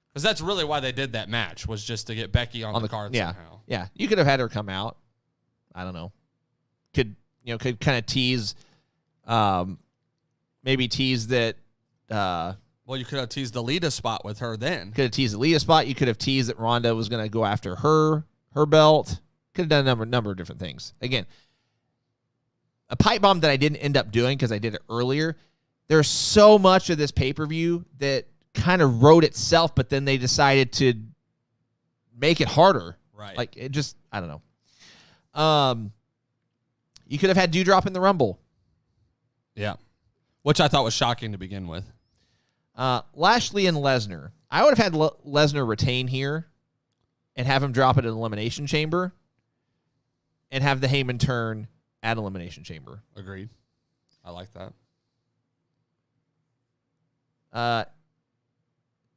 Because that's really why they did that match, was just to get Becky on the card somehow. Yeah, you could have had her come out. I don't know. Could kind of tease... maybe tease that... well, you could have teased the Lita spot with her then. Could have teased the Lita spot. You could have teased that Ronda was going to go after her belt. Could have done a number of different things. Again, a pipe bomb that I didn't end up doing because I did it earlier. There's so much of this pay-per-view that kind of wrote itself, but then they decided to make it harder. Right. Like, it just, I don't know. You could have had Doudrop in the Rumble. Yeah. Which I thought was shocking to begin with. Lashley and Lesnar. I would have had Lesnar retain here and have him drop it in Elimination Chamber and have the Heyman turn at Elimination Chamber. Agreed. I like that.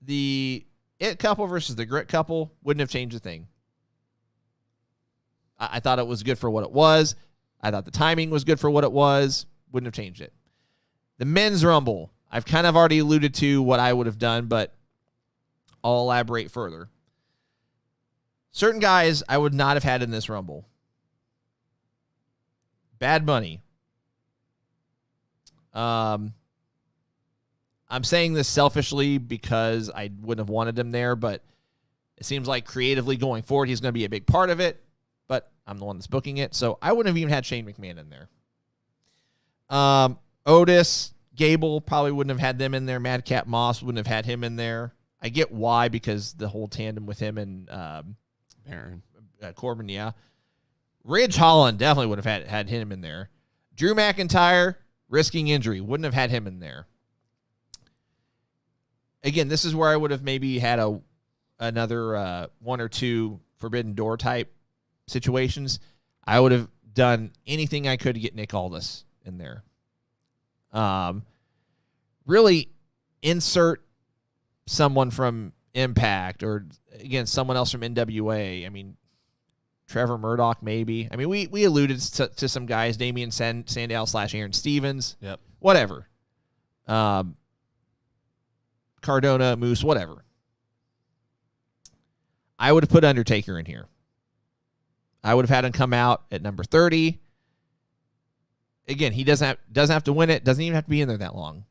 The It couple versus the Grit couple wouldn't have changed a thing. I thought it was good for what it was. I thought the timing was good for what it was. Wouldn't have changed it. The Men's Rumble. I've kind of already alluded to what I would have done, but I'll elaborate further. Certain guys I would not have had in this Rumble. Bad Bunny. I'm saying this selfishly because I wouldn't have wanted him there, but it seems like creatively going forward, he's going to be a big part of it, but I'm the one that's booking it, so I wouldn't have even had Shane McMahon in there. Otis, Gable, probably wouldn't have had them in there. Madcap Moss wouldn't have had him in there. I get why, because the whole tandem with him and Baron. Corbin, yeah. Ridge Holland definitely would have had him in there. Drew McIntyre, risking injury, wouldn't have had him in there. Again, this is where I would have maybe had another one or two Forbidden Door type situations. I would have done anything I could to get Nick Aldis in there. Really insert someone from Impact or, again, someone else from NWA. I mean, Trevor Murdoch, maybe. I mean, we alluded to some guys, Damian Sandow / Aaron Stevens. Yep. Whatever. Cardona, Moose, whatever. I would have put Undertaker in here. I would have had him come out at number 30. Again, he doesn't have to win it. Doesn't even have to be in there that long.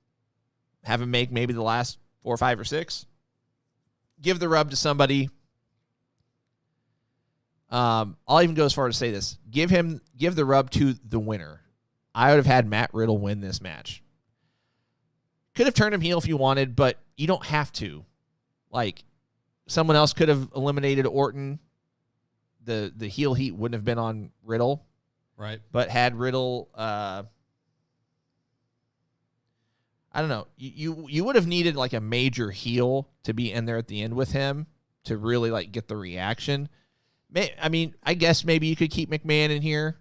Have him make maybe the last 4, 5, or 6. Give the rub to somebody. I'll even go as far as to say this. Give the rub to the winner. I would have had Matt Riddle win this match. Could have turned him heel if you wanted, but you don't have to. Like, someone else could have eliminated Orton. The heel heat wouldn't have been on Riddle. Right. But had Riddle, I don't know. You would have needed like a major heel to be in there at the end with him to really like get the reaction. I mean, I guess maybe you could keep McMahon in here.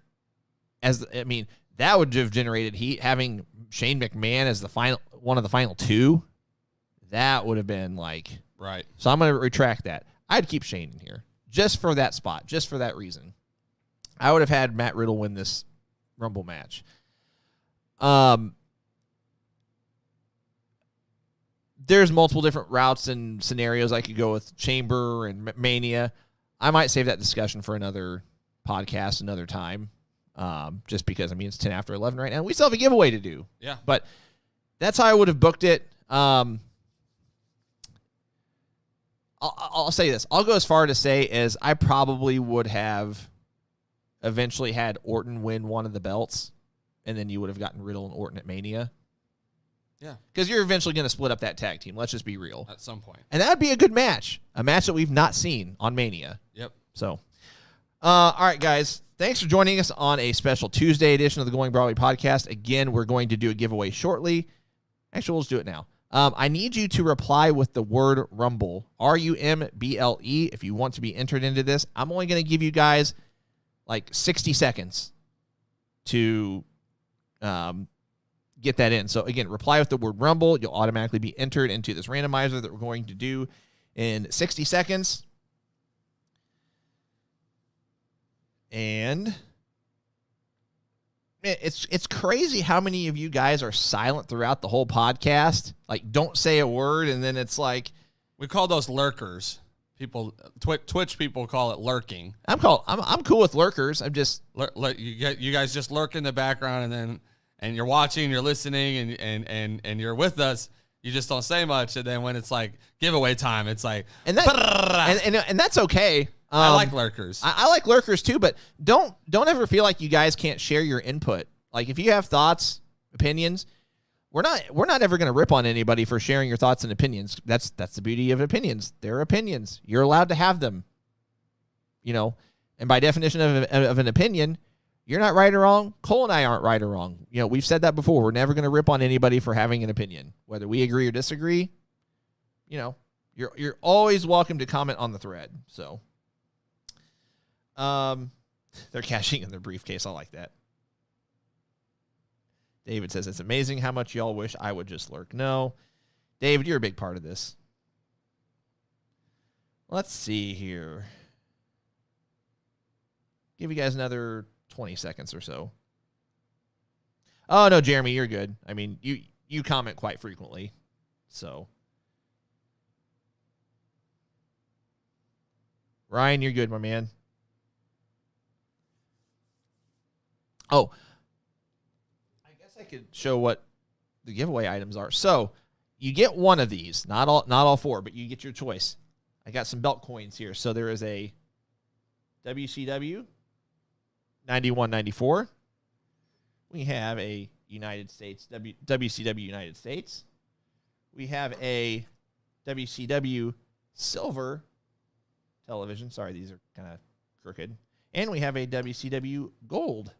That would have generated heat. Having Shane McMahon as one of the final 2, that would have been like right. So I'm going to retract that. I'd keep Shane in here just for that spot, just for that reason. I would have had Matt Riddle win this Rumble match. There's multiple different routes and scenarios I could go with Chamber and Mania. I might save that discussion for another podcast, another time, just because, it's 10 after 11 right now. We still have a giveaway to do. Yeah. But that's how I would have booked it. I'll say this. I'll go as far to say as I probably would have eventually had Orton win one of the belts, and then you would have gotten Riddle and Orton at Mania. Yeah. Because you're eventually going to split up that tag team. Let's just be real. At some point. And that would be a good match. A match that we've not seen on Mania. Yep. So, all right, guys. Thanks for joining us on a special Tuesday edition of the Going Broadway podcast. Again, we're going to do a giveaway shortly. Actually, we'll just do it now. I need you to reply with the word Rumble, RUMBLE, if you want to be entered into this. I'm only going to give you guys like 60 seconds to get that in. So, again, reply with the word Rumble. You'll automatically be entered into this randomizer that we're going to do in 60 seconds. And it's crazy how many of you guys are silent throughout the whole podcast. Like, don't say a word, and then it's like, we call those lurkers. People, Twitch people call it lurking. I'm cool with lurkers. I'm just you guys just lurk in the background, and you're watching, you're listening, and you're with us. You just don't say much, and then when it's like giveaway time, it's like and that's okay. I like lurkers. I like lurkers too, but don't ever feel like you guys can't share your input. Like, if you have thoughts, opinions, we're not ever going to rip on anybody for sharing your thoughts and opinions. That's the beauty of opinions. They're opinions. You're allowed to have them. And by definition of an opinion, you're not right or wrong. Cole and I aren't right or wrong. We've said that before. We're never going to rip on anybody for having an opinion, whether we agree or disagree. You're always welcome to comment on the thread. So, they're cashing in their briefcase. I like that. David says, it's amazing how much y'all wish I would just lurk. No, David, you're a big part of this. Let's see here. Give you guys another 20 seconds or so. Oh, no, Jeremy, you're good. you comment quite frequently. So, Ryan, you're good, my man. Oh, I guess I could show what the giveaway items are. So, you get one of these, not all four, but you get your choice. I got some belt coins here. So there is a WCW 91-94. We have a United States WCW United States. We have a WCW silver television. Sorry, these are kind of crooked. And we have a WCW gold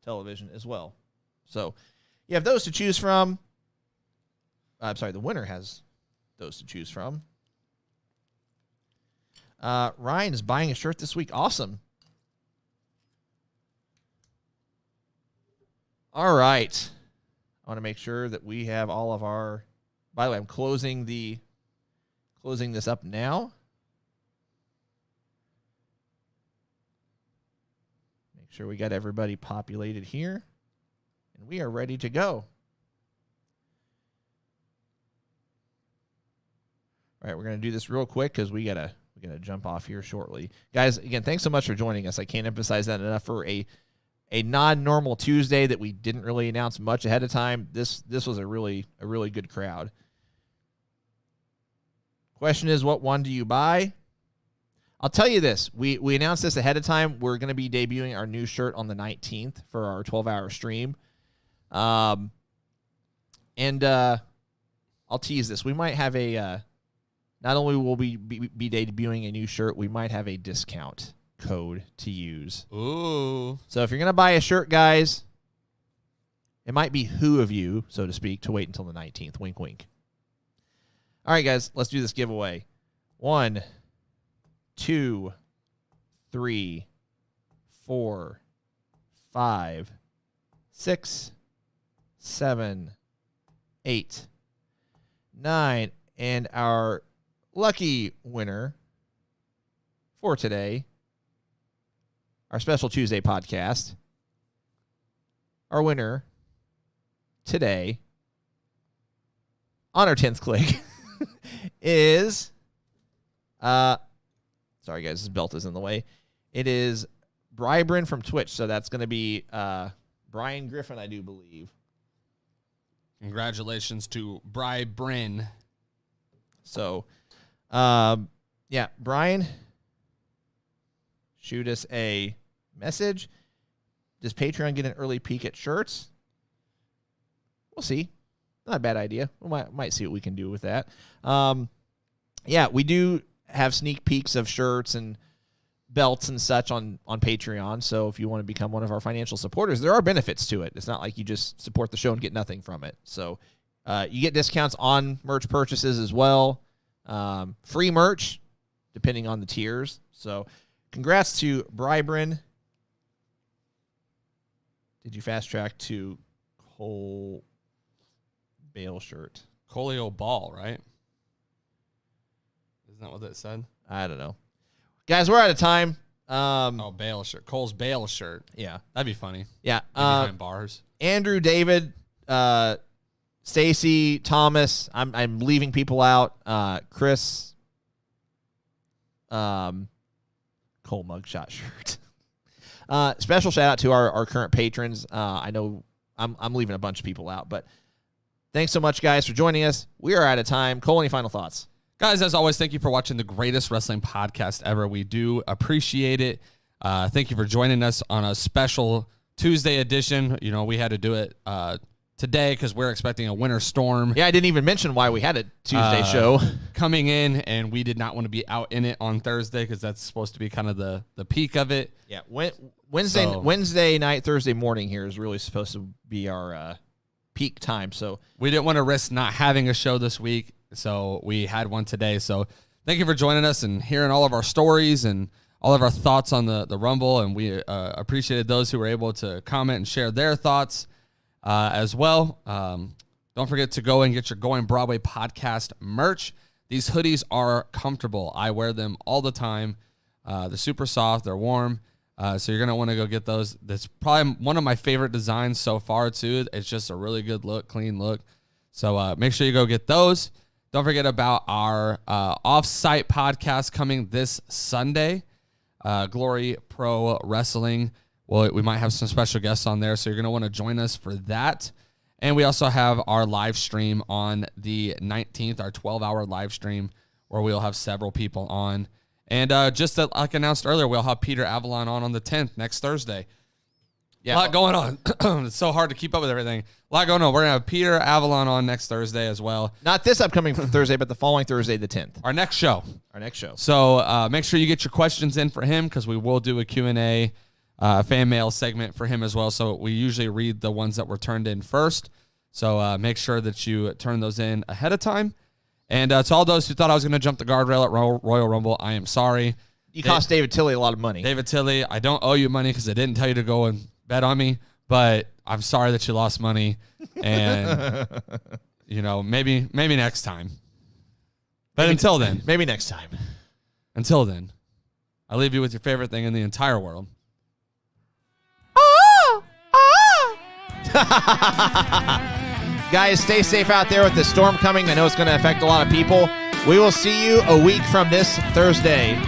television as well. So you have those to choose from. I'm sorry, the winner has those to choose from. Ryan is buying a shirt this week. Awesome. All right. I want to make sure that we have all of our... By the way, I'm closing this up now. Make sure we got everybody populated here. And we are ready to go. All right, we're going to do this real quick because we got to jump off here shortly. Guys, again, thanks so much for joining us. I can't emphasize that enough for a non-normal Tuesday that we didn't really announce much ahead of time. This was a really good crowd. Question is, what one do you buy? I'll tell you this. We announced this ahead of time. We're going to be debuting our new shirt on the 19th for our 12-hour stream. And I'll tease this. We might have a... not only will we be debuting a new shirt, we might have a discount code to use. Ooh. So if you're going to buy a shirt, guys, it might be who of you, so to speak, to wait until the 19th. Wink, wink. All right, guys, let's do this giveaway. 1, 2, 3, 4, 5, 6, 7, 8, 9, and our lucky winner for today, our special Tuesday podcast, our winner today on our 10th click is, sorry guys, this belt is in the way. It is Brybrin from Twitch, so that's going to be Brian Griffin, I do believe. Congratulations to Brybrin. So, yeah, Brian, shoot us a message. Does Patreon get an early peek at shirts? We'll see. Not a bad idea. We might see what we can do with that. Yeah, we do have sneak peeks of shirts and belts and such on Patreon. So if you want to become one of our financial supporters, there are benefits to it. It's not like you just support the show and get nothing from it. So you get discounts on merch purchases as well. Free merch, depending on the tiers. So congrats to Brybrin. Did you fast track to Cole Bale shirt? Colio Ball, right? Isn't that what that said? I don't know. Guys, we're out of time. Bale shirt. Cole's Bale shirt. Yeah. That'd be funny. Yeah. Behind bars. Andrew, David, Stacy, Thomas. I'm leaving people out. Chris. Cole mugshot shirt. Special shout out to our current patrons. I know I'm leaving a bunch of people out, but thanks so much, guys, for joining us. We are out of time. Cole, any final thoughts? Guys, as always, thank you for watching the greatest wrestling podcast ever. We do appreciate it. Thank you for joining us on a special Tuesday edition. You know, we had to do it today because we're expecting a winter storm. Yeah, I didn't even mention why we had a Tuesday show coming in, and we did not want to be out in it on Thursday because that's supposed to be kind of the peak of it. Yeah, Wednesday night, Thursday morning here is really supposed to be our peak time. So we didn't want to risk not having a show this week, so we had one today. So thank you for joining us and hearing all of our stories and all of our thoughts on the Rumble, and we appreciated those who were able to comment and share their thoughts as well. Don't forget to go and get your Going Broadway podcast merch. These hoodies are comfortable. I wear them all the time. They're super soft. They're warm. So you're going to want to go get those. That's probably one of my favorite designs so far, too. It's just a really good look, clean look. So make sure you go get those. Don't forget about our off-site podcast coming this Sunday, Glory Pro Wrestling. Well, we might have some special guests on there, so you're going to want to join us for that. And we also have our live stream on the 19th, our 12-hour live stream, where we'll have several people on. And just like announced earlier, we'll have Peter Avalon on the 10th, next Thursday. Yeah, a lot going on. It's so hard to keep up with everything. A lot going on. We're going to have Peter Avalon on next Thursday as well. Not this upcoming Thursday, but the following Thursday, the 10th. Our next show. So make sure you get your questions in for him, because we will do a Q&A fan mail segment for him as well. So we usually read the ones that were turned in first. So make sure that you turn those in ahead of time. And to all those who thought I was going to jump the guardrail at Royal Rumble, I am sorry. You cost David Tilley a lot of money. David Tilley, I don't owe you money because I didn't tell you to go and bet on me, but I'm sorry that you lost money. And, maybe next time. But until then. Maybe next time. Until then, I leave you with your favorite thing in the entire world. Guys, stay safe out there with the storm coming. I know it's going to affect a lot of people. We will see you a week from this Thursday.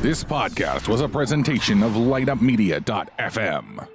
This podcast was a presentation of LightUpMedia.fm.